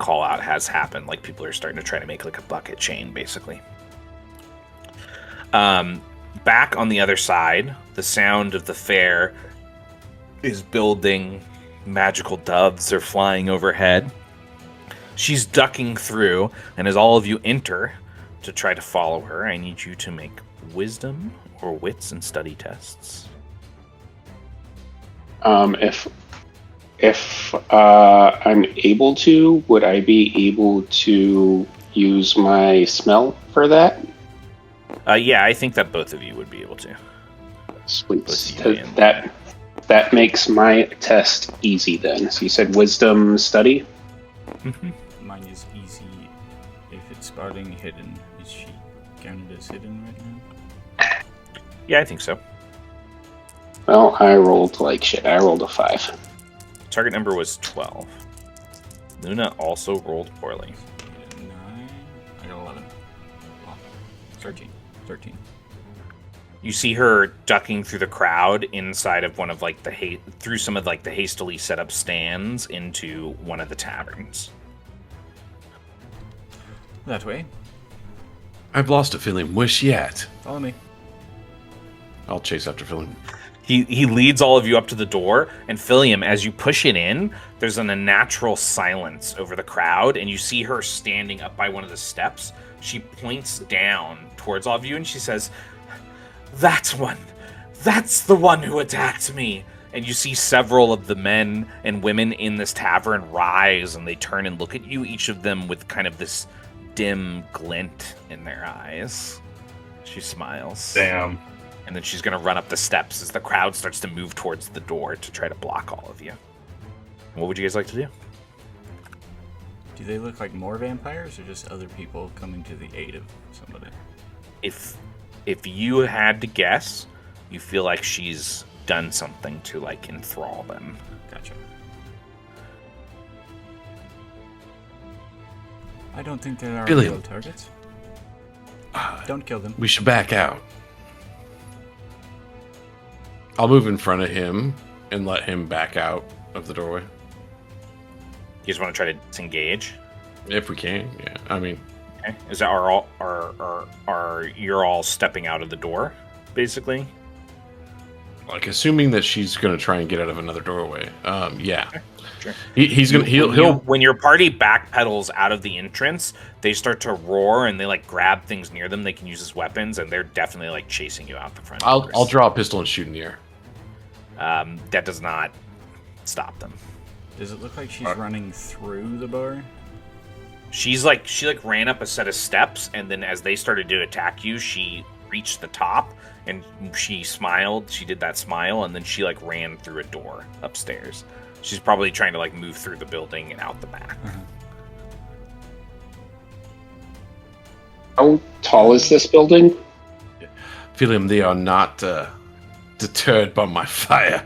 call out has happened. Like people are starting to try to make like a bucket chain, basically. Back on the other side, the sound of the fair is building. Magical doves are flying overhead. She's ducking through, and as all of you enter to try to follow her, I need you to make wisdom or wits and study tests. If I'm able to, would I be able to use my smell for that? Yeah, I think that both of you would be able to. Sweet. That makes my test easy then. So you said wisdom study? Mm-hmm. Mine is easy if it's starting hidden. Is she counted as hidden right now? Yeah, I think so. Well, I rolled like shit. I rolled a 5. Target number was 12. Luna also rolled poorly. 9. I got 11. Oh, 13. You see her ducking through the crowd inside of one of like through some of like the hastily set up stands into one of the taverns. That way. I've lost a feeling. Wish yet. Follow me. I'll chase after Philium. He leads all of you up to the door, and Philium, as you push it in, there's an unnatural silence over the crowd, and you see her standing up by one of the steps. She points down towards all of you, and she says, "That's the one who attacked me." And you see several of the men and women in this tavern rise, and they turn and look at you, each of them with kind of this dim glint in their eyes. She smiles. Damn. And then she's going to run up the steps as the crowd starts to move towards the door to try to block all of you. What would you guys like to do? Do they look like more vampires or just other people coming to the aid of somebody? If you had to guess, you feel like she's done something to like enthrall them. Gotcha. I don't think there are Billy. real targets. Don't kill them. We should back out. I'll move in front of him and let him back out of the doorway. You just want to try to disengage? If we can, yeah. I mean... Okay. Is that are you're all stepping out of the door, basically? like assuming that she's going to try and get out of another doorway. Yeah. Sure. He'll When your party backpedals out of the entrance, they start to roar and they like grab things near them they can use as weapons, and they're definitely like chasing you out the front doors. I'll draw a pistol and shoot in the air. That does not stop them. Does it look like she's running through the bar? She ran up a set of steps, and then as they started to attack you, she reached the top and she smiled. She did that smile, and then she like ran through a door upstairs. She's probably trying to like move through the building and out the back. How tall is this building? Philium, they are not deterred by my fire.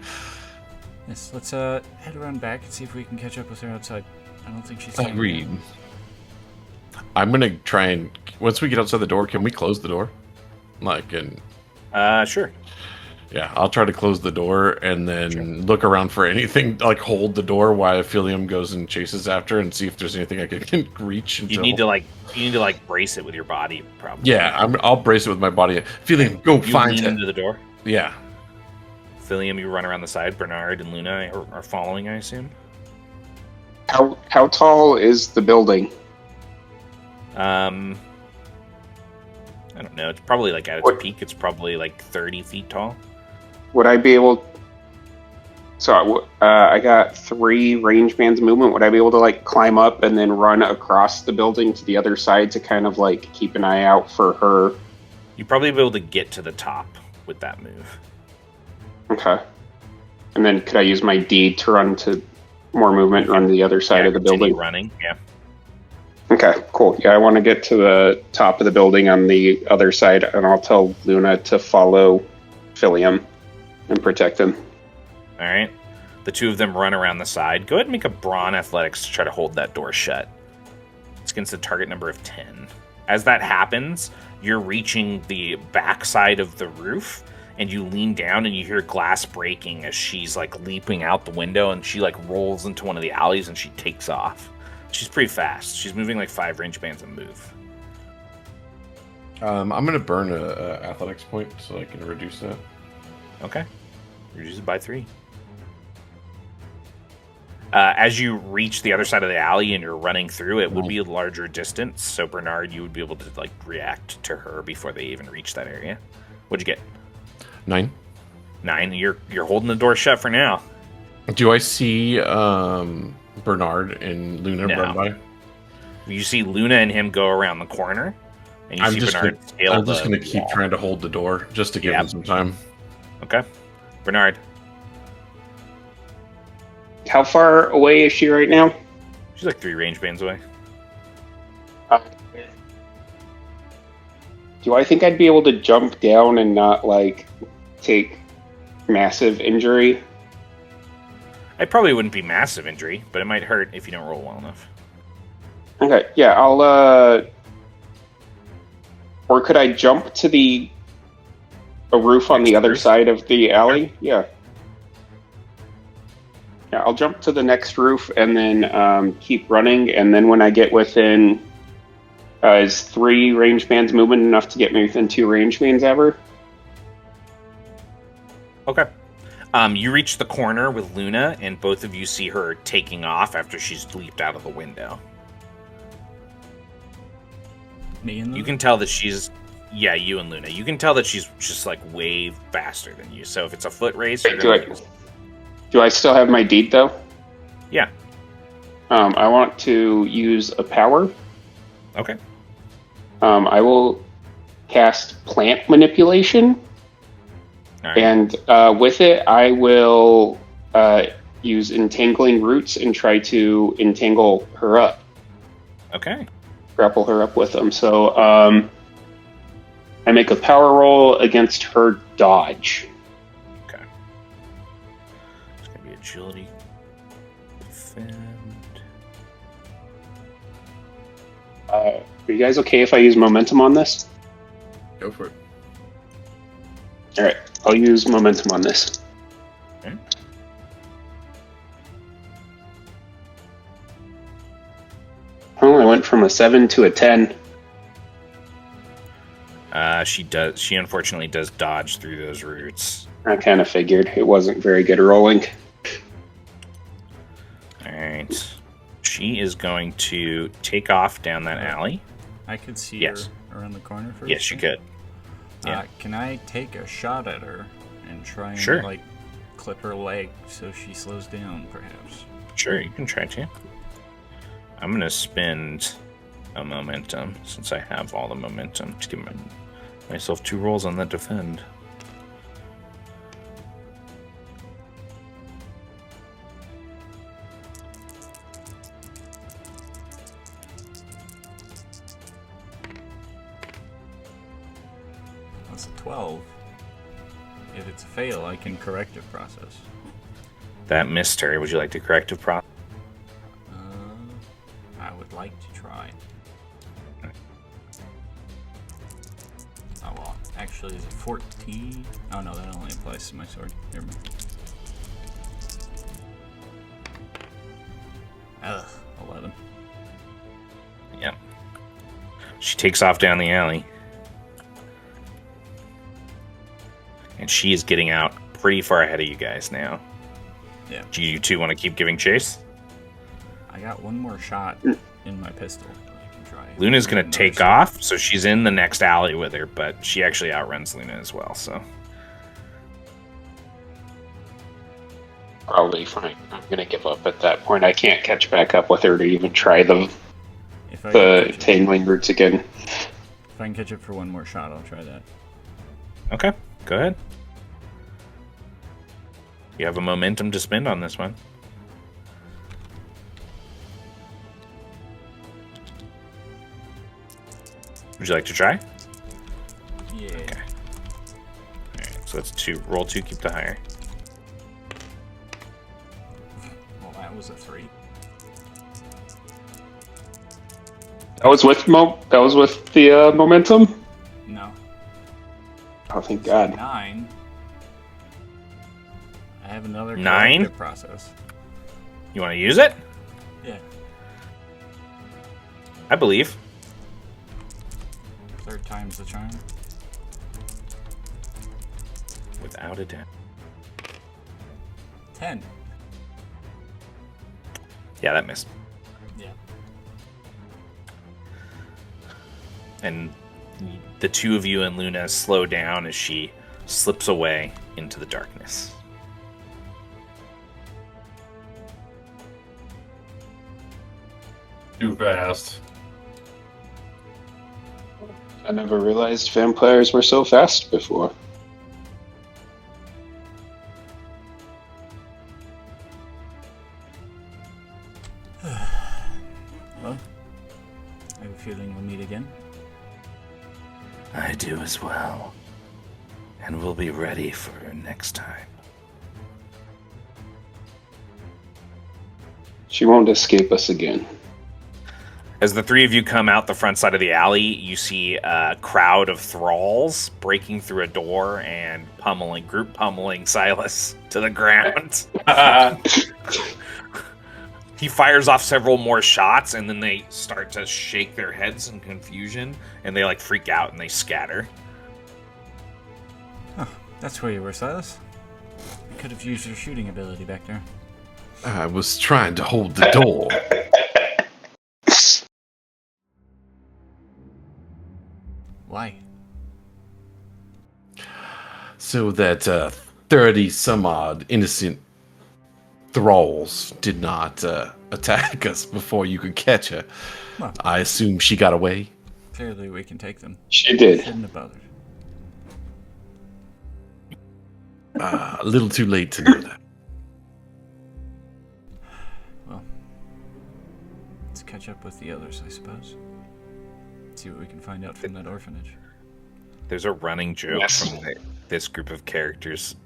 Yes, let's head around back and see if we can catch up with her outside. I don't think she's Agreed. I'm gonna try and once we get outside the door, can we close the door? Sure. Yeah, I'll try to close the door and then look around for anything, like hold the door while Philium goes and chases after and see if there's anything I can reach. You need to brace it with your body, probably. Yeah, I'll brace it with my body. Philium, go find lean it. into the door. Yeah. Philium, you run around the side. Bernard and Luna are following, I assume. How tall is the building? I don't know. It's probably like at its peak. It's probably like 30 feet tall. Would I be able? So I got 3 range bands movement. Would I be able to like climb up and then run across the building to the other side to kind of like keep an eye out for her? You'd probably be able to get to the top with that move. Okay. And then could I use my D to run to more movement, run to the other side of the building? Running, yeah. Okay, cool. Yeah, I want to get to the top of the building on the other side, and I'll tell Luna to follow Philium and protect him. All right. The two of them run around the side. Go ahead and make a brawn athletics to try to hold that door shut. It's against a target number of 10. As that happens, you're reaching the backside of the roof, and you lean down and you hear glass breaking as she's like leaping out the window, and she like rolls into one of the alleys and she takes off. She's pretty fast. She's moving like 5 range bands a move. I'm going to burn a athletics point so I can reduce that. Okay. Reduce it by 3. As you reach the other side of the alley and you're running through, it would be a larger distance. So Bernard, you would be able to like react to her before they even reach that area. What'd you get? 9. 9. You're holding the door shut for now. Do I see Bernard and Luna run by? You see Luna and him go around the corner, and you see Bernard's tail. I'm just going to keep trying to hold the door just to give him some time. Okay. Bernard. How far away is she right now? She's like 3 range bands away. Do I think I'd be able to jump down and not like take massive injury? It probably wouldn't be massive injury, but it might hurt if you don't roll well enough. Okay, yeah, I'll or could I jump to a roof on the other side of the alley? Yeah. Yeah, I'll jump to the next roof and then keep running, and then when I get within is 3 range bands movement enough to get me within 2 range bands ever? Okay. You reach the corner with Luna, and both of you see her taking off after she's leaped out of the window. Me and Luna? You can tell that she's... Yeah, you and Luna. You can tell that she's just, like, way faster than you. So if it's a foot race... Do I still have my deed, though? Yeah. I want to use a power. Okay. I will cast Plant Manipulation. Right. And with it, I will use Entangling Roots and try to entangle her up. Okay. Grapple her up with them. So I make a power roll against her dodge. Okay. It's going to be agility. Defend. Are you guys okay if I use momentum on this? Go for it. Alright, I'll use momentum on this. Okay. Oh, I went from a 7 to a 10. She does. She unfortunately does dodge through those roots. I kind of figured it wasn't very good rolling. All right. She is going to take off down that alley. I could see Yes. her around the corner first. Yes, you could. Yeah. Can I take a shot at her and try and Sure. like clip her leg so she slows down, perhaps? Sure, you can try to. I'm going to spend a momentum since I have all the momentum to give myself 2 rolls on that defend. That's a 12. If it's a fail, I can corrective process. That missed her. Would you like to corrective process? I would like to try. Oh well, actually, is it 14? Oh no, that only applies to my sword. Never mind. Ugh, 11. Yep. She takes off down the alley. And she is getting out pretty far ahead of you guys now. Yeah. Do you two want to keep giving chase? I got one more shot in my pistol. I can try. Luna's going to Another take shot. off, so she's in the next alley with her, but she actually outruns Luna as well, so. Probably fine. I'm gonna give up at that point. I can't catch back up with her to even try the If I can catch it- tangling roots again. if I can catch it for one more shot, I'll try that. Okay, go ahead. You have a momentum to spend on this one. Would you like to try? Yeah. Okay. Alright, so that's 2. Roll 2, keep the higher. Well, that was a 3. That was with the momentum. No. Oh, thank God. 9. I have another 9? corrective process. You want to use it? Yeah. I believe. 3rd time's the charm. Without a doubt. 10. Yeah, that missed. Yeah. And the 2 of you and Luna slow down as she slips away into the darkness. Too fast. I never realized vampires were so fast before. Well, I have a feeling we'll meet again. I do as well. And we'll be ready for next time. She won't escape us again. As the 3 of you come out the front side of the alley, you see a crowd of thralls breaking through a door and group pummeling Silas to the ground. He fires off several more shots, and then they start to shake their heads in confusion, and they freak out and they scatter. That's where you were, Silas. You could have used your shooting ability back there. I was trying to hold the door. Why? So that 30 some odd innocent thralls did not attack us before you could catch her. Well. I assume she got away. Clearly we can take them. She did. Shouldn't have bothered. A little too late to know that. Well, let's catch up with the others, I suppose. See what we can find out from that orphanage. There's a running joke Yes. from this group of characters,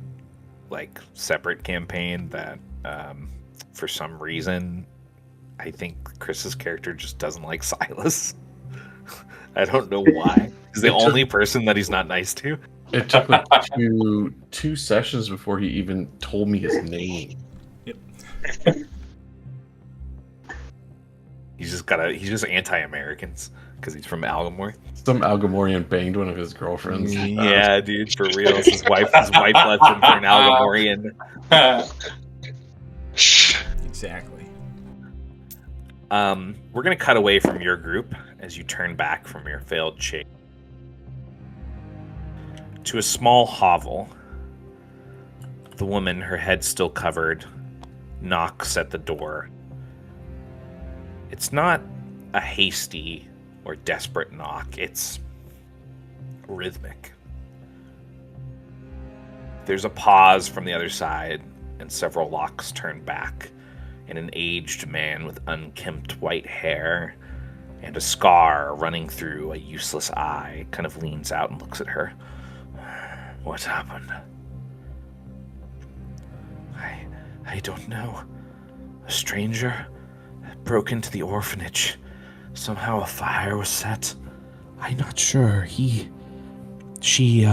separate campaign that, for some reason, I think Chris's character just doesn't like Silas. I don't know why. He's the only person that he's not nice to. It took two sessions before he even told me his name. Yep. He's just anti-Americans because he's from Algamore. Some Algamorian banged one of his girlfriends. Yeah, dude, for real. His wife left him for an Algamorian. Exactly. We're gonna cut away from your group as you turn back from your failed chase to a small hovel. The woman, her head still covered, knocks at the door. It's not a hasty or desperate knock. It's rhythmic. There's a pause from the other side, and several locks turn back, and an aged man with unkempt white hair and a scar running through a useless eye kind of leans out and looks at her. What happened? I don't know. A stranger broke into the orphanage. Somehow a fire was set. I'm not sure. She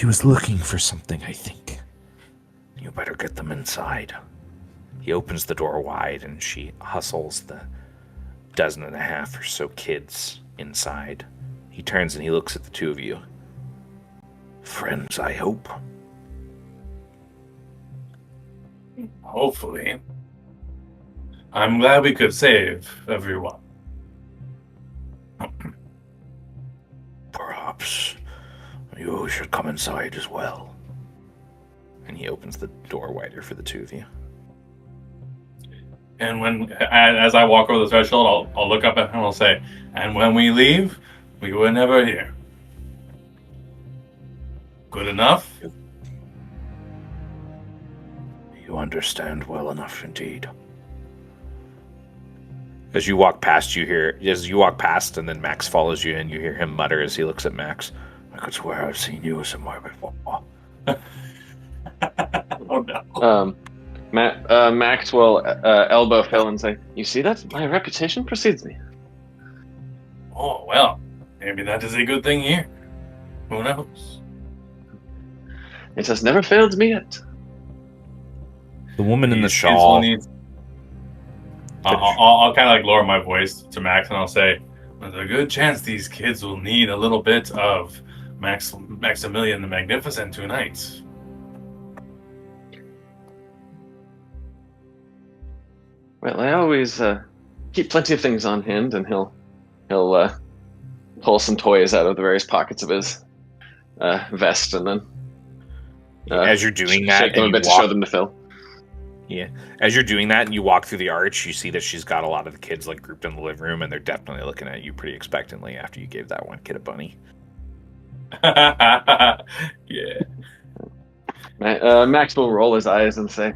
was looking for something, I think. You better get them inside. He opens the door wide and she hustles the 12.5 or so kids inside. He turns and he looks at the two of you. Friends, I hope. Hopefully. I'm glad we could save everyone. Perhaps you should come inside as well. And he opens the door wider for the two of you. And as I walk over the threshold, I'll look up at him and I'll say, and when we leave, we were never here. Good enough? You understand well enough indeed. As you walk past, and then Max follows you, and you hear him mutter as he looks at Max. I could swear I've seen you somewhere before. Oh no. Max will elbow Phil and say, "You see that? My reputation precedes me." Oh, well, maybe that is a good thing here. Who knows? It has never failed me yet. The woman in the These kids shawl. will need- I'll kind of like lower my voice to Max and I'll say, there's a good chance these kids will need a little bit of Maximilian the Magnificent tonight. Well, I always keep plenty of things on hand, and he'll pull some toys out of the various pockets of his vest, and then As you're doing that, shake them a and bit you to show walk, them to Phil. yeah, as you're doing that, and you walk through the arch, you see that she's got a lot of the kids like grouped in the living room, and they're definitely looking at you pretty expectantly after you gave that one kid a bunny. Yeah. Max will roll his eyes and say,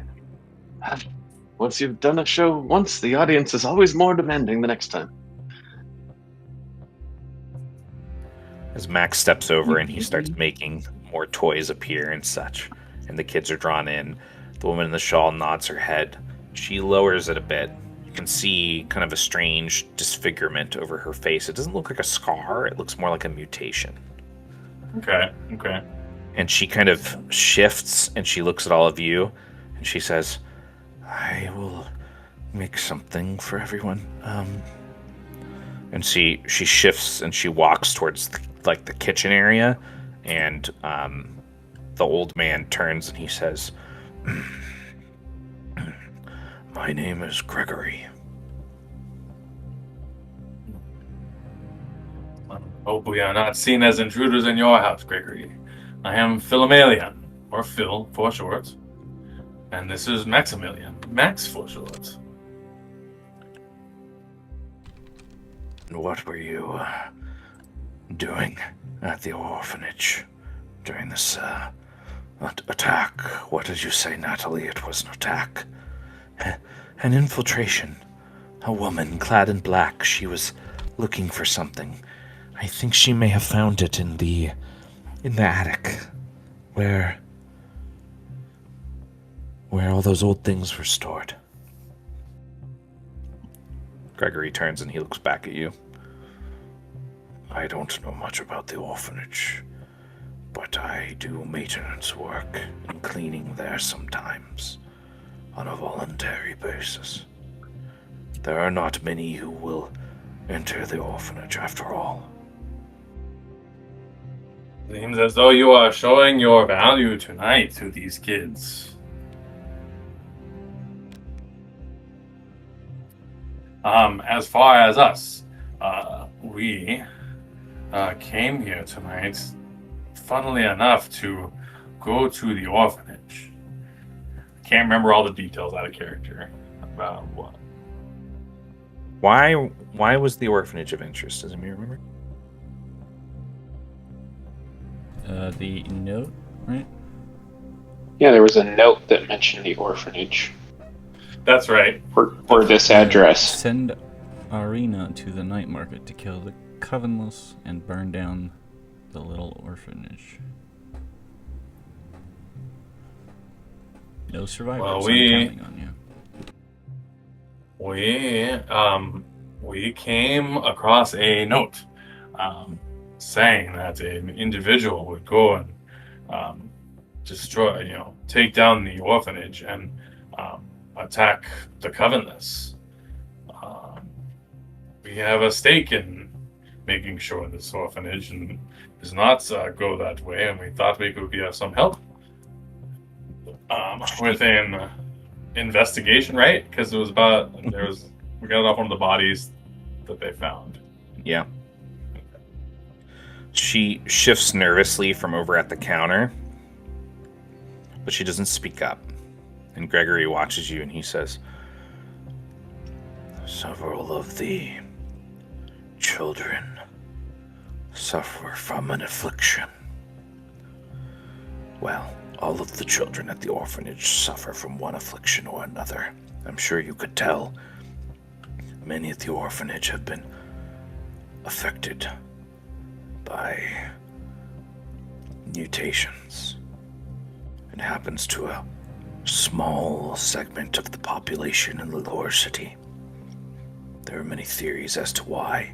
"Once you've done a show once, the audience is always more demanding the next time." As Max steps over and he starts making more toys appear and such, and the kids are drawn in, the woman in the shawl nods her head. She lowers it a bit. You can see kind of a strange disfigurement over her face. It doesn't look like a scar, it looks more like a mutation. Okay. And she kind of shifts and she looks at all of you and she says, I will make something for everyone. And she shifts and she walks towards the kitchen area, and the old man turns and he says, My name is Gregory. Hope we are not seen as intruders in your house, Gregory. I am Philomelian, or Phil for short. And this is Maximilian, Max for short. What were you doing at the orphanage during this attack? What did you say, Natalie? It was an attack. An infiltration. A woman clad in black. She was looking for something. I think she may have found it in the attic, where all those old things were stored. Gregory turns and he looks back at you. I don't know much about the orphanage, but I do maintenance work and cleaning there sometimes, on a voluntary basis. There are not many who will enter the orphanage after all. Seems as though you are showing your value tonight to these kids. As far as us, we came here tonight, funnily enough, to go to the orphanage. Can't remember all the details out of character about what. Why was the orphanage of interest? Does anybody remember? The note, right? Yeah, there was a note that mentioned the orphanage That's right. for this address. Send Arena to the night market to kill the Covenless and burn down the little orphanage. No survivors. Well, I'm counting on you. We came across a note saying that an individual would go and destroy, take down the orphanage and attack the Covenless. We have a stake in making sure this orphanage does not go that way, and we thought we could be of some help with an investigation, right? Because we got it off one of the bodies that they found. Yeah. She shifts nervously from over at the counter, but she doesn't speak up. And Gregory watches you and he says, Several of the children suffer from an affliction. Well, all of the children at the orphanage suffer from one affliction or another. I'm sure you could tell. Many at the orphanage have been affected by mutations. It happens to a small segment of the population in the lower city. There are many theories as to why,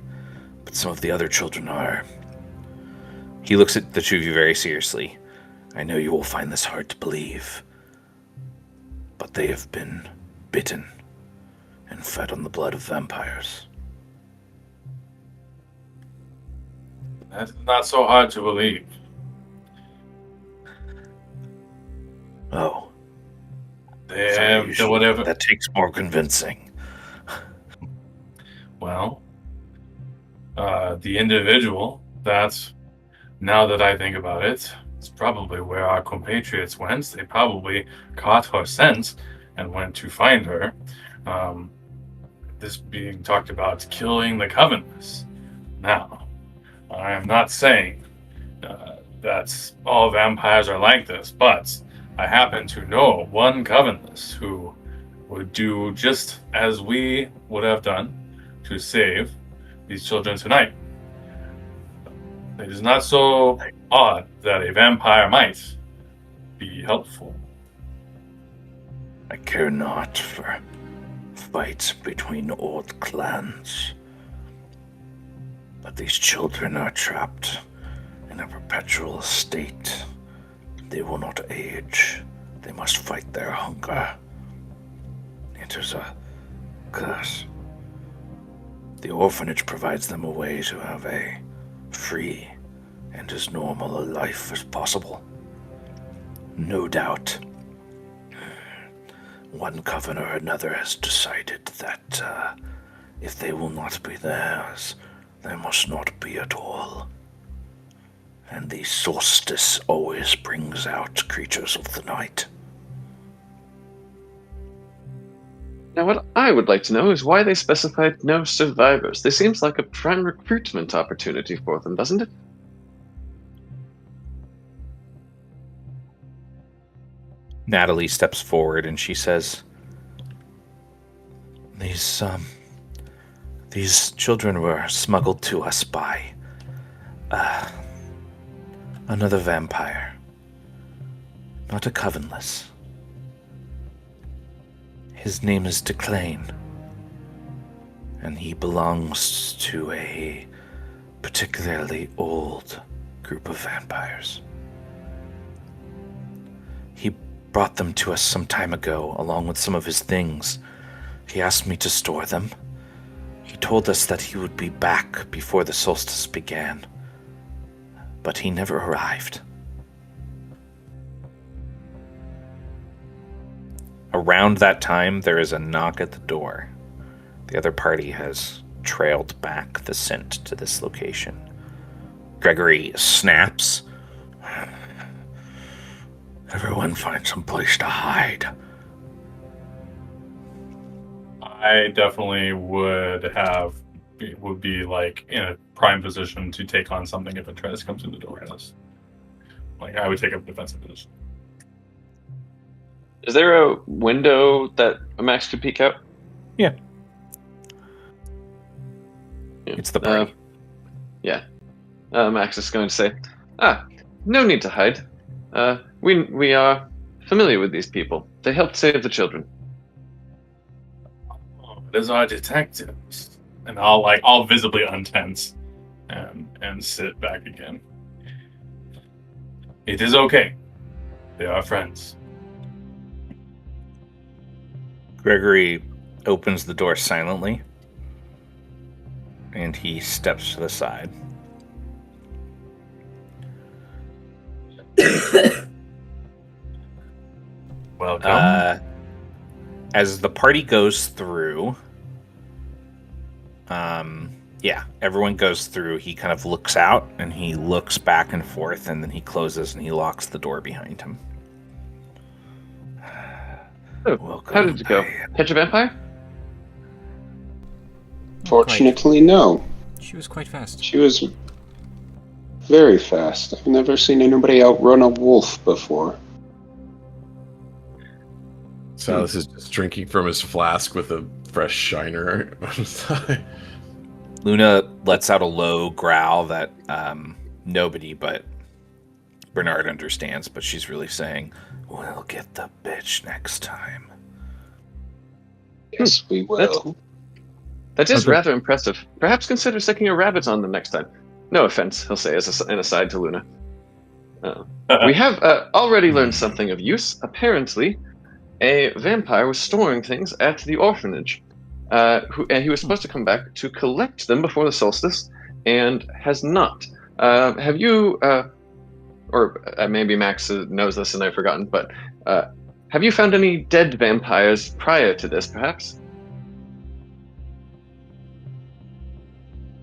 but some of the other children are... He looks at the two of you very seriously. I know you will find this hard to believe, but they have been bitten and fed on the blood of vampires. That's not so hard to believe. Oh, They have whatever. that takes more convincing. Well, the individual that, now that I think about it, it's probably where our compatriots went. They probably caught her scent and went to find her. This being talked about killing the Covenants. Now, I am not saying that all vampires are like this, but I happen to know one Covenant who would do just as we would have done to save these children tonight. It is not so odd that a vampire might be helpful. I care not for fights between old clans, but these children are trapped in a perpetual state. They will not age. They must fight their hunger. It is a curse. The orphanage provides them a way to have a free and as normal a life as possible. No doubt, one coven or another has decided that if they will not be theirs, they must not be at all. And the solstice always brings out creatures of the night. Now, what I would like to know is why they specified no survivors. This seems like a prime recruitment opportunity for them, doesn't it? Natalie steps forward and she says, These children were smuggled to us by another vampire, not a covenless. His name is Declane, and he belongs to a particularly old group of vampires. He brought them to us some time ago, along with some of his things. He asked me to store them. He told us that he would be back before the solstice began. but he never arrived. Around that time, there is a knock at the door. The other party has trailed back the scent to this location. Gregory snaps. Everyone find some place to hide. I definitely would be like in a prime position to take on something if it tries to come through the door. Like I would take a defensive position. Is there a window that Max could peek out? Yeah. Yeah. It's the party. Yeah. Max is going to say, no need to hide. We are familiar with these people. They helped save the children. Oh, those are detectives. And I'll visibly untense and sit back again. It is okay. They are friends. Gregory opens the door silently, and he steps to the side. Welcome. As the party goes through, everyone goes through. He kind of looks out, and he looks back and forth, and then he closes and he locks the door behind him. Welcome. How did it go? Catch a vampire? Fortunately, no. She was quite fast. She was very fast. I've never seen anybody outrun a wolf before. Silas is just drinking from his flask with a fresh shiner on the side. Luna lets out a low growl that nobody but Bernard understands, but she's really saying, "We'll get the bitch next time." Yes, we will. That is rather impressive. Perhaps consider sticking a rabbit on them next time. No offense, he'll say as an aside to Luna. We have already learned something of use. Apparently, a vampire was storing things at the orphanage. And he was supposed to come back to collect them before the solstice, and has not. Have you, or maybe Max knows this and I've forgotten, but have you found any dead vampires prior to this, perhaps?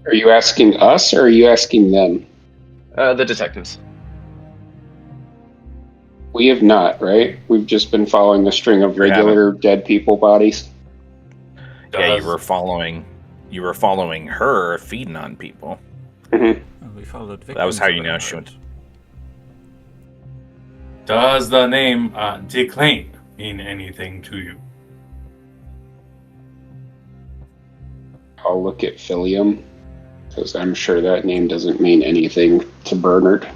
Are you asking us, or are you asking them? The detectives. We have not, right? We've just been following a string of regular dead people bodies. Yeah, you were following her feeding on people. Mm-hmm. Oh, we followed victims. That was how you know she went. Does the name Declane mean anything to you? I'll look at Philium, because I'm sure that name doesn't mean anything to Bernard.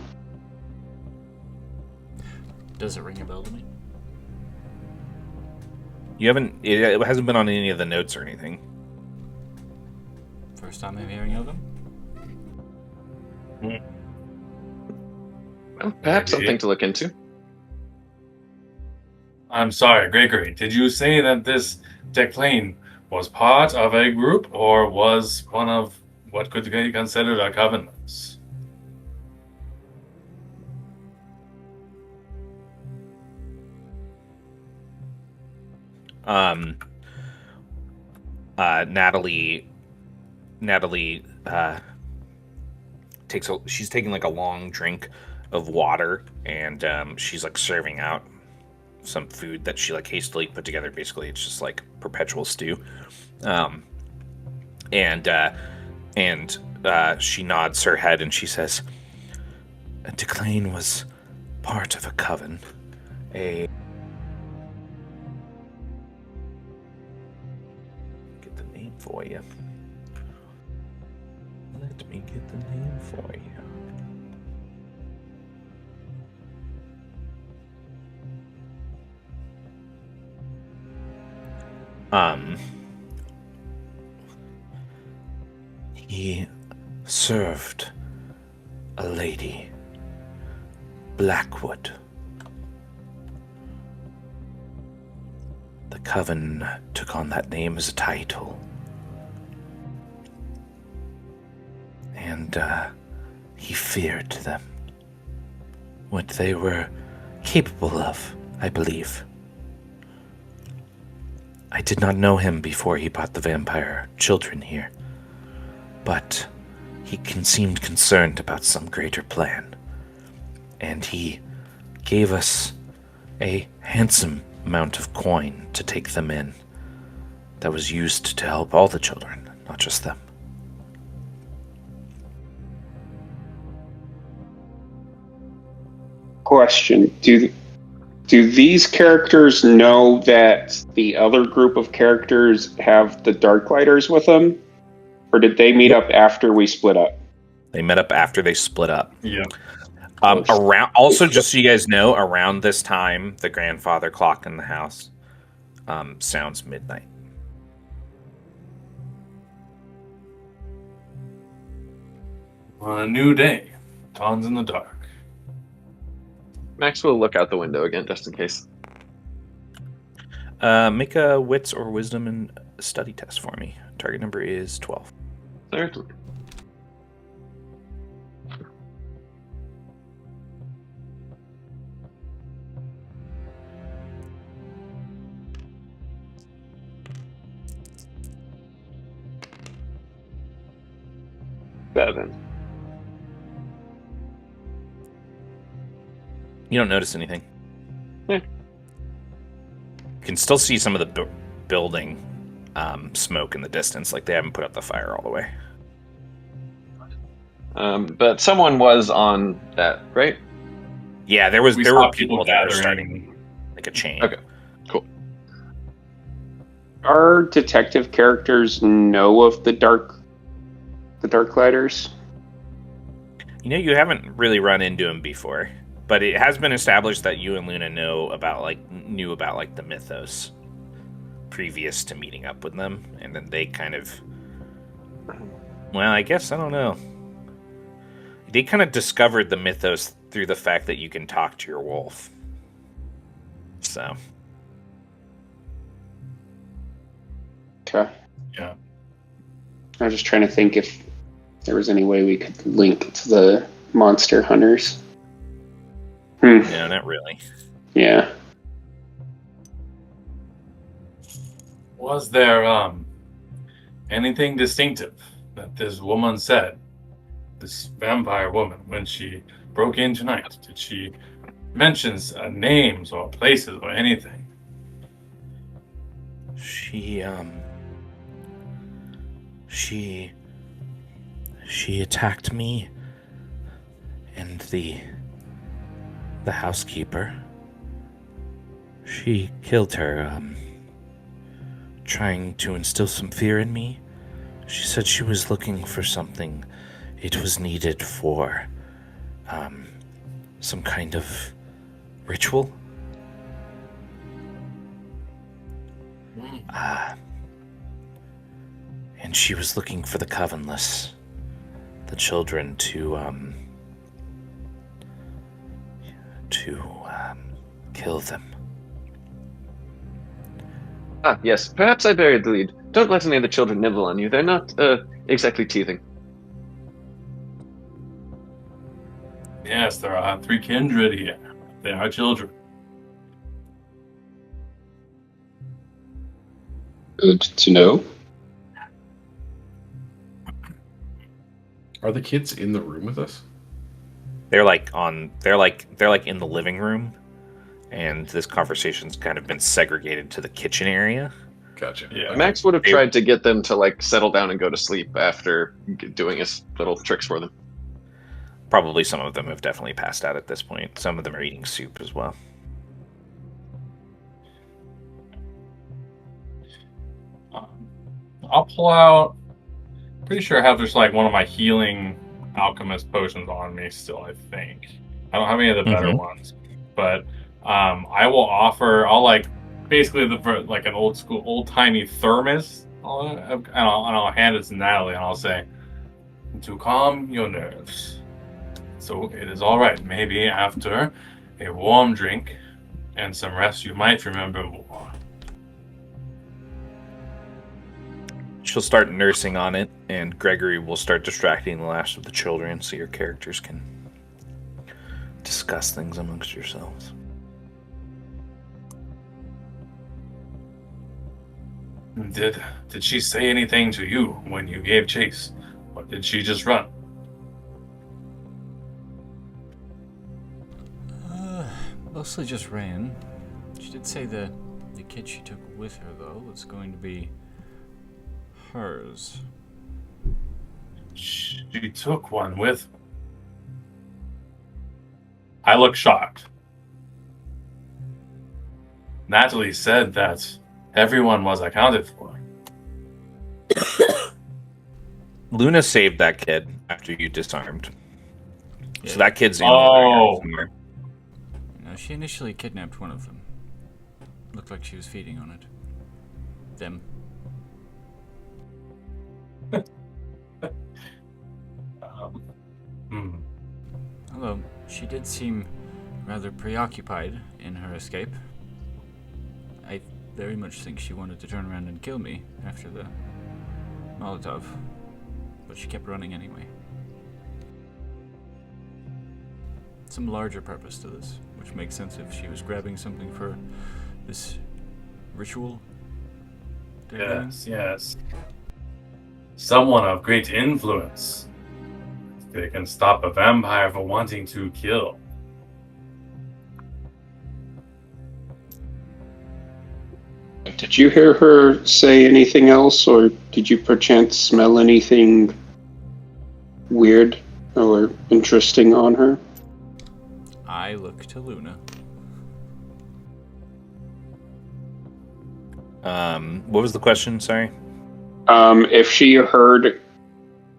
Does it ring a bell to me? It hasn't been on any of the notes or anything. First time I'm hearing of them? Well, perhaps something to look into. I'm sorry, Gregory. Did you say that this Declane was part of a group, or was one of what could be considered a covenants? Natalie she's taking like a long drink of water, and she's like serving out some food that she like hastily put together. Basically, it's just like perpetual stew. And she nods her head and she says, "Declane was part of a coven, get the name for you. Let me get the name for you. He served a lady, Blackwood. The coven took on that name as a title. And he feared them. what they were capable of, I believe. I did not know him before he brought the vampire children here, but he seemed concerned about some greater plan, and he gave us a handsome amount of coin to take them in that was used to help all the children, not just them. Question: Do these characters know that the other group of characters have the Darklighters with them, or did they meet up after we split up? They met up after they split up. Yeah. Around, also, just so you guys know, around this time, the grandfather clock in the house sounds midnight. On a new day, dawns in the dark. Max will look out the window again, just in case. Make a wits or wisdom and study test for me. Target number is 12. Certainly. Seven. You don't notice anything. Yeah. You can still see some of the building smoke in the distance, like they haven't put up the fire all the way. But someone was on that, right? Yeah, there We were saw people people that are gathering. starting like a chain. Okay. Cool. Our detective characters know of the Darklighters? You know, you haven't really run into him before, but it has been established that you and Luna knew about the mythos previous to meeting up with them, and then they kind of, well, I guess, I don't know. They kind of discovered the mythos through the fact that you can talk to your wolf. So. Okay. Yeah. I was just trying to think if there was any way we could link to the monster hunters. No, not really. Yeah. Was there anything distinctive that this woman said? This vampire woman, when she broke in tonight, did she mention names or places or anything? She attacked me and the housekeeper. She killed her, trying to instill some fear in me. She said she was looking for something. It was needed for, some kind of ritual. And she was looking for the Covenless, the children, to kill them. Ah, yes. Perhaps I buried the lead. Don't let any of the children nibble on you. They're not exactly teething. Yes, there are 3 kindred here. They are children. Good to know. Are the kids in the room with us? They're like in the living room, and this conversation's kind of been segregated to the kitchen area. Gotcha. Yeah. Max would have tried to get them to like settle down and go to sleep after doing his little tricks for them. Probably some of them have definitely passed out at this point. Some of them are eating soup as well. I'll pull out. Pretty sure I have just like one of my healing alchemist potions on me still. I think I don't have any of the better ones, but I will offer. I'll like basically like an old timey thermos. I'll hand it to Natalie, and I'll say, to calm your nerves. So it is all right. Maybe after a warm drink and some rest, you might remember more. She'll start nursing on it, and Gregory will start distracting the last of the children so your characters can discuss things amongst yourselves. Did she say anything to you when you gave chase? Or did she just run? Mostly just ran. She did say the kid she took with her, though, was going to be hers. She took one with her. I look shocked. Natalie said that everyone was accounted for. Luna saved that kid after you disarmed. Yeah. So that kid's in the area Oh. somewhere. No, she initially kidnapped one of them. Looked like she was feeding on it. Them. Although, she did seem rather preoccupied in her escape. I very much think she wanted to turn around and kill me after the Molotov, but she kept running anyway. Some larger purpose to this, which makes sense if she was grabbing something for this ritual. Yes. Someone of great influence. They can stop a vampire from wanting to kill. Did you hear her say anything else, or did you perchance smell anything weird or interesting on her? I look to Luna. What was the question? Sorry. If she heard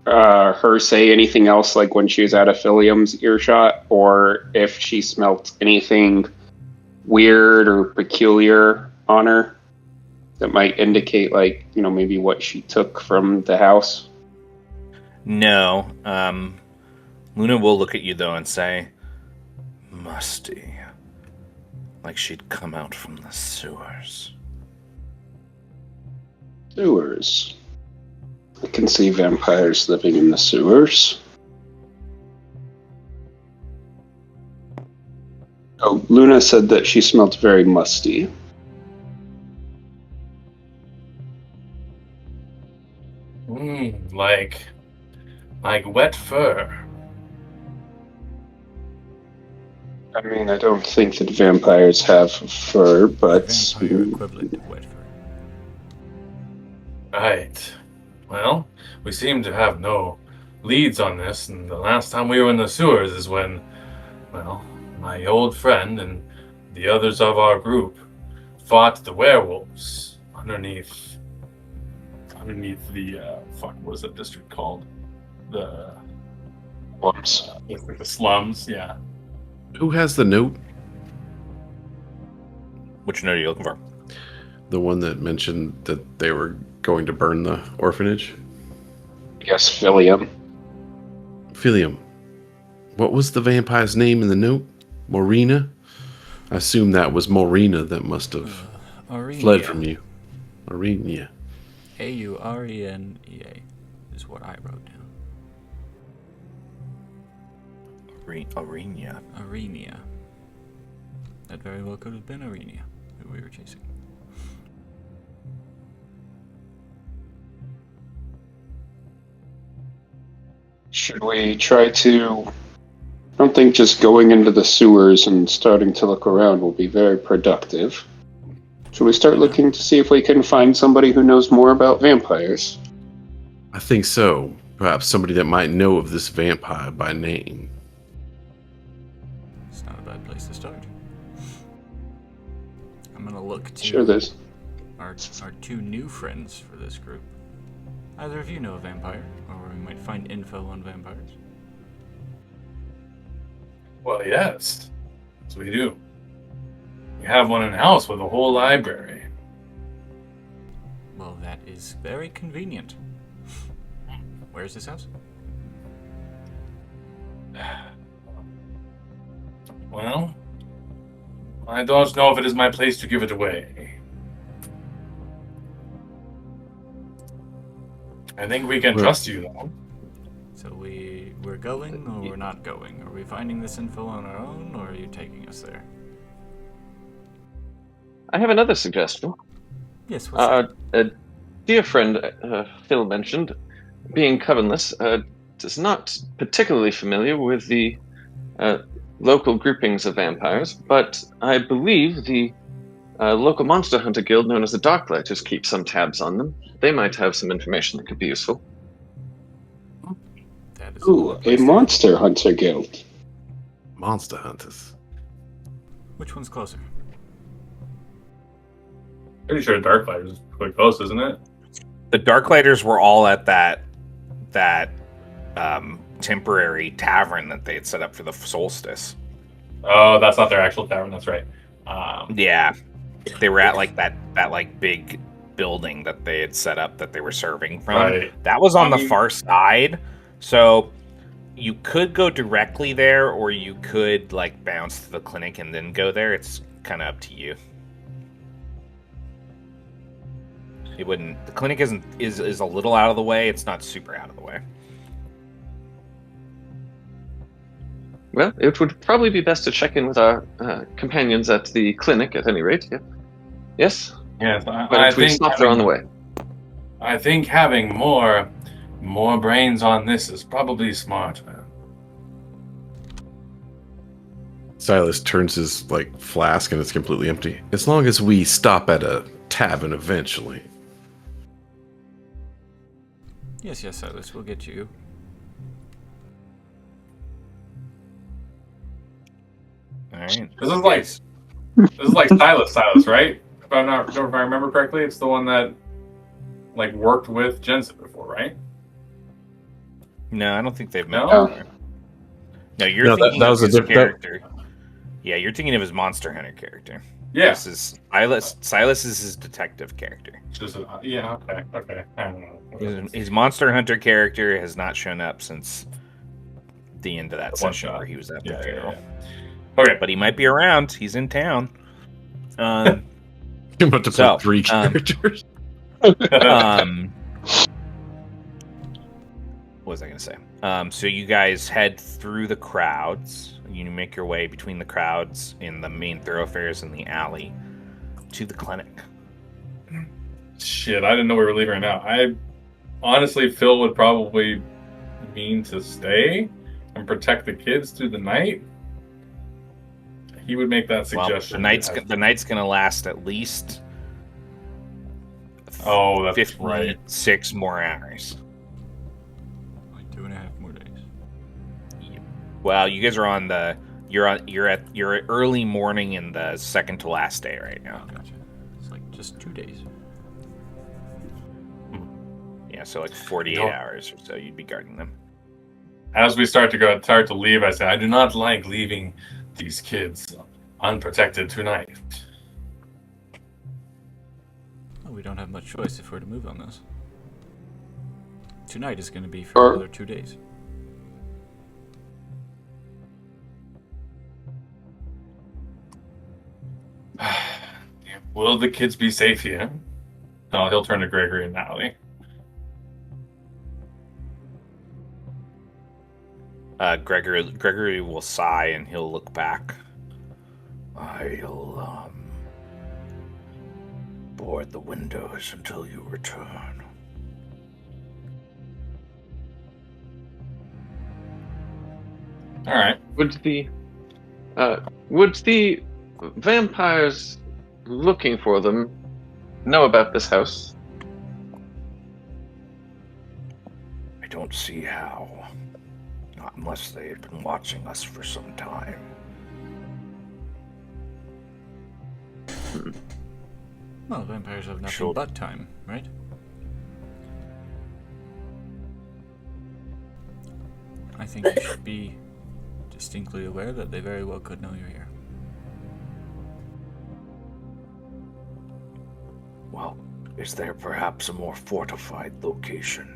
her say anything else, like when she was out of Philium's earshot, or if she smelt anything weird or peculiar on her that might indicate, like, maybe what she took from the house. No. Luna will look at you though and say, "Musty, like she'd come out from the sewers." Sewers. I can see vampires living in the sewers. Oh, Luna said that she smelled very musty. Like wet fur. I mean, I don't think that vampires have fur, but... Vampire equivalent of wet fur. Right. Well, we seem to have no leads on this, and the last time we were in the sewers is when, well, my old friend and the others of our group fought the werewolves underneath the what was that district called? The slums, yeah. Who has the note? Which note are you looking for? The one that mentioned that they were going to burn the orphanage? Yes, Philium. Philium. What was the vampire's name in the note? Morena? I assume that was Morena that must have fled from you. Aurenia. Aurenea is what I wrote down. Aurenia. Aurenia. That very well could have been Aurenia, who we were chasing. Should we try to... I don't think just going into the sewers and starting to look around will be very productive. Should we start looking to see if we can find somebody who knows more about vampires? I think so. Perhaps somebody that might know of this vampire by name. It's not a bad place to start. I'm gonna look to Sure, there's... our two new friends for this group. Either of you know a vampire, or we might find info on vampires. Well, yes, we do. We have one in house with a whole library. Well, that is very convenient. Where's this house? Well, I don't know if it is my place to give it away. I think we can trust you, though. So we we're going or we're not going? Are we finding this info on our own, or are you taking us there? I have another suggestion. Yes, what's that? A dear friend, Phil mentioned, being covenless, is not particularly familiar with the local groupings of vampires, but I believe the local monster hunter guild known as the Darklighters keep some tabs on them. They might have some information that could be useful. That is Ooh, a monster hunter guild. Monster hunters. Which one's closer? Pretty sure Darklight is pretty close, isn't it? The Darklighters were all at that temporary tavern that they had set up for the solstice. Oh, that's not their actual tavern. That's right. Yeah, they were at like that like big building that they had set up that they were serving from. Right. That was on the far side, so you could go directly there, or you could like bounce to the clinic and then go there. It's kind of up to you. It wouldn't. The clinic is a little out of the way. It's not super out of the way. Well, it would probably be best to check in with our companions at the clinic, at any rate. Yeah. Yes. Yes, But I if we think stop, they're on the way. I think having more brains on this is probably smart, man. Silas turns his like flask and it's completely empty. As long as we stop at a tavern eventually. Yes, Silas, we'll get you. All right. This is like Silas, right? If I remember correctly, it's the one that like worked with Jensen before, right? No, I don't think they've met. No? Before. No, you're thinking that of was a his different character. Yeah, you're thinking of his Monster Hunter character. Yeah. This is Silas. Silas is his detective character. Just yeah. Okay. I don't know. His Monster Hunter character has not shown up since the end of that session where he was at the funeral. Okay, But he might be around. He's in town. You're about to So, put 3 characters. What was I going to say? So you guys head through the crowds. You make your way between the crowds in the main thoroughfares in the alley to the clinic. Shit, I didn't know we were leaving right now. I honestly, Phil would probably mean to stay and protect the kids through the night. He would make that suggestion. Well, the night's going to last at least Oh, that's 56 more hours. Like 2.5 more days. Well, you guys are on the you're early morning in the second to last day right now. Oh, gotcha. It's like just 2 days. Yeah, so like 48 hours or so you'd be guarding them. As we start to leave, I say, I do not like leaving these kids unprotected tonight. Well, we don't have much choice if we're to move on this. Tonight is going to be for another 2 days. Will the kids be safe here? No, he'll turn to Gregory and Natalie. Gregory will sigh and he'll look back. I'll board the windows until you return. All right. Would the vampires looking for them know about this house? I don't see how. Not unless they had been watching us for some time. Well, vampires have nothing but time, right? I think you should be distinctly aware that they very well could know you're here. Well, is there perhaps a more fortified location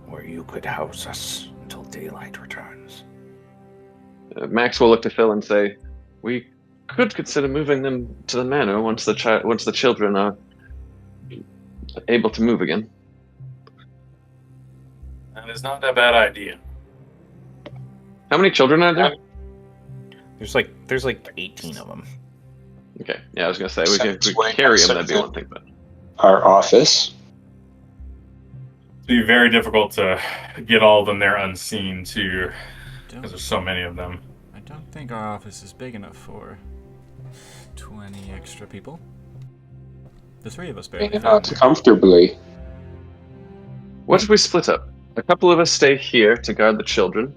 where you could house us until daylight returns? Max will look to Phil and say, "We could consider moving them to the manor once the children are able to move again." That is not a bad idea. How many children are there? There's like 18 of them. Okay. Yeah, I was gonna say we could carry them. That'd be one thing, but Our office. It'd be very difficult to get all of them there unseen too, Don't, because there's so many of them. I don't think our office is big enough for 20 extra people. The three of us barely fit in Not there. comfortably. what if we split up? A couple of us stay here to guard the children.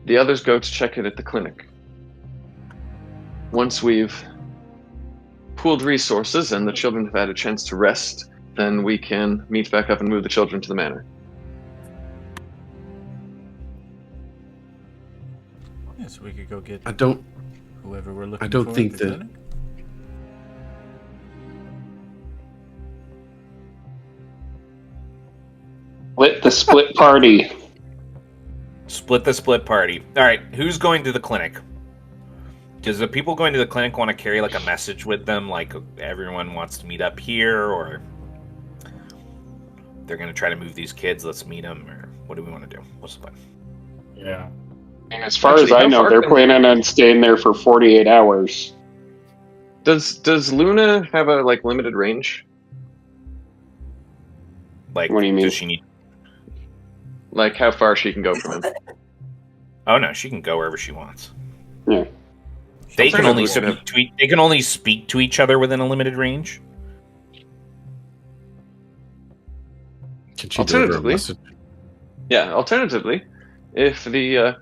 The others go to check it at the clinic. Once we've pooled resources and the children have had a chance to rest, then we can meet back up and move the children to the manor. Yes, we could go get I don't. whoever we're looking I don't for think at the that- clinic. Split the split party. Split the split party. All right, who's going to the clinic? Does the people going to the clinic want to carry like a message with them, like everyone wants to meet up here, or they're going to try to move these kids? Let's meet them, or what do we want to do? What's the plan? Yeah. And as far Actually, as I how know, far they're can- planning on staying there for 48 hours. Does Luna have a limited range? Like, What do you mean? does she need? Like how far she can go from him? Oh no, she can go wherever she wants. Yeah. They can only Alternatively, speak they can only speak to each other within a limited range. Can she deliver a Alternatively- message? Yeah. Alternatively, if the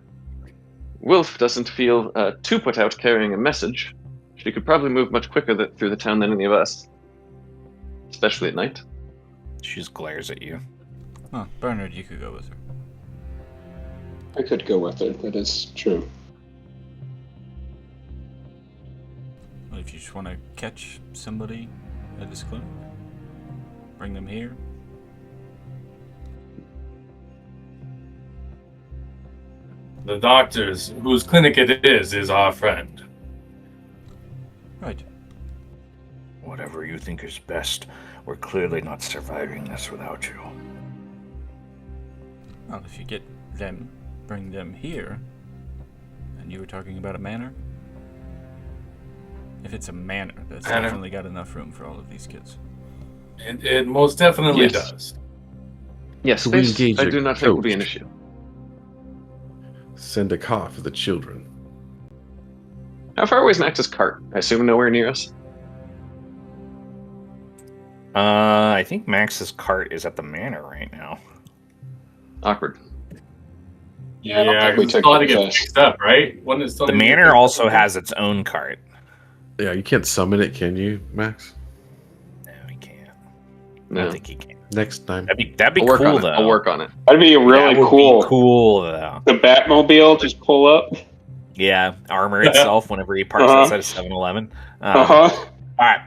wolf doesn't feel too put out carrying a message, she could probably move much quicker through the town than any of us, especially at night. She just glares at you. Oh, Bernard, you could go with her. I could go with it. That is true. Well, if you just want to catch somebody at this clinic, bring them here. The doctor's, whose clinic it is our friend. Right. Whatever you think is best. We're clearly not surviving this without you. Well, if you get them, bring them here. And you were talking about a manor? If it's a manor, that's Manor. definitely got enough room for all of these kids. It most definitely Yes. does. Yes, Could we space, engage I a do not think will be an coach? issue. Send a car for the children. How far away is Max's cart? I assume nowhere near us. I think Max's cart is at the manor right now. Awkward. Yeah, I don't think we because it took still had to the get test. fixed up, right? When it still The need to get manor fixed also up? has its own cart. Yeah, you can't summon it, can you, Max? No, he can't. I No. don't think he can. Next time. That'd be I'll work cool on it. though. I'll work on it. That'd be That really would cool. be cool though. The Batmobile just pull up. Yeah, armor itself whenever he parks Uh-huh. outside of 7-Eleven. Uh-huh. All right.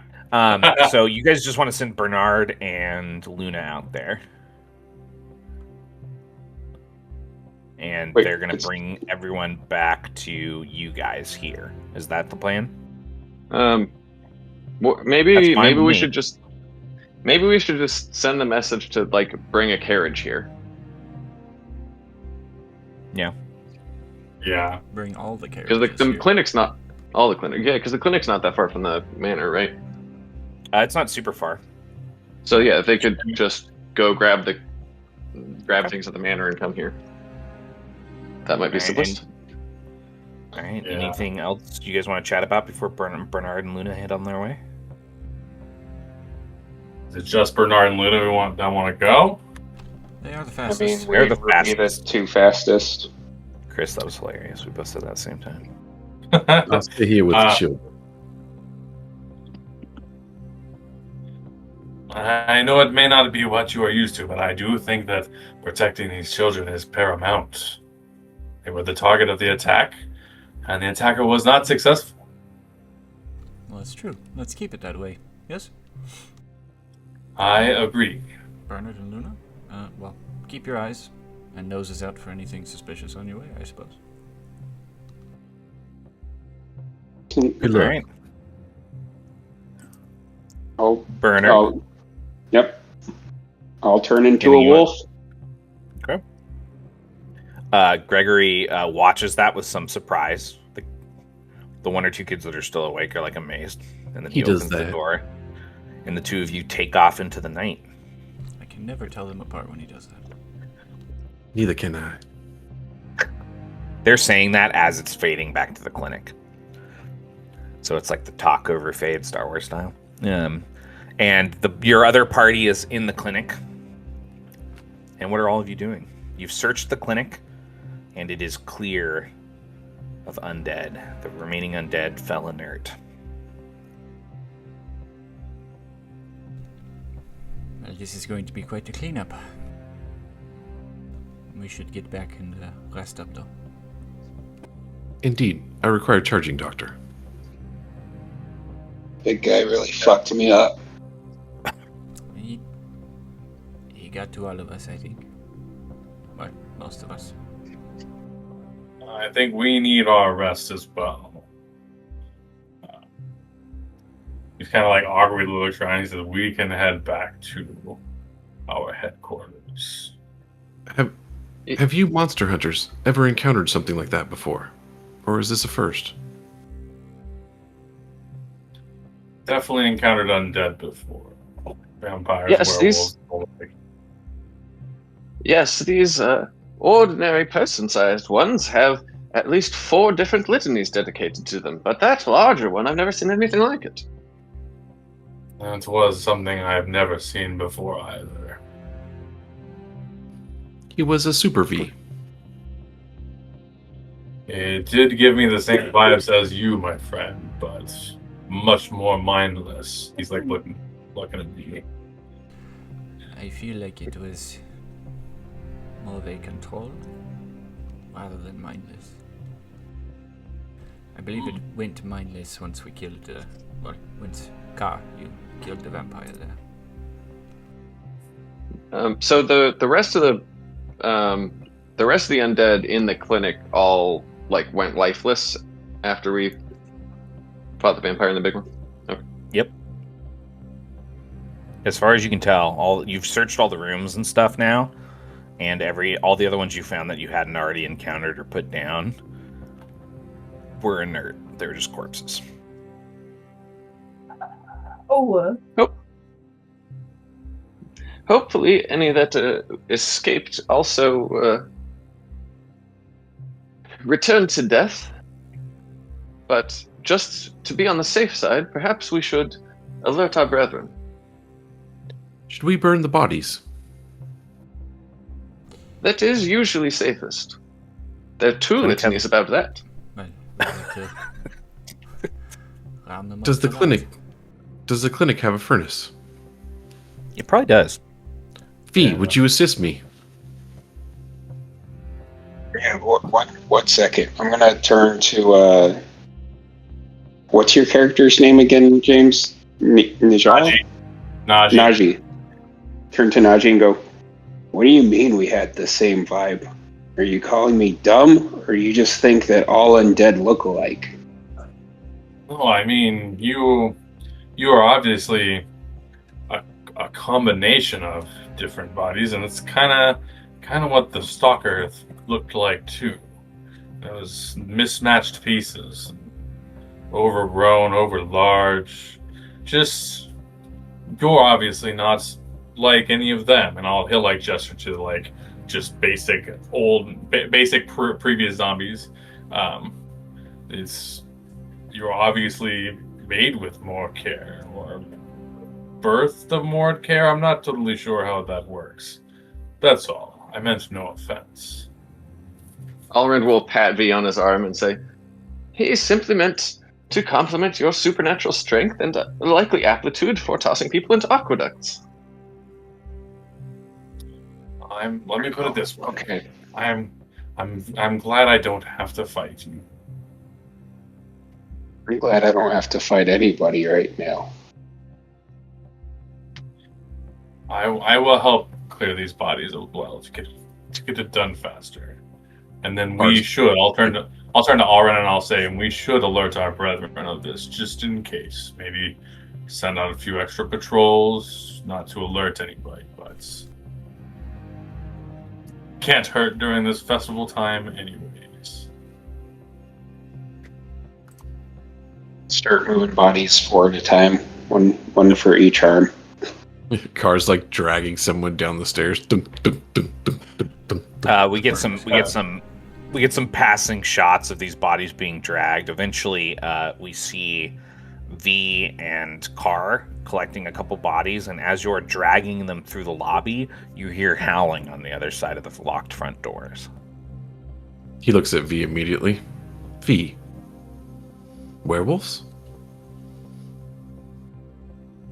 So you guys just want to send Bernard and Luna out there, and Wait, they're gonna it's- bring everyone back to you guys here. Is that the plan? Maybe That's fine with we me. should just send the message to bring a carriage here. Yeah. Bring all the carriages Because the here. clinic's not all the clinic. Yeah, because the clinic's not that far from the manor, right? It's not super far. So yeah, if they could just go grab things at the manor and come here. That might be Alright, simplest. All right. Yeah. Anything else you guys want to chat about before Bernard and Luna head on their way? Is it just Bernard and Luna that want to go? They are the I fastest. mean, we They're the would be the fastest. two fastest. Chris, that was hilarious. We both said that at the same time. I'll stay here with the children. I know it may not be what you are used to, but I do think that protecting these children is paramount. They were the target of the attack, and the attacker was not successful. Well, that's true. Let's keep it that way. Yes? I agree. Bernard and Luna? Well, keep your eyes and noses out for anything suspicious on your way, I suppose. Good All luck. right. Oh, Bernard. oh, yep. I'll turn into Anything a you want- wolf. Gregory watches that with some surprise. The one or two kids that are still awake are like amazed, and then he does opens the that. door, and the two of you take off into the night. I can never tell them apart when he does that. Neither can I. They're saying that as it's fading back to the clinic. So it's like the talk over fade, Star Wars style. And your other party is in the clinic. And what are all of you doing? You've searched the clinic, and it is clear of undead. The remaining undead fell inert. Well, this is going to be quite a cleanup. We should get back and rest up, though. Indeed, I require charging, Doctor. Big guy really fucked me up. He got to all of us, I think. Well, most of us. I think we need our rest as well. He's kind of like awkwardly looks around. He says, "We can head back to our headquarters." Have you monster hunters ever encountered something like that before? Or is this a first? Definitely encountered undead before. Vampires, Yes, werewolves. Yes, these ordinary person-sized ones have at least 4 different litanies dedicated to them, but that larger one, I've never seen anything like it. That was something I've never seen before either. He was a Super V. It did give me the same vibes as you, my friend, but much more mindless. He's like looking at me. I feel like it was more of a control rather than mindless. I believe it went mindless once we killed once you killed the vampire there. So the rest of the undead in the clinic all went lifeless after we fought the vampire in the big one. Okay. Yep. As far as you can tell, you've searched all the rooms and stuff now, and all the other ones you found that you hadn't already encountered or put down were inert. They were just corpses. Hopefully, any that escaped also returned to death. But just to be on the safe side, perhaps we should alert our brethren. Should we burn the bodies? That is usually safest. There are 2 litanies about that. Well, we have to round them up Does the for clinic have a furnace? It probably does. V, would you assist me? Yeah, one second. I'm gonna turn to what's your character's name again, James? Najee? Najee. Turn to Najee and go, "What do you mean we had the same vibe? Are you calling me dumb, or you just think that all undead look alike?" No, I mean you are obviously a combination of different bodies, and it's kind of what the stalker looked like too. Those mismatched pieces, overgrown, overlarge. Just you're obviously not like any of them, and he'll gesture to just basic previous zombies. You're obviously made with more care or birthed of more care. I'm not totally sure how that works. That's all. I meant no offense. Alrind will pat V on his arm and say, "He simply meant to compliment your supernatural strength and likely aptitude for tossing people into aqueducts." Let me put it this way. Okay. I'm glad I don't have to fight you. I'm glad I don't have to fight anybody right now. I will help clear these bodies as well to get it done faster. And then we should. I'll turn to Alren and I'll say, and we should alert our brethren of this just in case. Maybe send out a few extra patrols, not to alert anybody, but can't hurt during this festival time anyways. Start moving bodies 4 at a time. One for each arm. Car's like dragging someone down the stairs. Dum, dum, dum, dum, dum, dum, dum. We get some passing shots of these bodies being dragged. Eventually, we see V and Car collecting a couple bodies, and as you're dragging them through the lobby, you hear howling on the other side of the locked front doors. He looks at V immediately. V. Werewolves?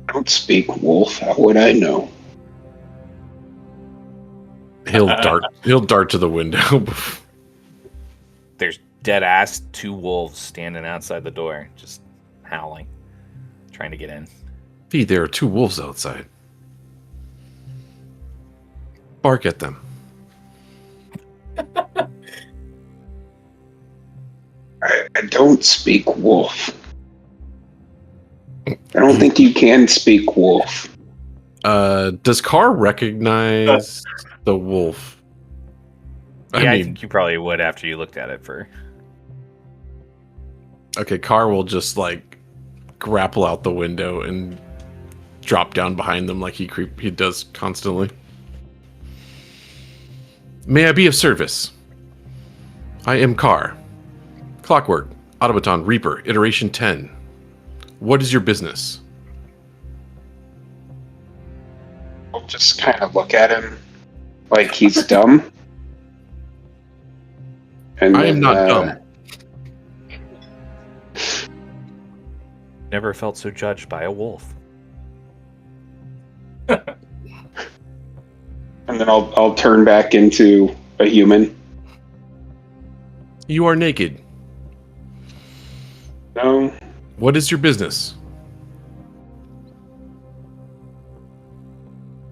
I don't speak wolf. How would I know? He'll dart to the window. There's dead ass 2 wolves standing outside the door, just howling, trying to get in. V, there are 2 wolves outside. Bark at them. I don't speak wolf. I don't think you can speak wolf. Does Carr recognize the wolf? I think you probably would after you looked at it for... Okay, Carr will just like grapple out the window and drop down behind them like he does constantly. May I be of service? I am Carr. Clockwork, Automaton, Reaper, Iteration 10. What is your business? I'll just kind of look at him like he's dumb. And I am not dumb. Never felt so judged by a wolf. And then I'll turn back into a human. You are naked. No. What is your business?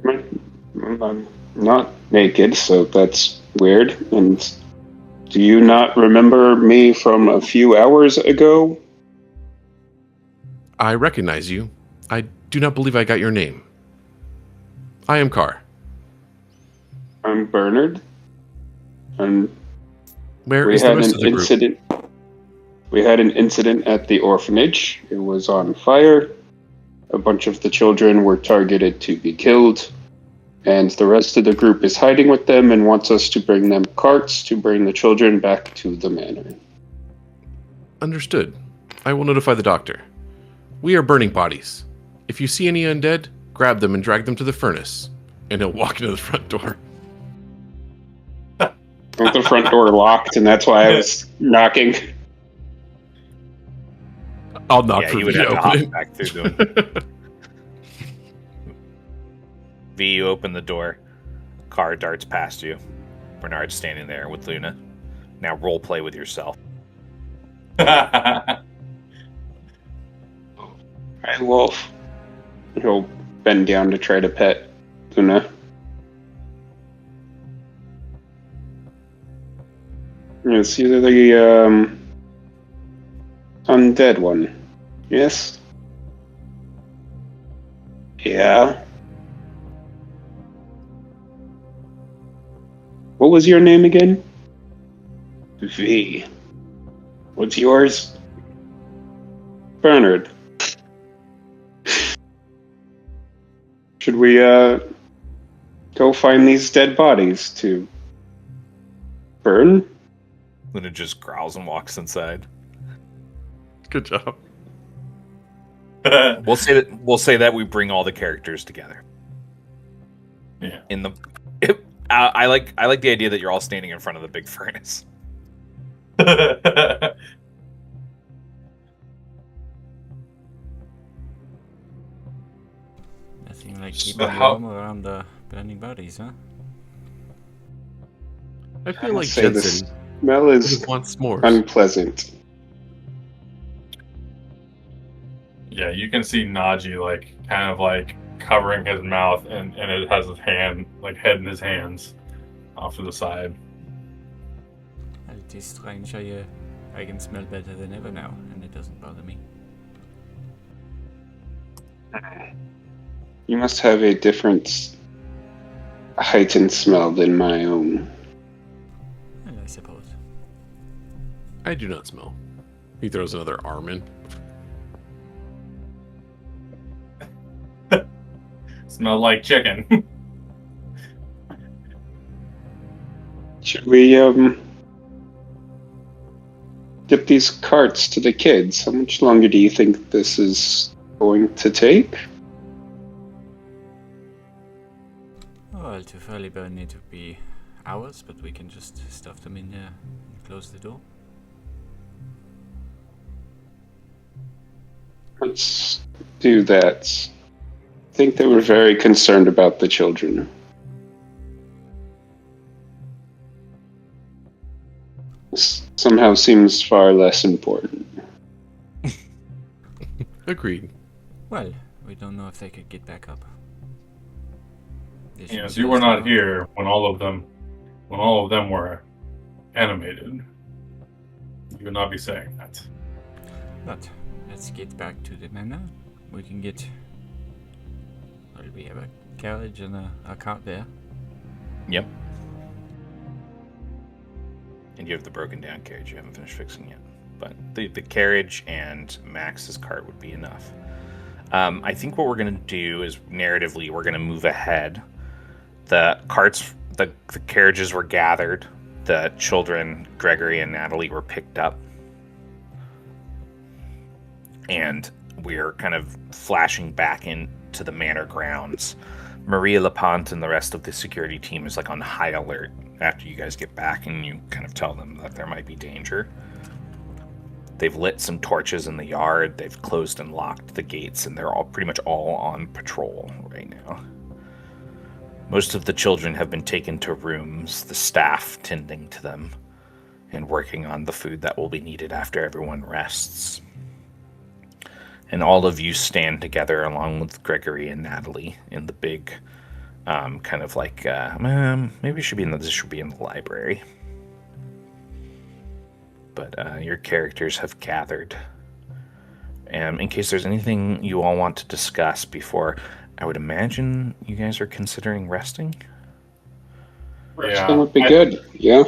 I'm not naked, so that's weird. And do you not remember me from a few hours ago? I recognize you. I do not believe I got your name. I am Carr. I'm Bernard. And Where is the rest of the group? incident. We had an incident at the orphanage. It was on fire. A bunch of the children were targeted to be killed. And the rest of the group is hiding with them and wants us to bring them carts to bring the children back to the manor. Understood. I will notify the doctor. We are burning bodies. If you see any undead, grab them and drag them to the furnace. And he'll walk into the front door. The front door locked, and that's why I was knocking. I'll knock for you would V have to to open hop back through them. V, you open the door. Car darts past you. Bernard's standing there with Luna. Now role play with yourself. Hi, Wolf. He'll bend down to try to pet Luna. Yes, you're the undead one. Yes? Yeah. What was your name again? V. What's yours? Bernard. Should we go find these dead bodies to burn? Luna just growls and walks inside. Good job. We'll say that we bring all the characters together. Yeah. I like the idea that you're all standing in front of the big furnace. Nothing like keeping warm around the burning bodies, huh? I feel like Say the Jensen smell is wants s'mores. unpleasant. Yeah, you can see Najee kind of covering his mouth, and it has his head in his hands off to the side. It is strange how I can smell better than ever now, and it doesn't bother me. You must have a different heightened smell than my own. I do not smell. He throws another arm in. Smell like chicken. Should we get these carts to the kids? How much longer do you think this is going to take? Well, to fairly burn it would be hours, but we can just stuff them in there and close the door. Let's do that. I think they were very concerned about the children. This somehow seems far less important. Agreed. Well, we don't know if they could get back up. Yes, you were not here when all of them were animated. You would not be saying that. But let's get back to the manor. We can get. Well, we have a carriage and a cart there. Yep. And you have the broken down carriage you haven't finished fixing yet. But the carriage and Max's cart would be enough. I think what we're going to do is, narratively, we're going to move ahead. The carts, the carriages were gathered. The children, Gregory and Natalie, were picked up. And we're kind of flashing back into the manor grounds. Maria Lapont and the rest of the security team is like on high alert after you guys get back, and you kind of tell them that there might be danger. They've lit some torches in the yard, they've closed and locked the gates, and they're all pretty much all on patrol right now. Most of the children have been taken to rooms, the staff tending to them, and working on the food that will be needed after everyone rests. And all of you stand together along with Gregory and Natalie in the big, kind of like, maybe it should be this should be in the library. But your characters have gathered. In case there's anything you all want to discuss before, I would imagine you guys are considering resting? That would be good, yeah.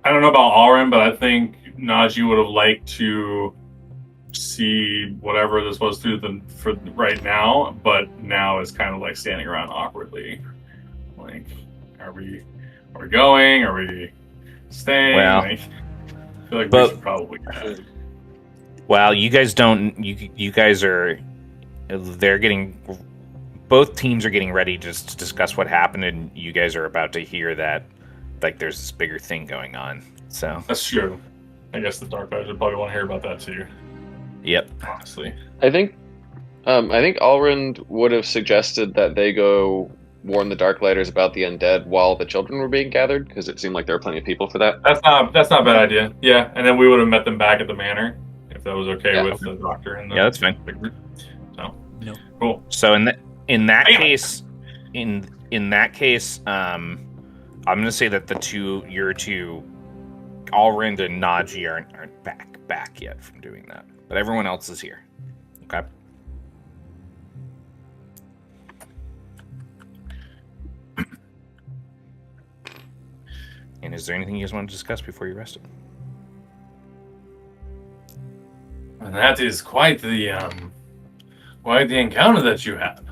I don't know about Alrin, but I think Najee would have liked to see whatever this was for right now, but now is kind of like standing around awkwardly. Like, are we going? Are we staying? Well, like, I feel like we should probably go. Well, you guys don't. You guys are. They're getting. Both teams are getting ready just to discuss what happened, and you guys are about to hear that, like, there's this bigger thing going on. So That's true. I guess the Dark Guys would probably want to hear about that too. Yep. Honestly. I think Alrind would have suggested that they go warn the Darklighters about the undead while the children were being gathered, because it seemed like there were plenty of people for that. That's not a bad idea. Yeah, and then we would have met them back at the manor if that was okay with the doctor and the that's fine. the group. So No. cool. So in that case, I'm gonna say that your two, Alrind and Najee aren't back yet from doing that, but everyone else is here. Okay. And is there anything you guys want to discuss before you rested? And that is quite the encounter that you had.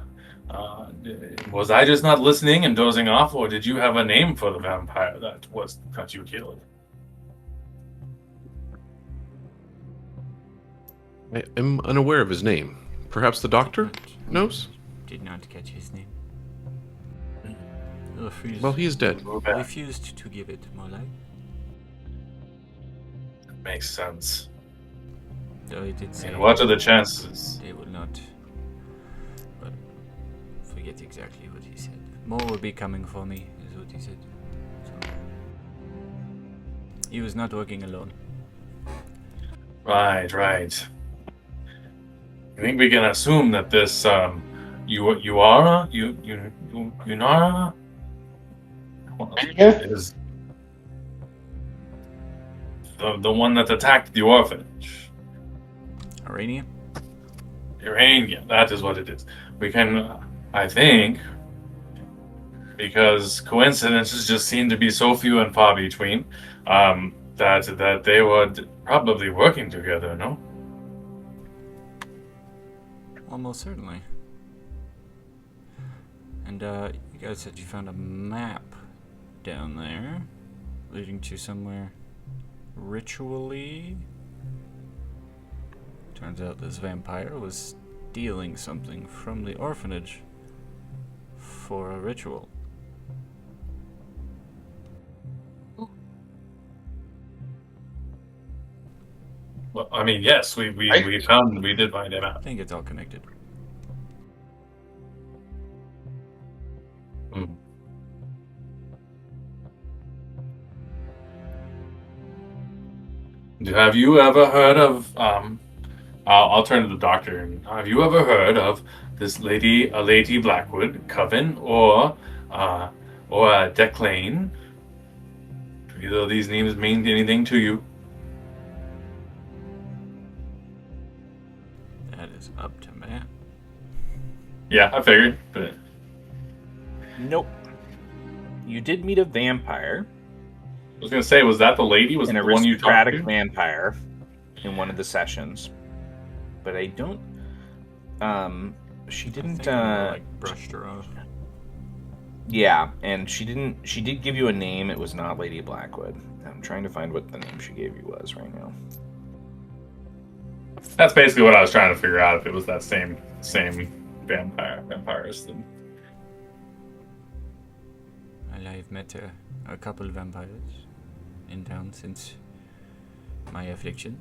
Was I just not listening and dozing off, or did you have a name for the vampire that you killed? I am unaware of his name. Perhaps the doctor knows? Did not catch his name. Well, he is dead. Refused to give it, more like. Makes sense. Though he did say And what are the chances? they will not. But forget exactly what he said. More will be coming for me, is what he said. So, he was not working alone. Right. I think we can assume that this Yunara Yeah. is the one that attacked the orphanage. Arania? Urania, that is what it is. We can, I think, because coincidences just seem to be so few and far between, that they were probably working together, no? Almost certainly. And you guys said you found a map down there leading to somewhere ritually. Turns out this vampire was stealing something from the orphanage for a ritual. Well, I mean, yes, we did find him I out. think it's all connected. Have you ever heard of I'll turn to the doctor. Have you ever heard of this lady, a Lady Blackwood, Coven, or Declane? Do either of these names mean anything to you? That is up to Matt. Yeah, I figured. But Nope. You did meet a vampire, I was gonna say, was that the lady? Was an it the one you talked aristocratic to? vampire, in one of the sessions. But I don't. She I didn't. think I like brushed her off. Yeah, and she didn't. She did give you a name. It was not Lady Blackwood. I'm trying to find what the name she gave you was right now. That's basically what I was trying to figure out. If it was that same vampires. Then. Well, I've met a couple vampires in town since my affliction.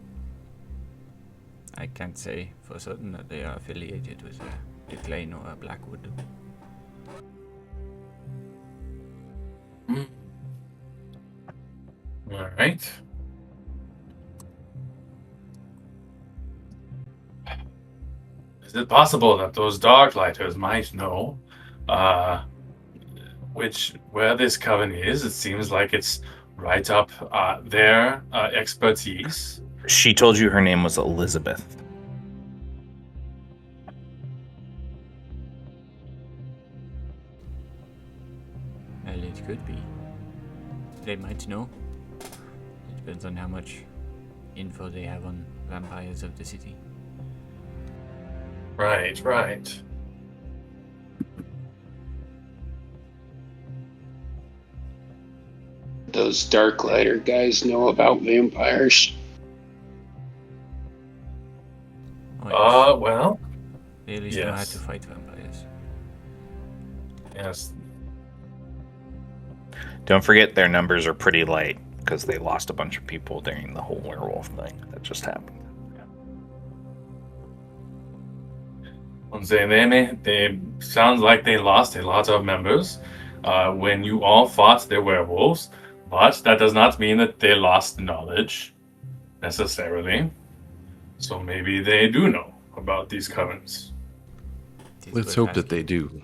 I can't say for certain that they are affiliated with a Declane or a Blackwood. All right. Is it possible that those Darklighters might know where this coven is? It seems like it's right up their expertise. She told you her name was Elizabeth. Well, it could be. They might know. It depends on how much info they have on vampires of the city. Right. Those Darklighter guys know about vampires. Oh, yes. Well, They at least know how yes. to fight vampires. yes. Don't forget their numbers are pretty light because they lost a bunch of people during the whole werewolf thing that just happened. They sounds like they lost a lot of members when you all fought the werewolves, but that does not mean that they lost knowledge necessarily. So maybe they do know about these covens. It is Let's worth hope that asking. they do.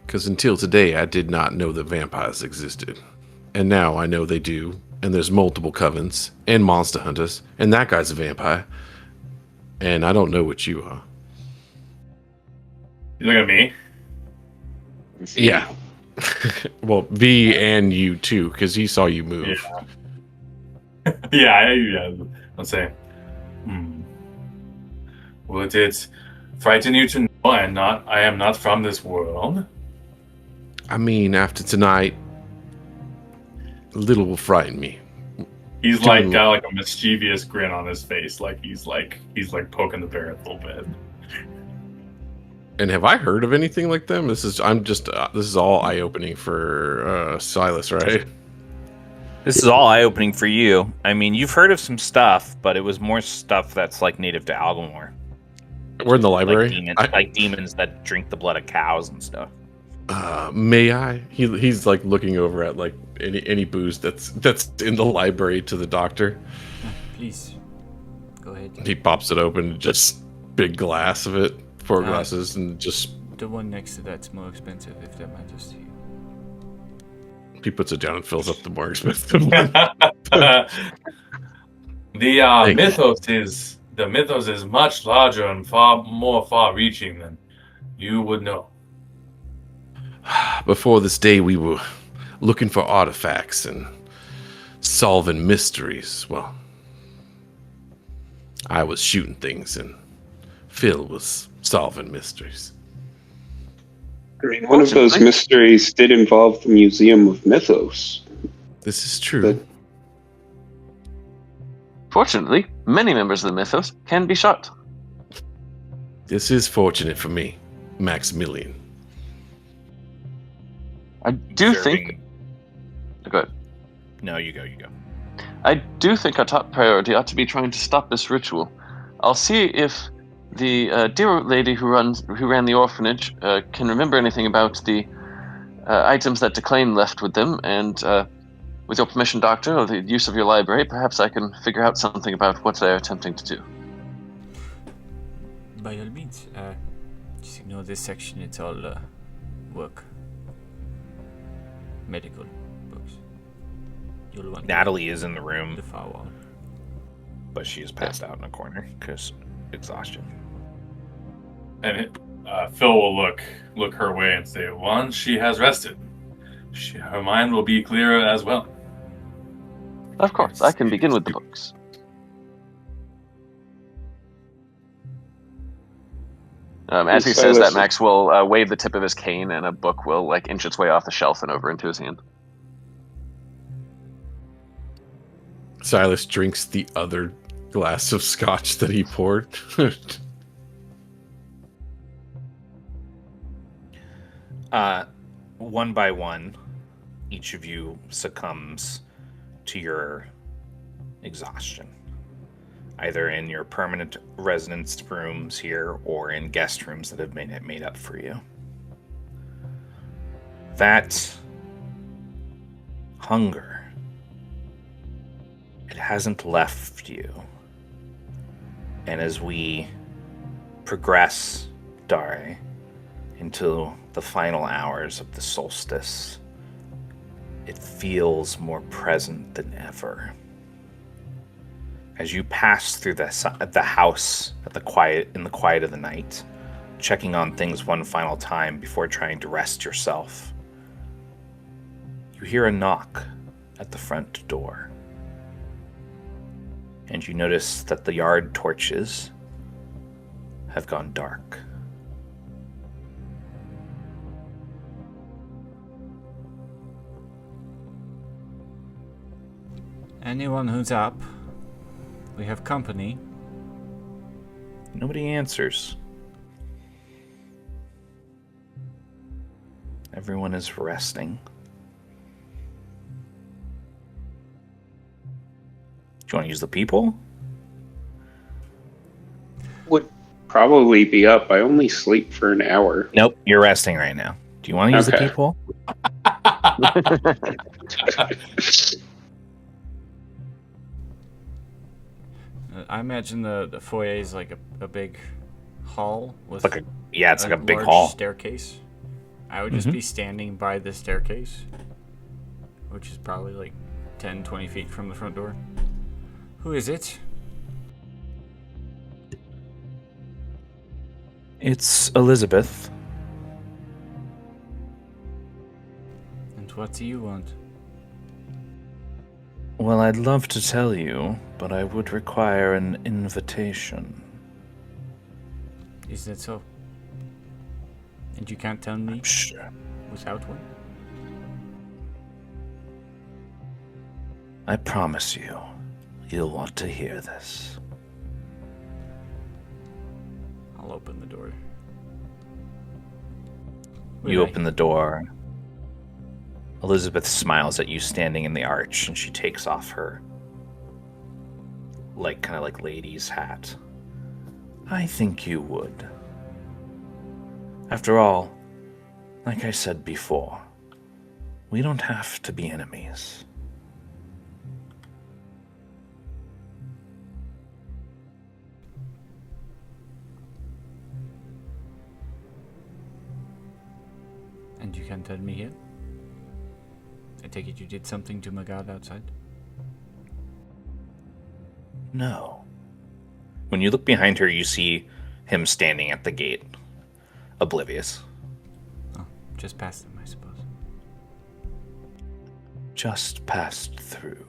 Because until today, I did not know that vampires existed. And now I know they do. And there's multiple covens and monster hunters. And that guy's a vampire. And I don't know what you are. You look at me. Yeah. Well, V and you too, because he saw you move. Yeah. Let's say. Would it frighten you to know I am not from this world? I mean, after tonight, little will frighten me. He's Tell like him- got like a mischievous grin on his face, like he's poking the bear a little bit. And have I heard of anything like them? This is all eye opening for Silas, right? This is all eye-opening for you. I mean, you've heard of some stuff, but it was more stuff that's like native to Algamore. We're in the library. Like demons that drink the blood of cows and stuff. May I? He's like looking over at like any booze that's in the library to the doctor. Please, go ahead. He pops it open, just big glass of it, 4 Ah. glasses, and just The one next to that's more expensive, if that matters to you. he puts it down and fills up the more expensive one. The Thank you. mythos is much larger and far more far-reaching than you would know. Before this day, we were looking for artifacts and solving mysteries. Well, I was shooting things, and Phil was solving mysteries. I mean, one of those mysteries did involve the Museum of Mythos. This is true. But Fortunately, many members of the Mythos can be shot. This is fortunate for me, Maximilian. I do think... Go ahead. No, you go. I do think our top priority ought to be trying to stop this ritual. I'll see if the dear lady who ran the orphanage can remember anything about the items that Declane left with them, and with your permission, Doctor, or the use of your library, perhaps I can figure out something about what they're attempting to do. By all means, just ignore this section. It's all work, medical books. You'll want Natalie is in the room, the far wall, but she is passed out in a corner because exhaustion. And Phil will look her way and say, once she has rested, her mind will be clearer as well. Of course, I can begin with the books. As he says that, Max will wave the tip of his cane, and a book will inch its way off the shelf and over into his hand. Silas drinks the other glass of scotch that he poured. One by one, each of you succumbs to your exhaustion, either in your permanent residence rooms here or in guest rooms that have been made up for you. That hunger, it hasn't left you. And as we progress, Dare, into the final hours of the solstice, it feels more present than ever. As you pass through the house in the quiet of the night, checking on things one final time before trying to rest yourself, you hear a knock at the front door. And you notice that the yard torches have gone dark. Anyone who's up? We have company. Nobody answers. Everyone is resting. Do you want to use the people? would probably be up. I only sleep for an hour. Nope, you're resting right now. Do you want to use the people? I imagine the foyer is like a big hall with it's like a big large hall. Staircase. I would just be standing by the staircase, which is probably like 10, 20 feet from the front door. Who is it? It's Elizabeth. And what do you want? Well, I'd love to tell you, but I would require an invitation. Is that so? And you can't tell me Sure. without one? I promise you, you'll want to hear this. I'll open the door. You open the door. Elizabeth smiles at you standing in the arch, and she takes off her kind of lady's hat. I think you would. After all, like I said before, we don't have to be enemies. And you can't tell me here? I take it you did something to my guard outside? No. When you look behind her, you see him standing at the gate, oblivious. Oh, just past them. just passed through.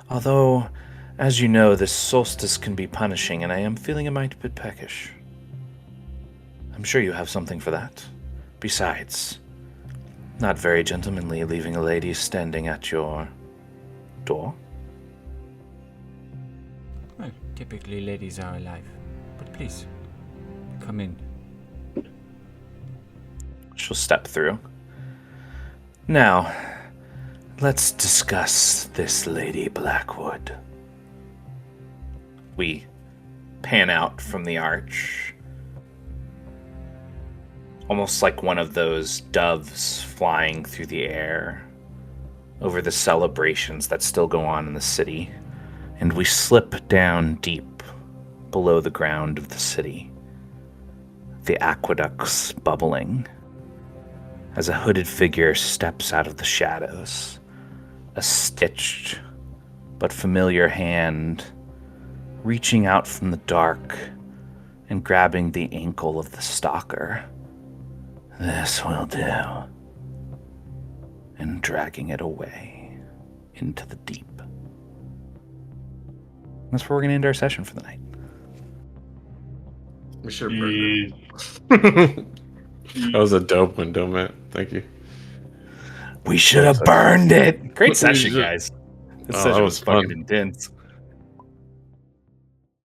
Although, as you know, this solstice can be punishing, and I am feeling a mite bit peckish. I'm sure you have something for that. Besides, not very gentlemanly leaving a lady standing at your door. Well, typically ladies are alive. But please, come in. She'll step through. Now, let's discuss this Lady Blackwood. We pan out from the arch. Almost like one of those doves flying through the air over the celebrations that still go on in the city. And we slip down deep below the ground of the city. The aqueducts bubbling as a hooded figure steps out of the shadows. A stitched but familiar hand reaching out from the dark and grabbing the ankle of the stalker. This will do. And dragging it away into the deep. That's where we're going to end our session for the night. We should have burned it. That was a dope window, Matt. Thank you. We should have burned it. Great session, guys. This Oh, session that was was fucking fun. intense.